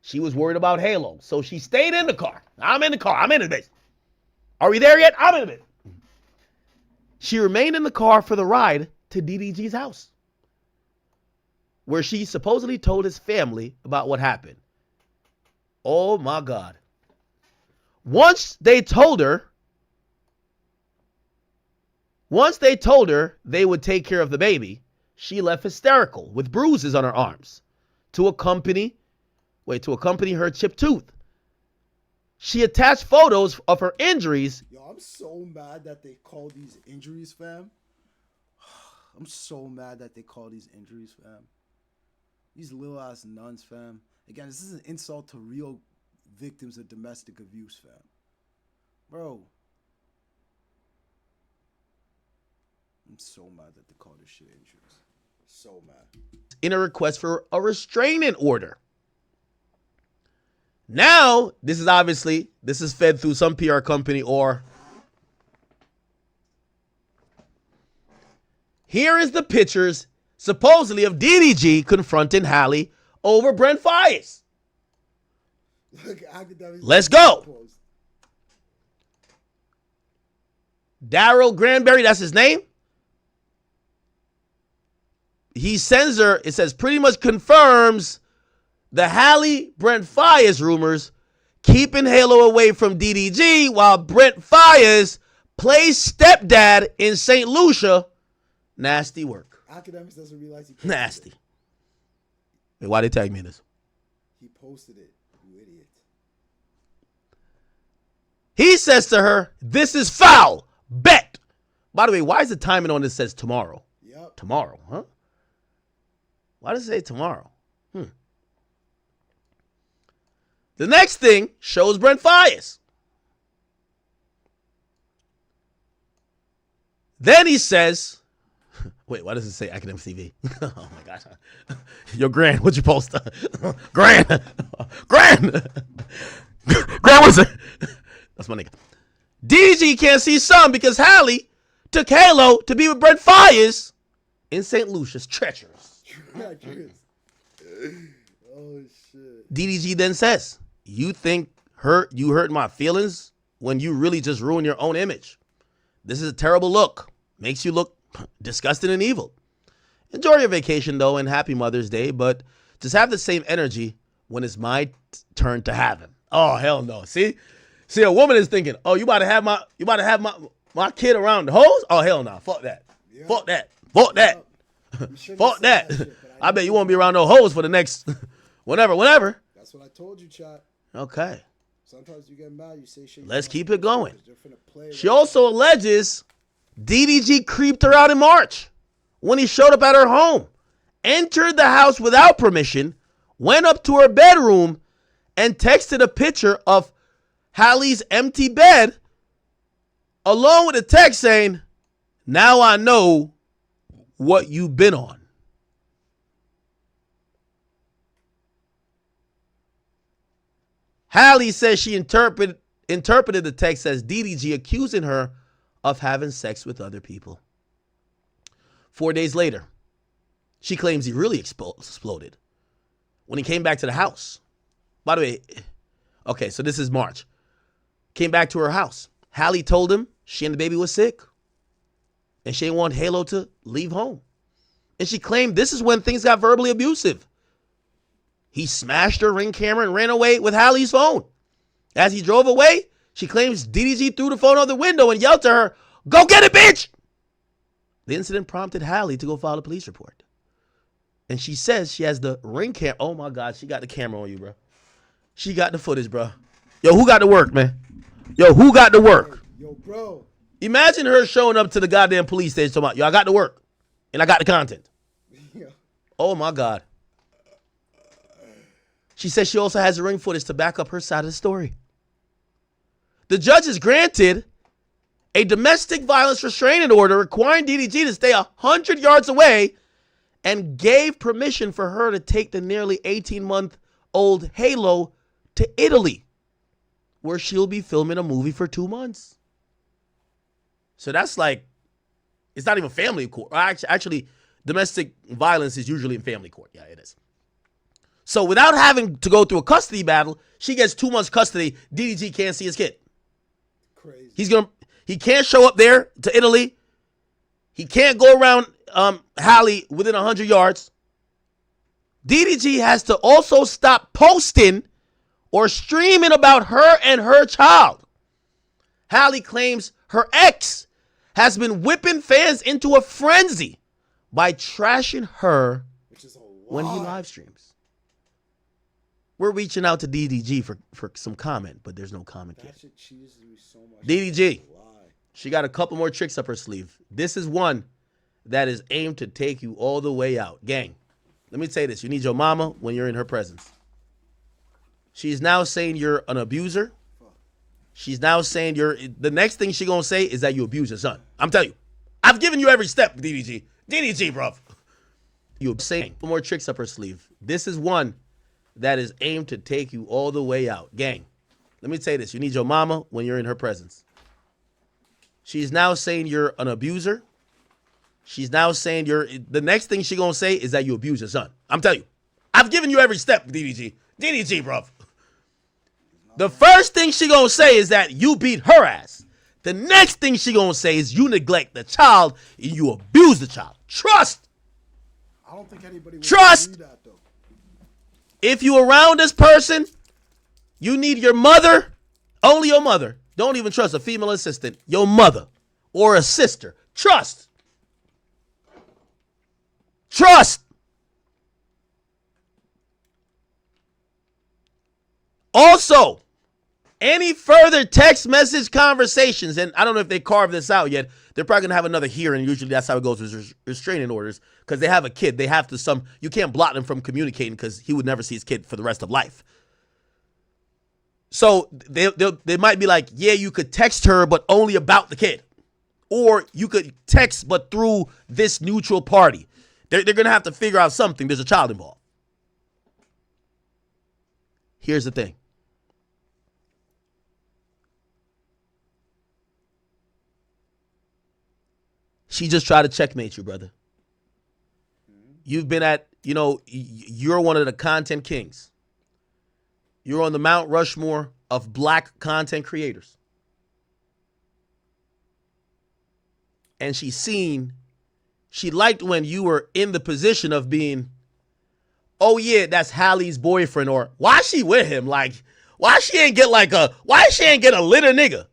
She was worried about Halo. So she stayed in the car. I'm in the car. I'm in the base. Are we there yet? I'm in the base. She remained in the car for the ride to DDG's house, where she supposedly told his family about what happened. Oh my God. Once they told her they would take care of the baby, she left hysterical with bruises on her arms to accompany her chipped tooth. She attached photos of her injuries. Yo, I'm so mad that they call these injuries, fam. I'm so mad that they call these injuries, fam. These little ass nuns, fam. Again, this is an insult to real victims of domestic abuse, fam. Bro. I'm so mad that they call this shit injuries. So mad. In a request for a restraining order. Now, this is fed through some PR company or here is the pictures supposedly of DDG confronting Halle over Brent Fires. Let's go. Daryl Granberry, that's his name. he sends her, it says, pretty much confirms the Halle Brent Faiyaz rumors, keeping Halo away from DDG while Brent Faiyaz plays stepdad in St. Lucia. Nasty work. Academics doesn't realize he nasty. Wait, why they tag me in this? He posted it, you idiot. He says to her, this is foul. Bet. By the way, why is the timing on this says tomorrow? Yep. Tomorrow, huh? Why does it say tomorrow? The next thing shows Brent Faiyaz. Then he says, wait, why does it say Academic TV? Oh my gosh. Yo, Grand, what'd you post? Grand. Grand, what's it? That's my nigga. DDG can't see son because Halle took Halo to be with Brent Faiyaz in St. Lucia's. Treacherous. Oh, shit. DDG then says, you think you hurt my feelings when you really just ruined your own image. This is a terrible look. Makes you look disgusting and evil. Enjoy your vacation, though, and happy Mother's Day, but just have the same energy when it's my turn to have him. Oh, hell no. See, a woman is thinking, oh, you about to have my kid around the hoes? Oh, hell no. Fuck that. Yep. Fuck that. Fuck that. Fuck that. Shit, I bet you won't be around no hoes for the next whenever. That's what I told you, chat. Okay. Sometimes you get mad, you say shit. Let's keep it going. She also alleges DDG creeped her out in March when he showed up at her home, entered the house without permission, went up to her bedroom, and texted a picture of Halle's empty bed, along with a text saying, now I know what you've been on. Halle says she interpreted the text as DDG accusing her of having sex with other people. 4 days later, she claims he really exploded when he came back to the house. By the way, okay, so this is March. Came back to her house. Halle told him she and the baby was sick, and she didn't want Halo to leave home. And she claimed this is when things got verbally abusive. He smashed her Ring camera and ran away with Halle's phone. As he drove away, she claims DDG threw the phone out the window and yelled to her, go get it, bitch! The incident prompted Halle to go file a police report. And she says she has the Ring camera. Oh my God, she got the camera on you, bro. She got the footage, bro. Yo, who got to work, man? Yo, who got to work? Yo, bro. Imagine her showing up to the goddamn police station talking about, yo, I got to work. And I got the content. Yeah. Oh my God. She says she also has the Ring footage to back up her side of the story. The judge has granted a domestic violence restraining order requiring DDG to stay 100 yards away and gave permission for her to take the nearly 18-month-old Halo to Italy, where she'll be filming a movie for 2 months. So that's like, it's not even family court. Actually, domestic violence is usually in family court. Yeah, it is. So without having to go through a custody battle, she gets 2 months custody. DDG can't see his kid. Crazy. He can't show up there to Italy. He can't go around Halle within 100 yards. DDG has to also stop posting or streaming about her and her child. Halle claims her ex has been whipping fans into a frenzy by trashing her when he live streams. We're reaching out to DDG for some comment, but there's no comment yet. That shit cheeses me so much. DDG, she got a couple more tricks up her sleeve. This is one that is aimed to take you all the way out. Gang, let me say this. You need your mama when you're in her presence. She's now saying you're an abuser. She's now saying the next thing she gonna say is that you abuse your son. I'm telling you. I've given you every step, DDG. DDG, bro. You're saying more tricks up her sleeve. This is one that is aimed to take you all the way out. Gang, let me say this. You need your mama when you're in her presence. She's now saying you're an abuser. She's now saying the next thing she gonna say is that you abuse your son. I'm telling you. I've given you every step, DDG. DDG, bro. The first thing she gonna say is that you beat her ass. The next thing she gonna say is you neglect the child and you abuse the child. Trust. I don't think anybody would Trust. believe that though. If you around this person, you need your mother, only your mother. Don't even trust a female assistant. Your mother or a sister. Trust. Trust. Also, any further text message conversations, and I don't know if they carved this out yet, they're probably going to have another hearing. Usually that's how it goes with restraining orders because they have a kid. They have to you can't block them from communicating because he would never see his kid for the rest of life. So they might be like, yeah, you could text her, but only about the kid. Or you could text, but through this neutral party. They're going to have to figure out something. There's a child involved. Here's the thing. She just tried to checkmate you, brother. You've been you're one of the content kings. You're on the Mount Rushmore of black content creators. And she liked when you were in the position of being, oh yeah, that's Halle's boyfriend, or why she with him? Like, why she ain't get a litter nigga?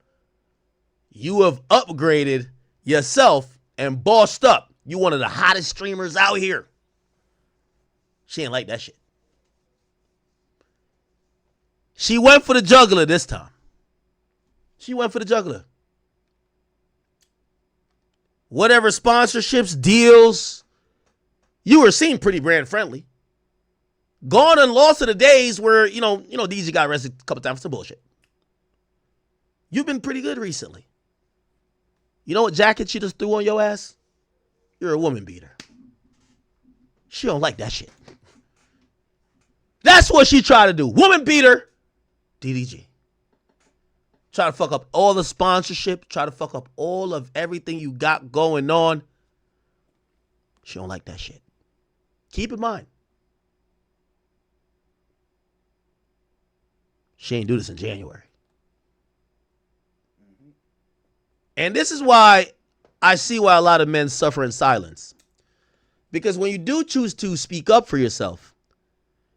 You have upgraded yourself and bossed up. You one of the hottest streamers out here. She ain't like that shit. She went for the juggler this time. She went for the juggler. Whatever sponsorships, deals, you were seen pretty brand friendly. Gone and lost to the days where, DG got arrested a couple times for some bullshit. You've been pretty good recently. You know what jacket she just threw on your ass? You're a woman beater. She don't like that shit. That's what she tried to do. Woman beater, DDG. Try to fuck up all the sponsorship. Try to fuck up all of everything you got going on. She don't like that shit. Keep in mind. She ain't do this in January. And this is why I see why a lot of men suffer in silence. Because when you do choose to speak up for yourself,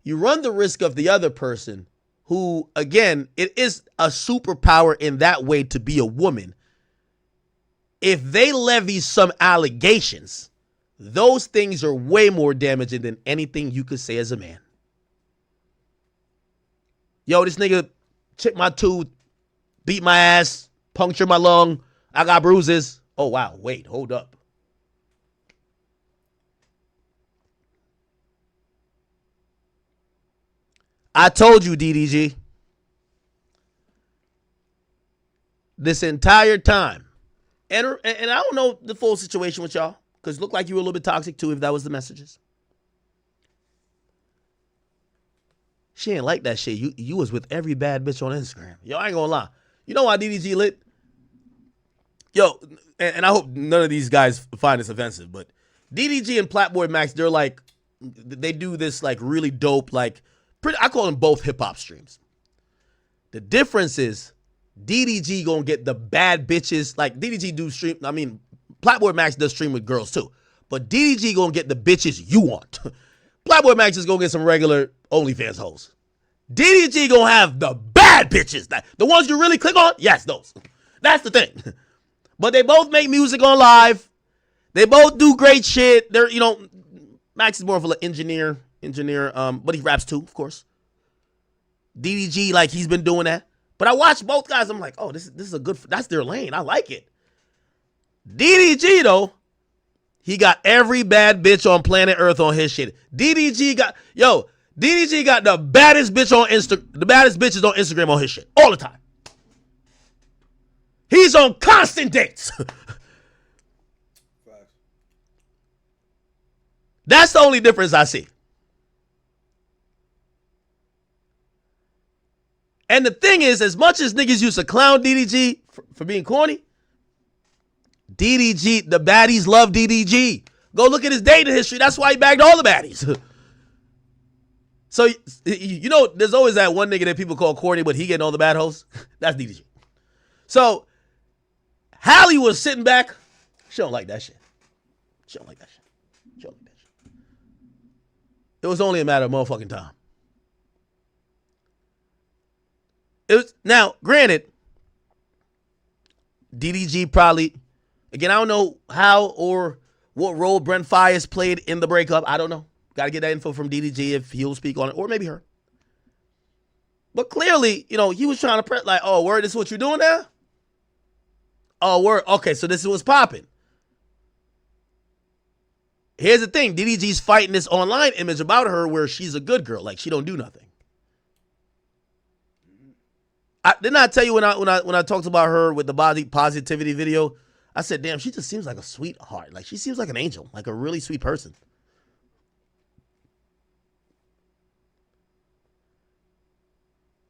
you run the risk of the other person who, again, it is a superpower in that way to be a woman. If they levy some allegations, those things are way more damaging than anything you could say as a man. Yo, this nigga chipped my tooth, beat my ass, punctured my lung, I got bruises. Oh, wow, wait, hold up. I told you, DDG, this entire time, and I don't know the full situation with y'all, because it looked like you were a little bit toxic too, if that was the messages. She ain't like that shit. You was with every bad bitch on Instagram. Yo, I ain't gonna lie. You know why DDG lit? Yo, and I hope none of these guys find this offensive, but DDG and Platboy Max, they're like, they do this like really dope, like, I call them both hip hop streams. The difference is DDG gonna get the bad bitches. Like DDG do stream. I mean, Platboy Max does stream with girls too, but DDG gonna get the bitches you want. Platboy Max is gonna get some regular OnlyFans hoes. DDG gonna have the bad bitches, the ones you really click on. Yes, those. That's the thing. But they both make music on live. They both do great shit. They're, Max is more of an engineer, but he raps too, of course. DDG, like, he's been doing that. But I watch both guys, I'm like, oh, this is a good, that's their lane. I like it. DDG, though, he got every bad bitch on planet Earth on his shit. DDG got the baddest bitch on the baddest bitches on Instagram on his shit all the time. He's on constant dates. That's the only difference I see. And the thing is, as much as niggas used to clown DDG for being corny, DDG, the baddies love DDG. Go look at his dating history. That's why he bagged all the baddies. So, there's always that one nigga that people call corny, but he getting all the bad hoes. That's DDG. So, Halle was sitting back. She don't like that shit. She don't like that shit. She don't like that shit. It was only a matter of motherfucking time. It was, now, granted, DDG probably, again, I don't know how or what role Brent Fires played in the breakup. I don't know. Got to get that info from DDG if he'll speak on it, or maybe her. But clearly, you know, he was trying to press like, oh, word, this is what you're doing now? Oh, word. Okay, so this is what's popping. Here's the thing. DDG's fighting this online image about her where she's a good girl. Like, she don't do nothing. Didn't I tell you when I talked about her with the body positivity video? I said, damn, she just seems like a sweetheart. Like, she seems like an angel. Like a really sweet person.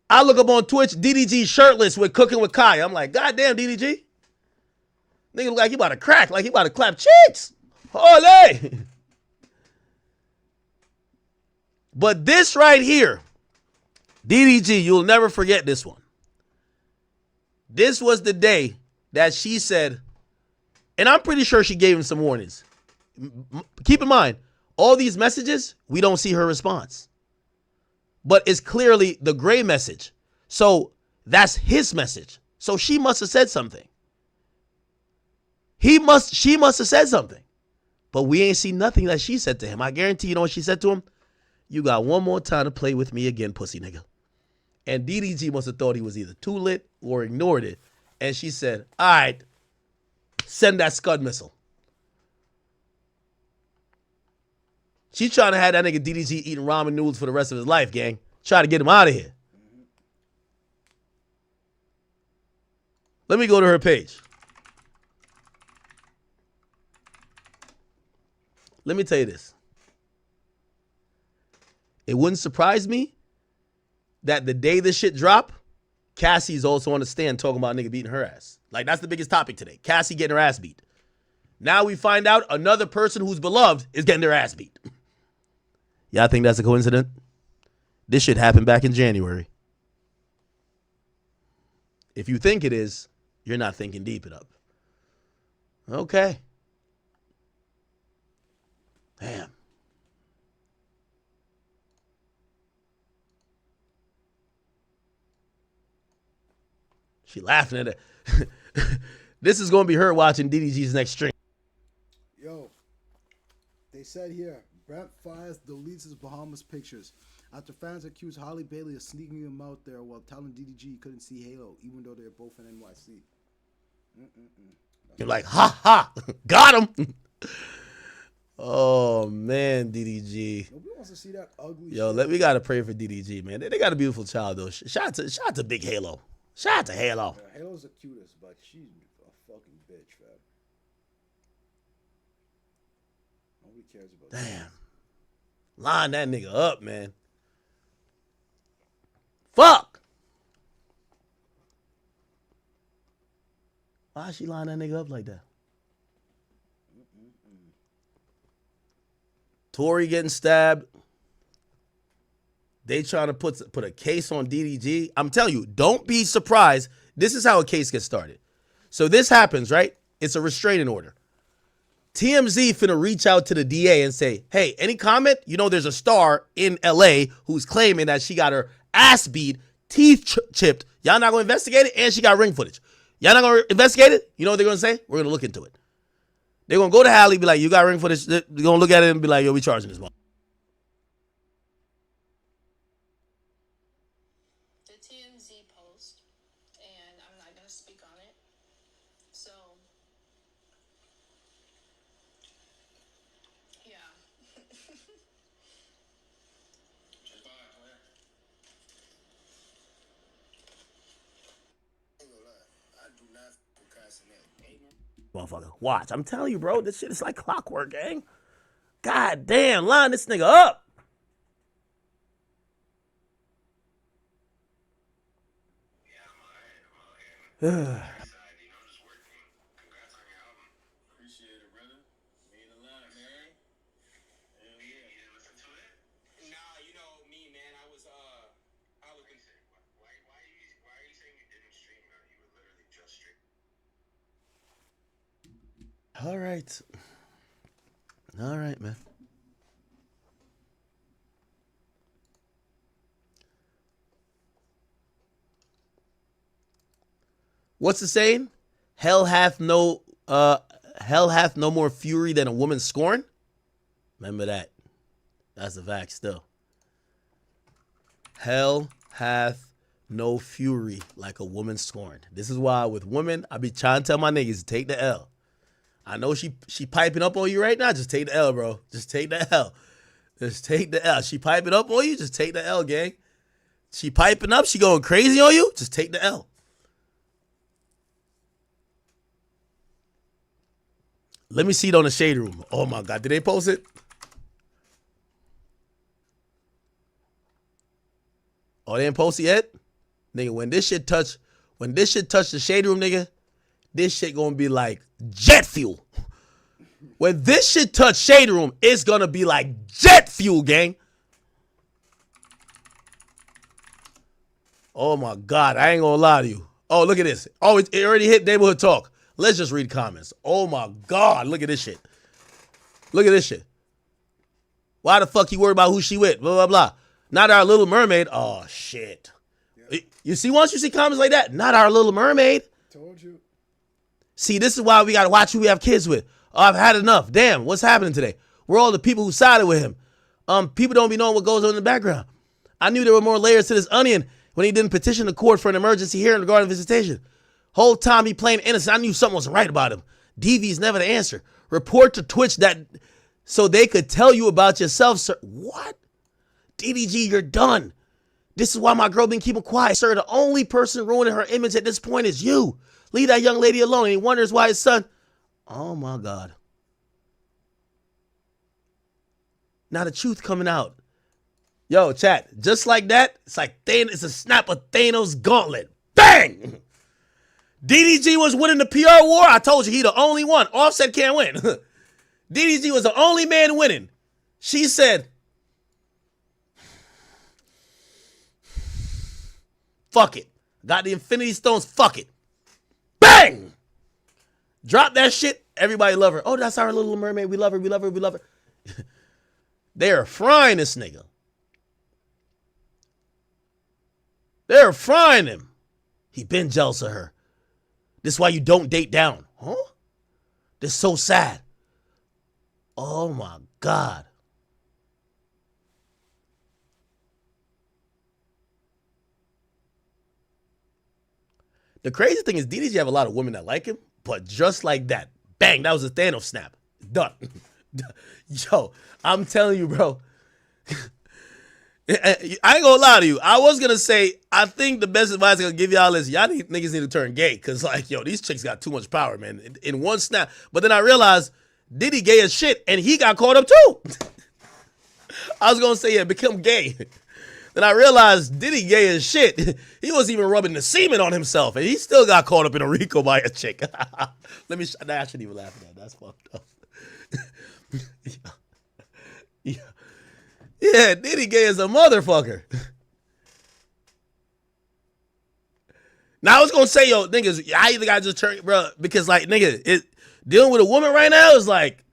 I look up on Twitch, DDG shirtless with Cooking with Kai. I'm like, goddamn, DDG. Nigga look like he about to crack, like he about to clap cheeks. Holy. But this right here, DDG, you'll never forget this one. This was the day that she said, and I'm pretty sure she gave him some warnings. Keep in mind, all these messages, we don't see her response. But it's clearly the gray message. So that's his message. So she must have said something. She must have said something. But we ain't seen nothing that she said to him. I guarantee you know what she said to him? You got one more time to play with me again, pussy nigga. And DDG must have thought he was either too lit or ignored it. And she said, all right, send that Scud missile. She's trying to have that nigga DDG eating ramen noodles for the rest of his life, gang. Try to get him out of here. Let me go to her page. Let me tell you this. It wouldn't surprise me that the day this shit drop, Cassie's also on the stand talking about a nigga beating her ass. Like, that's the biggest topic today. Cassie getting her ass beat. Now we find out another person who's beloved is getting their ass beat. Y'all think that's a coincidence? This shit happened back in January. If you think it is, you're not thinking deep enough. Okay. Damn. She laughing at it. This is going to be her watching DDG's next stream. Yo, they said here, Brent Fires deletes his Bahamas pictures after fans accused Halle Bailey of sneaking him out there while telling DDG he couldn't see Halo, even though they're both in NYC. You're like, ha ha, got him. Oh man, DDG. Nobody wants to see that ugly Yo, shit. we gotta pray for DDG, man. They got a beautiful child though. Shout out to Big Halo. Shout out to Halo. Yeah, Halo's the cutest, but she's a fucking bitch, fam. Nobody cares about that. Damn. Line that nigga up, man. Fuck. Why she line that nigga up like that? Tory getting stabbed. They trying to put a case on DDG. I'm telling you, don't be surprised. This is how a case gets started. So this happens, right? It's a restraining order. TMZ finna reach out to the DA and say, hey, any comment? You know, there's a star in LA who's claiming that she got her ass beat, teeth chipped. Y'all not gonna investigate it? And she got ring footage. Y'all not gonna investigate it? You know what they're gonna say? We're gonna look into it. They're gonna go to Halle, be like, you got ring footage. They're gonna look at it and be like, yo, we charging this one. The TMZ post, and I'm not gonna speak on it. So, yeah. Motherfucker, watch. I'm telling you, bro, this shit is like clockwork, gang. God damn, line this nigga up. All right. All right, man. What's the saying? Hell hath no more fury than a woman scorn. Remember that. That's the fact still. Hell hath no fury like a woman scorned. This is why with women, I be trying to tell my niggas to take the L. I know she piping up on you right now. Just take the L, bro. Just take the L. Just take the L. She piping up on you. Just take the L, gang. She piping up. She going crazy on you. Just take the L. Let me see it on the Shade Room. Oh my God. Did they post it? Oh, they didn't post it yet? Nigga, when this shit touch the Shade Room, nigga, this shit gonna be like jet fuel. When this shit touch Shade Room, it's gonna be like jet fuel, gang. Oh my God, I ain't gonna lie to you. Oh, look at this. Oh, it already hit neighborhood talk. Let's just read comments. Oh my God, look at this shit. Look at this shit. Why the fuck you worried about who she with? Blah, blah, blah. Not our Little Mermaid. Oh, shit. Yeah. You see, once you see comments like that, not our Little Mermaid. Told you. See, this is why we got to watch who we have kids with. Oh, I've had enough. Damn, what's happening today? We're all the people who sided with him. People don't be knowing what goes on in the background. I knew there were more layers to this onion when he didn't petition the court for an emergency hearing regarding visitation. Whole time he playing innocent. I knew something wasn't right about him. DV's never the answer. Report to Twitch that so they could tell you about yourself, sir. What? DDG, you're done. This is why my girl been keeping quiet, sir. The only person ruining her image at this point is you. Leave that young lady alone. And he wonders why his son. Oh my God. Now the truth coming out. Yo, chat. Just like that, it's like it's a snap of Thanos' gauntlet. Bang! DDG was winning the PR war. I told you he the only one. Offset can't win. DDG was the only man winning. She said, fuck it. Got the Infinity Stones. Fuck it. Bang! Drop that shit. Everybody love her. Oh, that's our Little Mermaid. We love her. We love her. We love her. They're frying this nigga. They're frying him. He been jealous of her. This is why you don't date down. Huh? This is so sad. Oh my God. The crazy thing is DDG have a lot of women that like him, but just like that, bang, that was a Thanos snap. Done. Yo, I'm telling you, bro. I ain't gonna lie to you. I was gonna say, I think the best advice I'm gonna give y'all is y'all niggas need to turn gay. Cause like, yo, these chicks got too much power, man. In one snap. But then I realized Diddy gay as shit and he got caught up too. I was gonna say, yeah, become gay. Then I realized Diddy gay as shit. He wasn't even rubbing the semen on himself and he still got caught up in a RICO by a chick. I shouldn't even laugh at that. That's fucked up. Yeah. Yeah, Diddy gay as a motherfucker. Now I was gonna say, yo, niggas, I either got to just turn, bro, because like, nigga, dealing with a woman right now is like,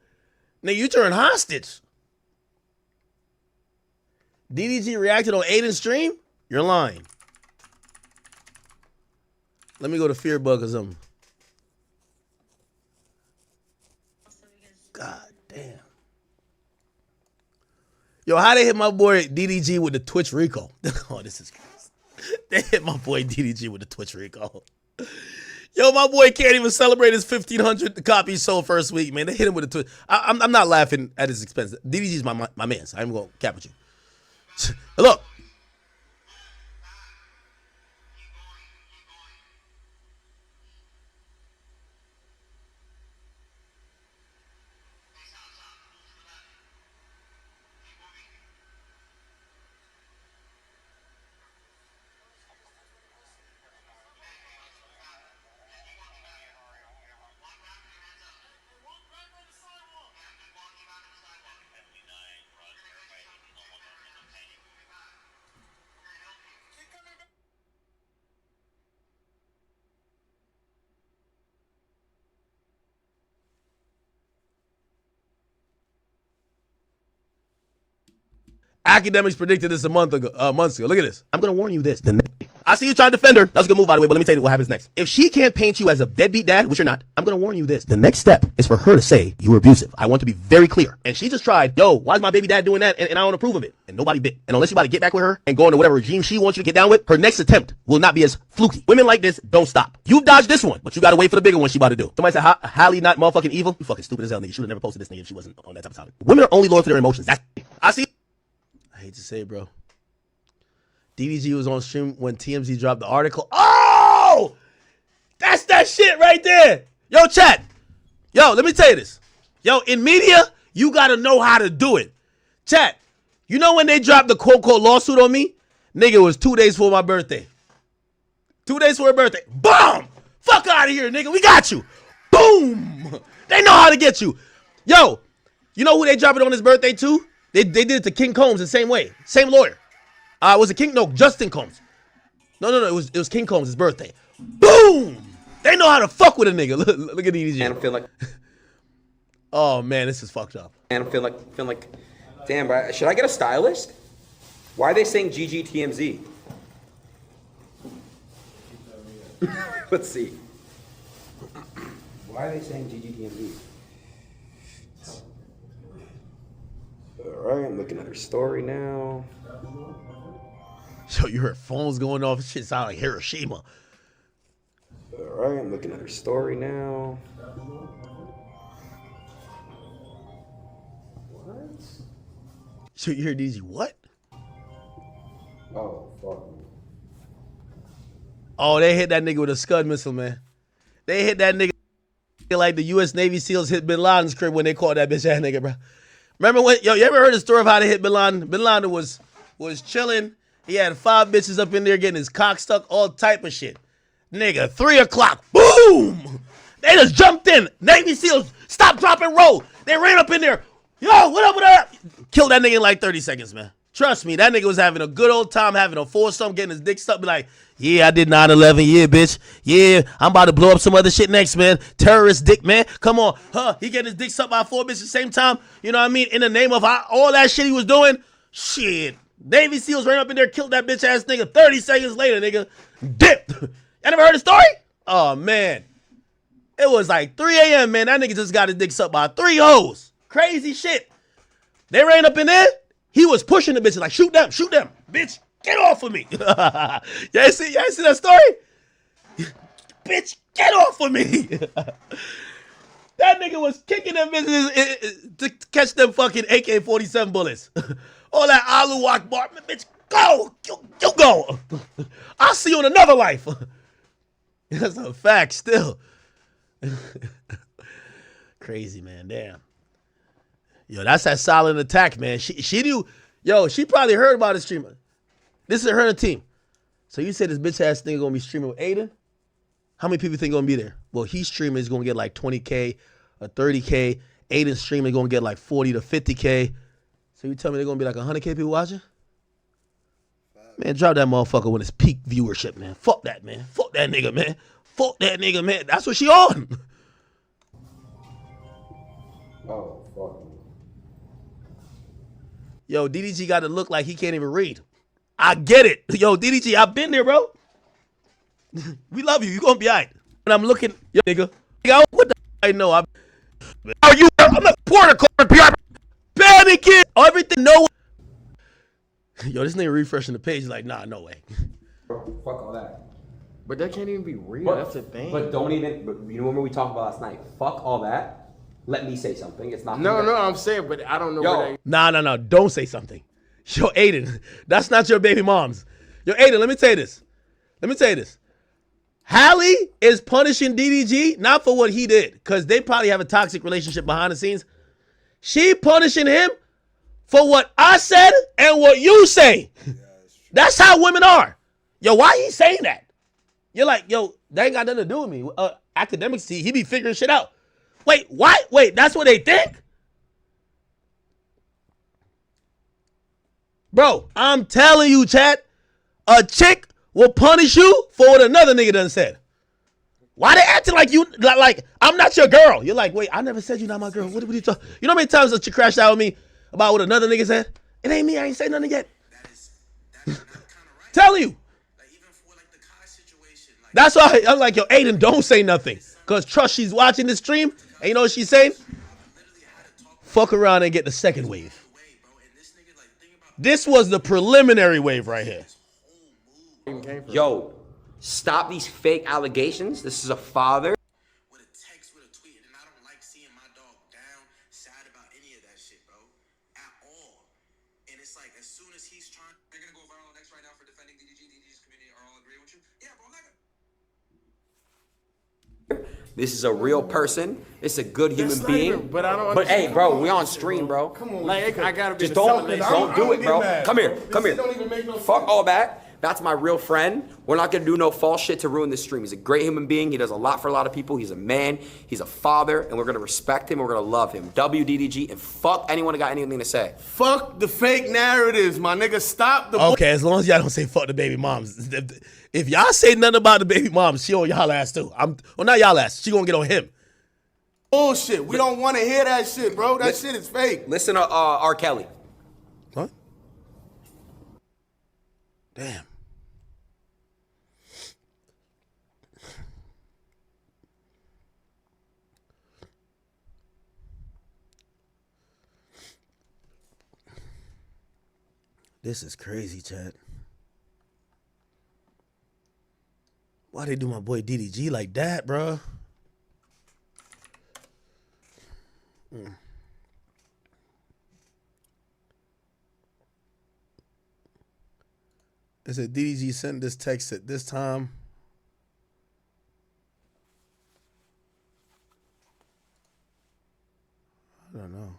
nigga, you turn hostage. DDG reacted on Aiden's stream? You're lying. Let me go to Fearbug or something. God damn. Yo, how they hit my boy DDG with the Twitch Rico? Oh, this is crazy. They hit my boy DDG with the Twitch Rico. Yo, my boy can't even celebrate his 1,500 copies sold first week, man. They hit him with the Twitch. I'm not laughing at his expense. DDG's my man, so I'm going to cap with you. Look. Academics predicted this months ago. Look at this. I'm gonna warn you this. I see you trying to defend her. That's a good move, by the way, but let me tell you what happens next. If she can't paint you as a deadbeat dad, which you're not, I'm going to warn you this. The next step is for her to say you were abusive. I want to be very clear. And she just tried, yo, why is my baby dad doing that? And I don't approve of it. And nobody bit. And unless you about to get back with her and go into whatever regime she wants you to get down with, her next attempt will not be as fluky. Women like this don't stop. You've dodged this one, but you got to wait for the bigger one she about to do. Somebody said, Halle not motherfucking evil? You fucking stupid as hell, nigga. She would have never posted this nigga if she wasn't on that type of topic. Women are only loyal to their emotions. That's, I see. I hate to say it, bro. DDG was on stream when TMZ dropped the article. Oh! That's that shit right there. Yo, chat. Yo, let me tell you this. Yo, in media, you got to know how to do it. Chat, you know when they dropped the quote-unquote lawsuit on me? Nigga, it was 2 days for my birthday. 2 days for her birthday. Boom! Fuck out of here, nigga. We got you. Boom! They know how to get you. Yo, you know who they dropped it on his birthday to? They did it to King Combs the same way. Same lawyer. Was it King? No, Justin Combs. No. It was King Combs' his birthday. Boom! They know how to fuck with a nigga. Look at these. And I feel like. Oh man, this is fucked up. And I feel like, damn, bro. Should I get a stylist? Why are they saying GGTMZ? Let's see. Why are they saying GGTMZ? All right, I'm looking at her story now. Yo, you heard phones going off. Shit sound like Hiroshima. All right, I'm looking at her story now. What? So you hear DG what? Oh, fuck. Oh, they hit that nigga with a Scud missile, man. They hit that nigga like the U.S. Navy SEALs hit Bin Laden's crib when they caught that bitch ass nigga, bro. Remember when, yo, you ever heard the story of how they hit Bin Laden? Bin Laden was chilling. He had 5 bitches up in there getting his cock stuck, all type of shit. Nigga, 3 o'clock, boom! They just jumped in. Navy SEALs, stop, drop, and roll. They ran up in there. Yo, what up, what up? Killed that nigga in like 30 seconds, man. Trust me, that nigga was having a good old time, having a foursome, getting his dick stuck, be like, yeah, I did 9/11, yeah, bitch. Yeah, I'm about to blow up some other shit next, man. Terrorist dick, man. Come on. He getting his dick sucked by 4 bitches at the same time. You know what I mean? In the name of all that shit he was doing. Shit. Navy SEALs ran up in there, killed that bitch ass nigga. 30 seconds later, nigga, dipped. Y'all never heard the story? Oh, man. It was like 3 a.m., man. That nigga just got his dick sucked by 3 hoes. Crazy shit. They ran up in there. He was pushing the bitches like, shoot them, bitch, get off of me. Y'all see that story? Bitch, get off of me. That nigga was kicking them bitches to catch them fucking AK-47 bullets. All that Alu Akbar, bitch, go, you go. I'll see you in another life. That's a fact still. Crazy, man, damn. Yo, that's that silent attack, man. She knew, yo, she probably heard about it streaming. This is her and the team. So you said this bitch ass nigga gonna be streaming with Aiden? How many people think gonna be there? Well, he's streaming is gonna get like 20K or 30K. Aiden's streaming gonna get like 40 to 50K. So you tell me they're gonna be like 100K people watching? Man, drop that motherfucker when it's peak viewership, man. Fuck that, man. Fuck that nigga, man. Fuck that nigga, man. That's what she on. Oh, fuck. Yo, DDG got to look like he can't even read. I get it. Yo, DDG, I've been there, bro. We love you. You gonna be all right. And I'm looking, yo, nigga. What the I know? I'm a porter card. Panicking. Everything, no. Yo, this nigga refreshing the page. Like, nah, no way. Fuck all that. But that can't even be real. That's the thing. But don't even. But you remember we talked about last night? Fuck all that. Let me say something. It's not. No, I'm saying, but I don't know. Yo. Nah. Don't say something. Yo, Aiden, that's not your baby mom's. Yo, Aiden, let me tell you this. Halle is punishing DDG not for what he did, because they probably have a toxic relationship behind the scenes. She punishing him for what I said and what you say. Yeah, that's how women are. Yo, why he saying that? You're like, yo, that ain't got nothing to do with me. Academics, he be figuring shit out. Wait, what? Wait, that's what they think? Bro, I'm telling you, chat, a chick will punish you for what another nigga done said. Why they acting like you, like I'm not your girl? You're like, wait, I never said you're not my girl. What are you talking? You know how many times a chick crashed out with me about what another nigga said? It ain't me. I ain't said nothing yet. Tell you. That's why I'm like, yo, Aiden, don't say nothing. Because trust, she's watching the stream, and you know what she's saying? Fuck around and get the second wave. This was the preliminary wave right here. Yo, stop these fake allegations. This is a father. This is a real person. It's a good human being. But hey, bro, we on stream, bro. Come on, like, I gotta be. Just don't do it, bro. Come here, come here. Fuck all that. That's my real friend. We're not gonna do no false shit to ruin this stream. He's a great human being. He does a lot for a lot of people. He's a man. He's a father, and we're gonna respect him. We're gonna love him. WDDG, and fuck anyone who got anything to say. Fuck the fake narratives, my nigga. Stop the. Okay, as long as y'all don't say fuck the baby moms. If y'all say nothing about the baby moms, she on y'all ass too. Well, not y'all ass. She gonna get on him. Bullshit. We don't want to hear that shit, bro. That shit is fake. Listen to R. Kelly. What? Damn. This is crazy, Chad. Why they do my boy DDG like that, bro? It said DDG sent this text at this time. I don't know.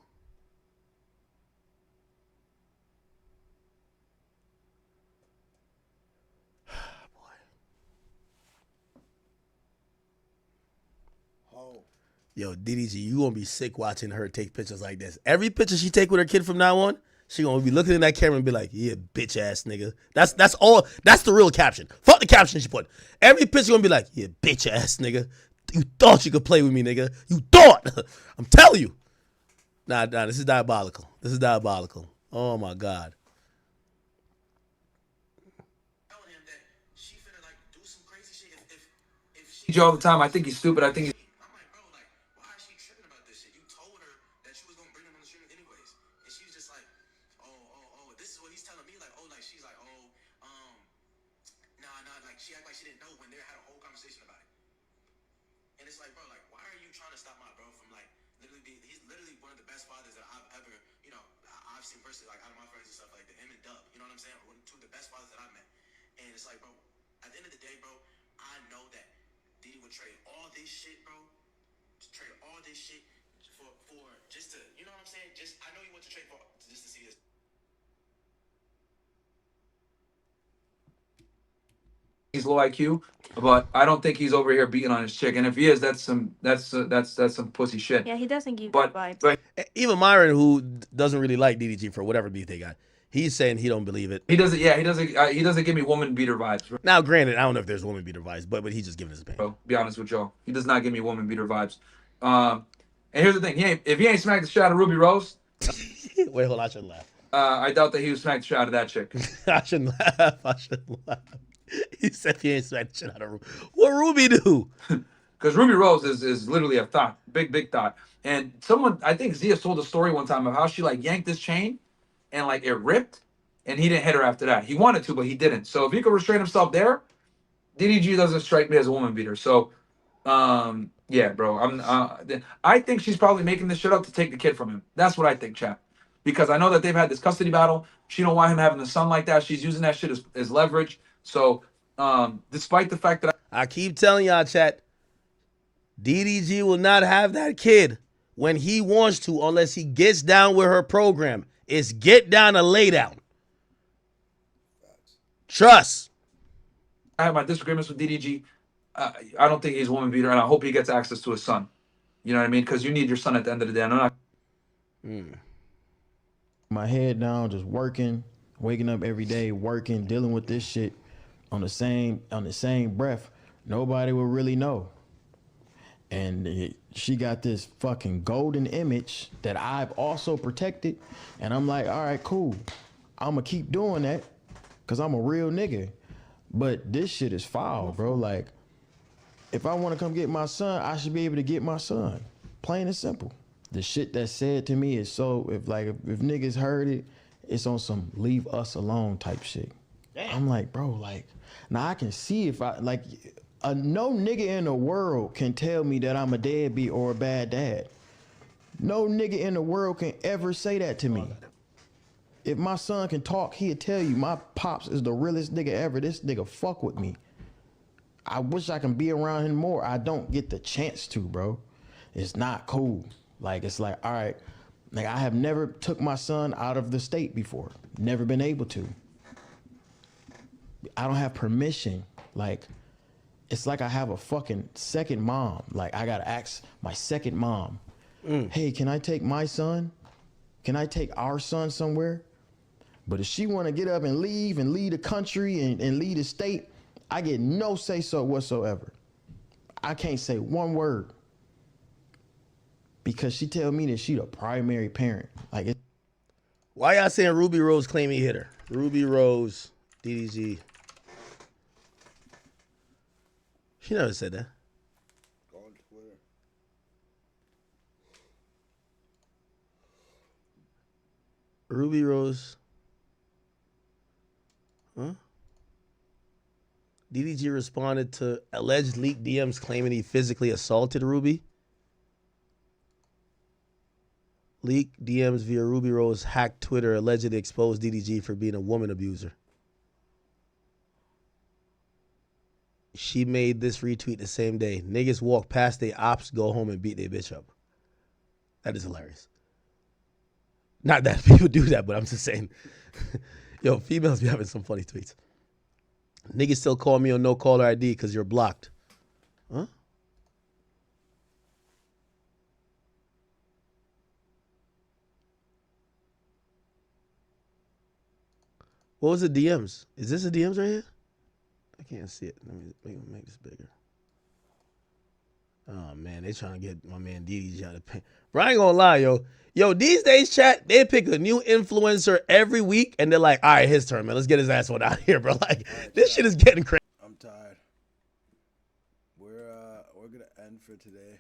Yo, DDG, you gonna be sick watching her take pictures like this. Every picture she take with her kid from now on, she gonna be looking in that camera and be like, "Yeah, bitch ass nigga." That's all. That's the real caption. Fuck the caption she put. Every picture gonna be like, "Yeah, bitch ass nigga. You thought you could play with me, nigga. You thought." I'm telling you. Nah. This is diabolical. This is diabolical. Oh my god. All the time. I think he's stupid. I think he's. He's low IQ, but I don't think he's over here beating on his chick. And if he is, that's some pussy shit. Yeah, he doesn't give But even Myron, who doesn't really like DDG for whatever beef they got, he's saying he don't believe it. he doesn't. Yeah, he doesn't give me woman beater vibes. Bro. Now, granted, I don't know if there's woman beater vibes, but he's just giving his opinion. Bro, be honest with y'all, he does not give me woman beater vibes. And here's the thing: if he ain't smacked the shit out of Ruby Rose, wait, hold on, I shouldn't laugh. I doubt that he would smack the shit out of that chick. I shouldn't laugh. I shouldn't laugh. He said he ain't smacked the shit out of Ruby. What Ruby do? Because Ruby Rose is literally a thought, big thought. And someone, I think Zia told a story one time of how she like yanked this chain, and like it ripped, and he didn't hit her after that. He wanted to, but he didn't. So if he could restrain himself there, DDG doesn't strike me as a woman beater. So, yeah, bro, I think she's probably making this shit up to take the kid from him. That's what I think, chap. Because I know that they've had this custody battle. She don't want him having a son like that. She's using that shit as leverage. So, despite the fact that I keep telling y'all, chat, DDG will not have that kid when he wants to unless he gets down with her program. It's get down or lay down. Trust. I have my disagreements with DDG. I don't think he's a woman beater, and I hope he gets access to his son. You know what I mean? Because you need your son at the end of the day. I'm not. My head down, just working, waking up every day, working, dealing with this shit on the same breath. Nobody will really know. And she got this fucking golden image that I've also protected. And I'm like, all right, cool. I'm going to keep doing that because I'm a real nigga. But this shit is foul, bro. Like, If I want to come get my son, I should be able to get my son. Plain and simple. The shit that's said to me is so, if niggas heard it, it's on some leave us alone type shit. Damn. I'm like, bro, like, now I can see if I, like, no nigga in the world can tell me that I'm a deadbeat or a bad dad. No nigga in the world can ever say that to me. If my son can talk, he'll tell you my pops is the realest nigga ever. This nigga fuck with me. I wish I can be around him more. I don't get the chance to, bro. It's not cool. Like, it's like, all right, like I have never took my son out of the state before. Never been able to. I don't have permission. Like, it's like I have a fucking second mom. Like, I gotta ask my second mom, hey, can I take my son? Can I take our son somewhere? But if she wanna get up and leave the country and leave the state, I get no say so whatsoever. I can't say one word. Because she tell me that she the primary parent. Like, why y'all saying Ruby Rose claim he hit her? Ruby Rose, DDG. She never said that. Go on Twitter. Ruby Rose. Huh? DDG responded to alleged leaked DMs claiming he physically assaulted Ruby. Leaked DMs via Ruby Rose hacked Twitter allegedly exposed DDG for being a woman abuser. She made this retweet the same day. Niggas walk past they ops, go home and beat their bitch up. That is hilarious. Not that people do that, but I'm just saying. Yo, females be having some funny tweets. Niggas still call me on no caller ID because you're blocked. Huh? What was the DMs? Is this the DMs right here? I can't see it. Let me make this bigger. Oh, man. They trying to get my man DDG out of pain. Bro, I ain't gonna lie, yo. Yo, these days, chat, they pick a new influencer every week, and they're like, all right, his turn, man. Let's get his ass one out of here, bro. Like, this shit is getting crazy. I'm tired. We're gonna end for today.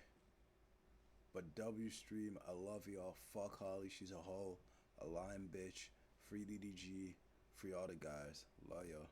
But W stream, I love y'all. Fuck Holly, she's a hoe, a lying bitch. Free DDG, free all the guys. Love y'all.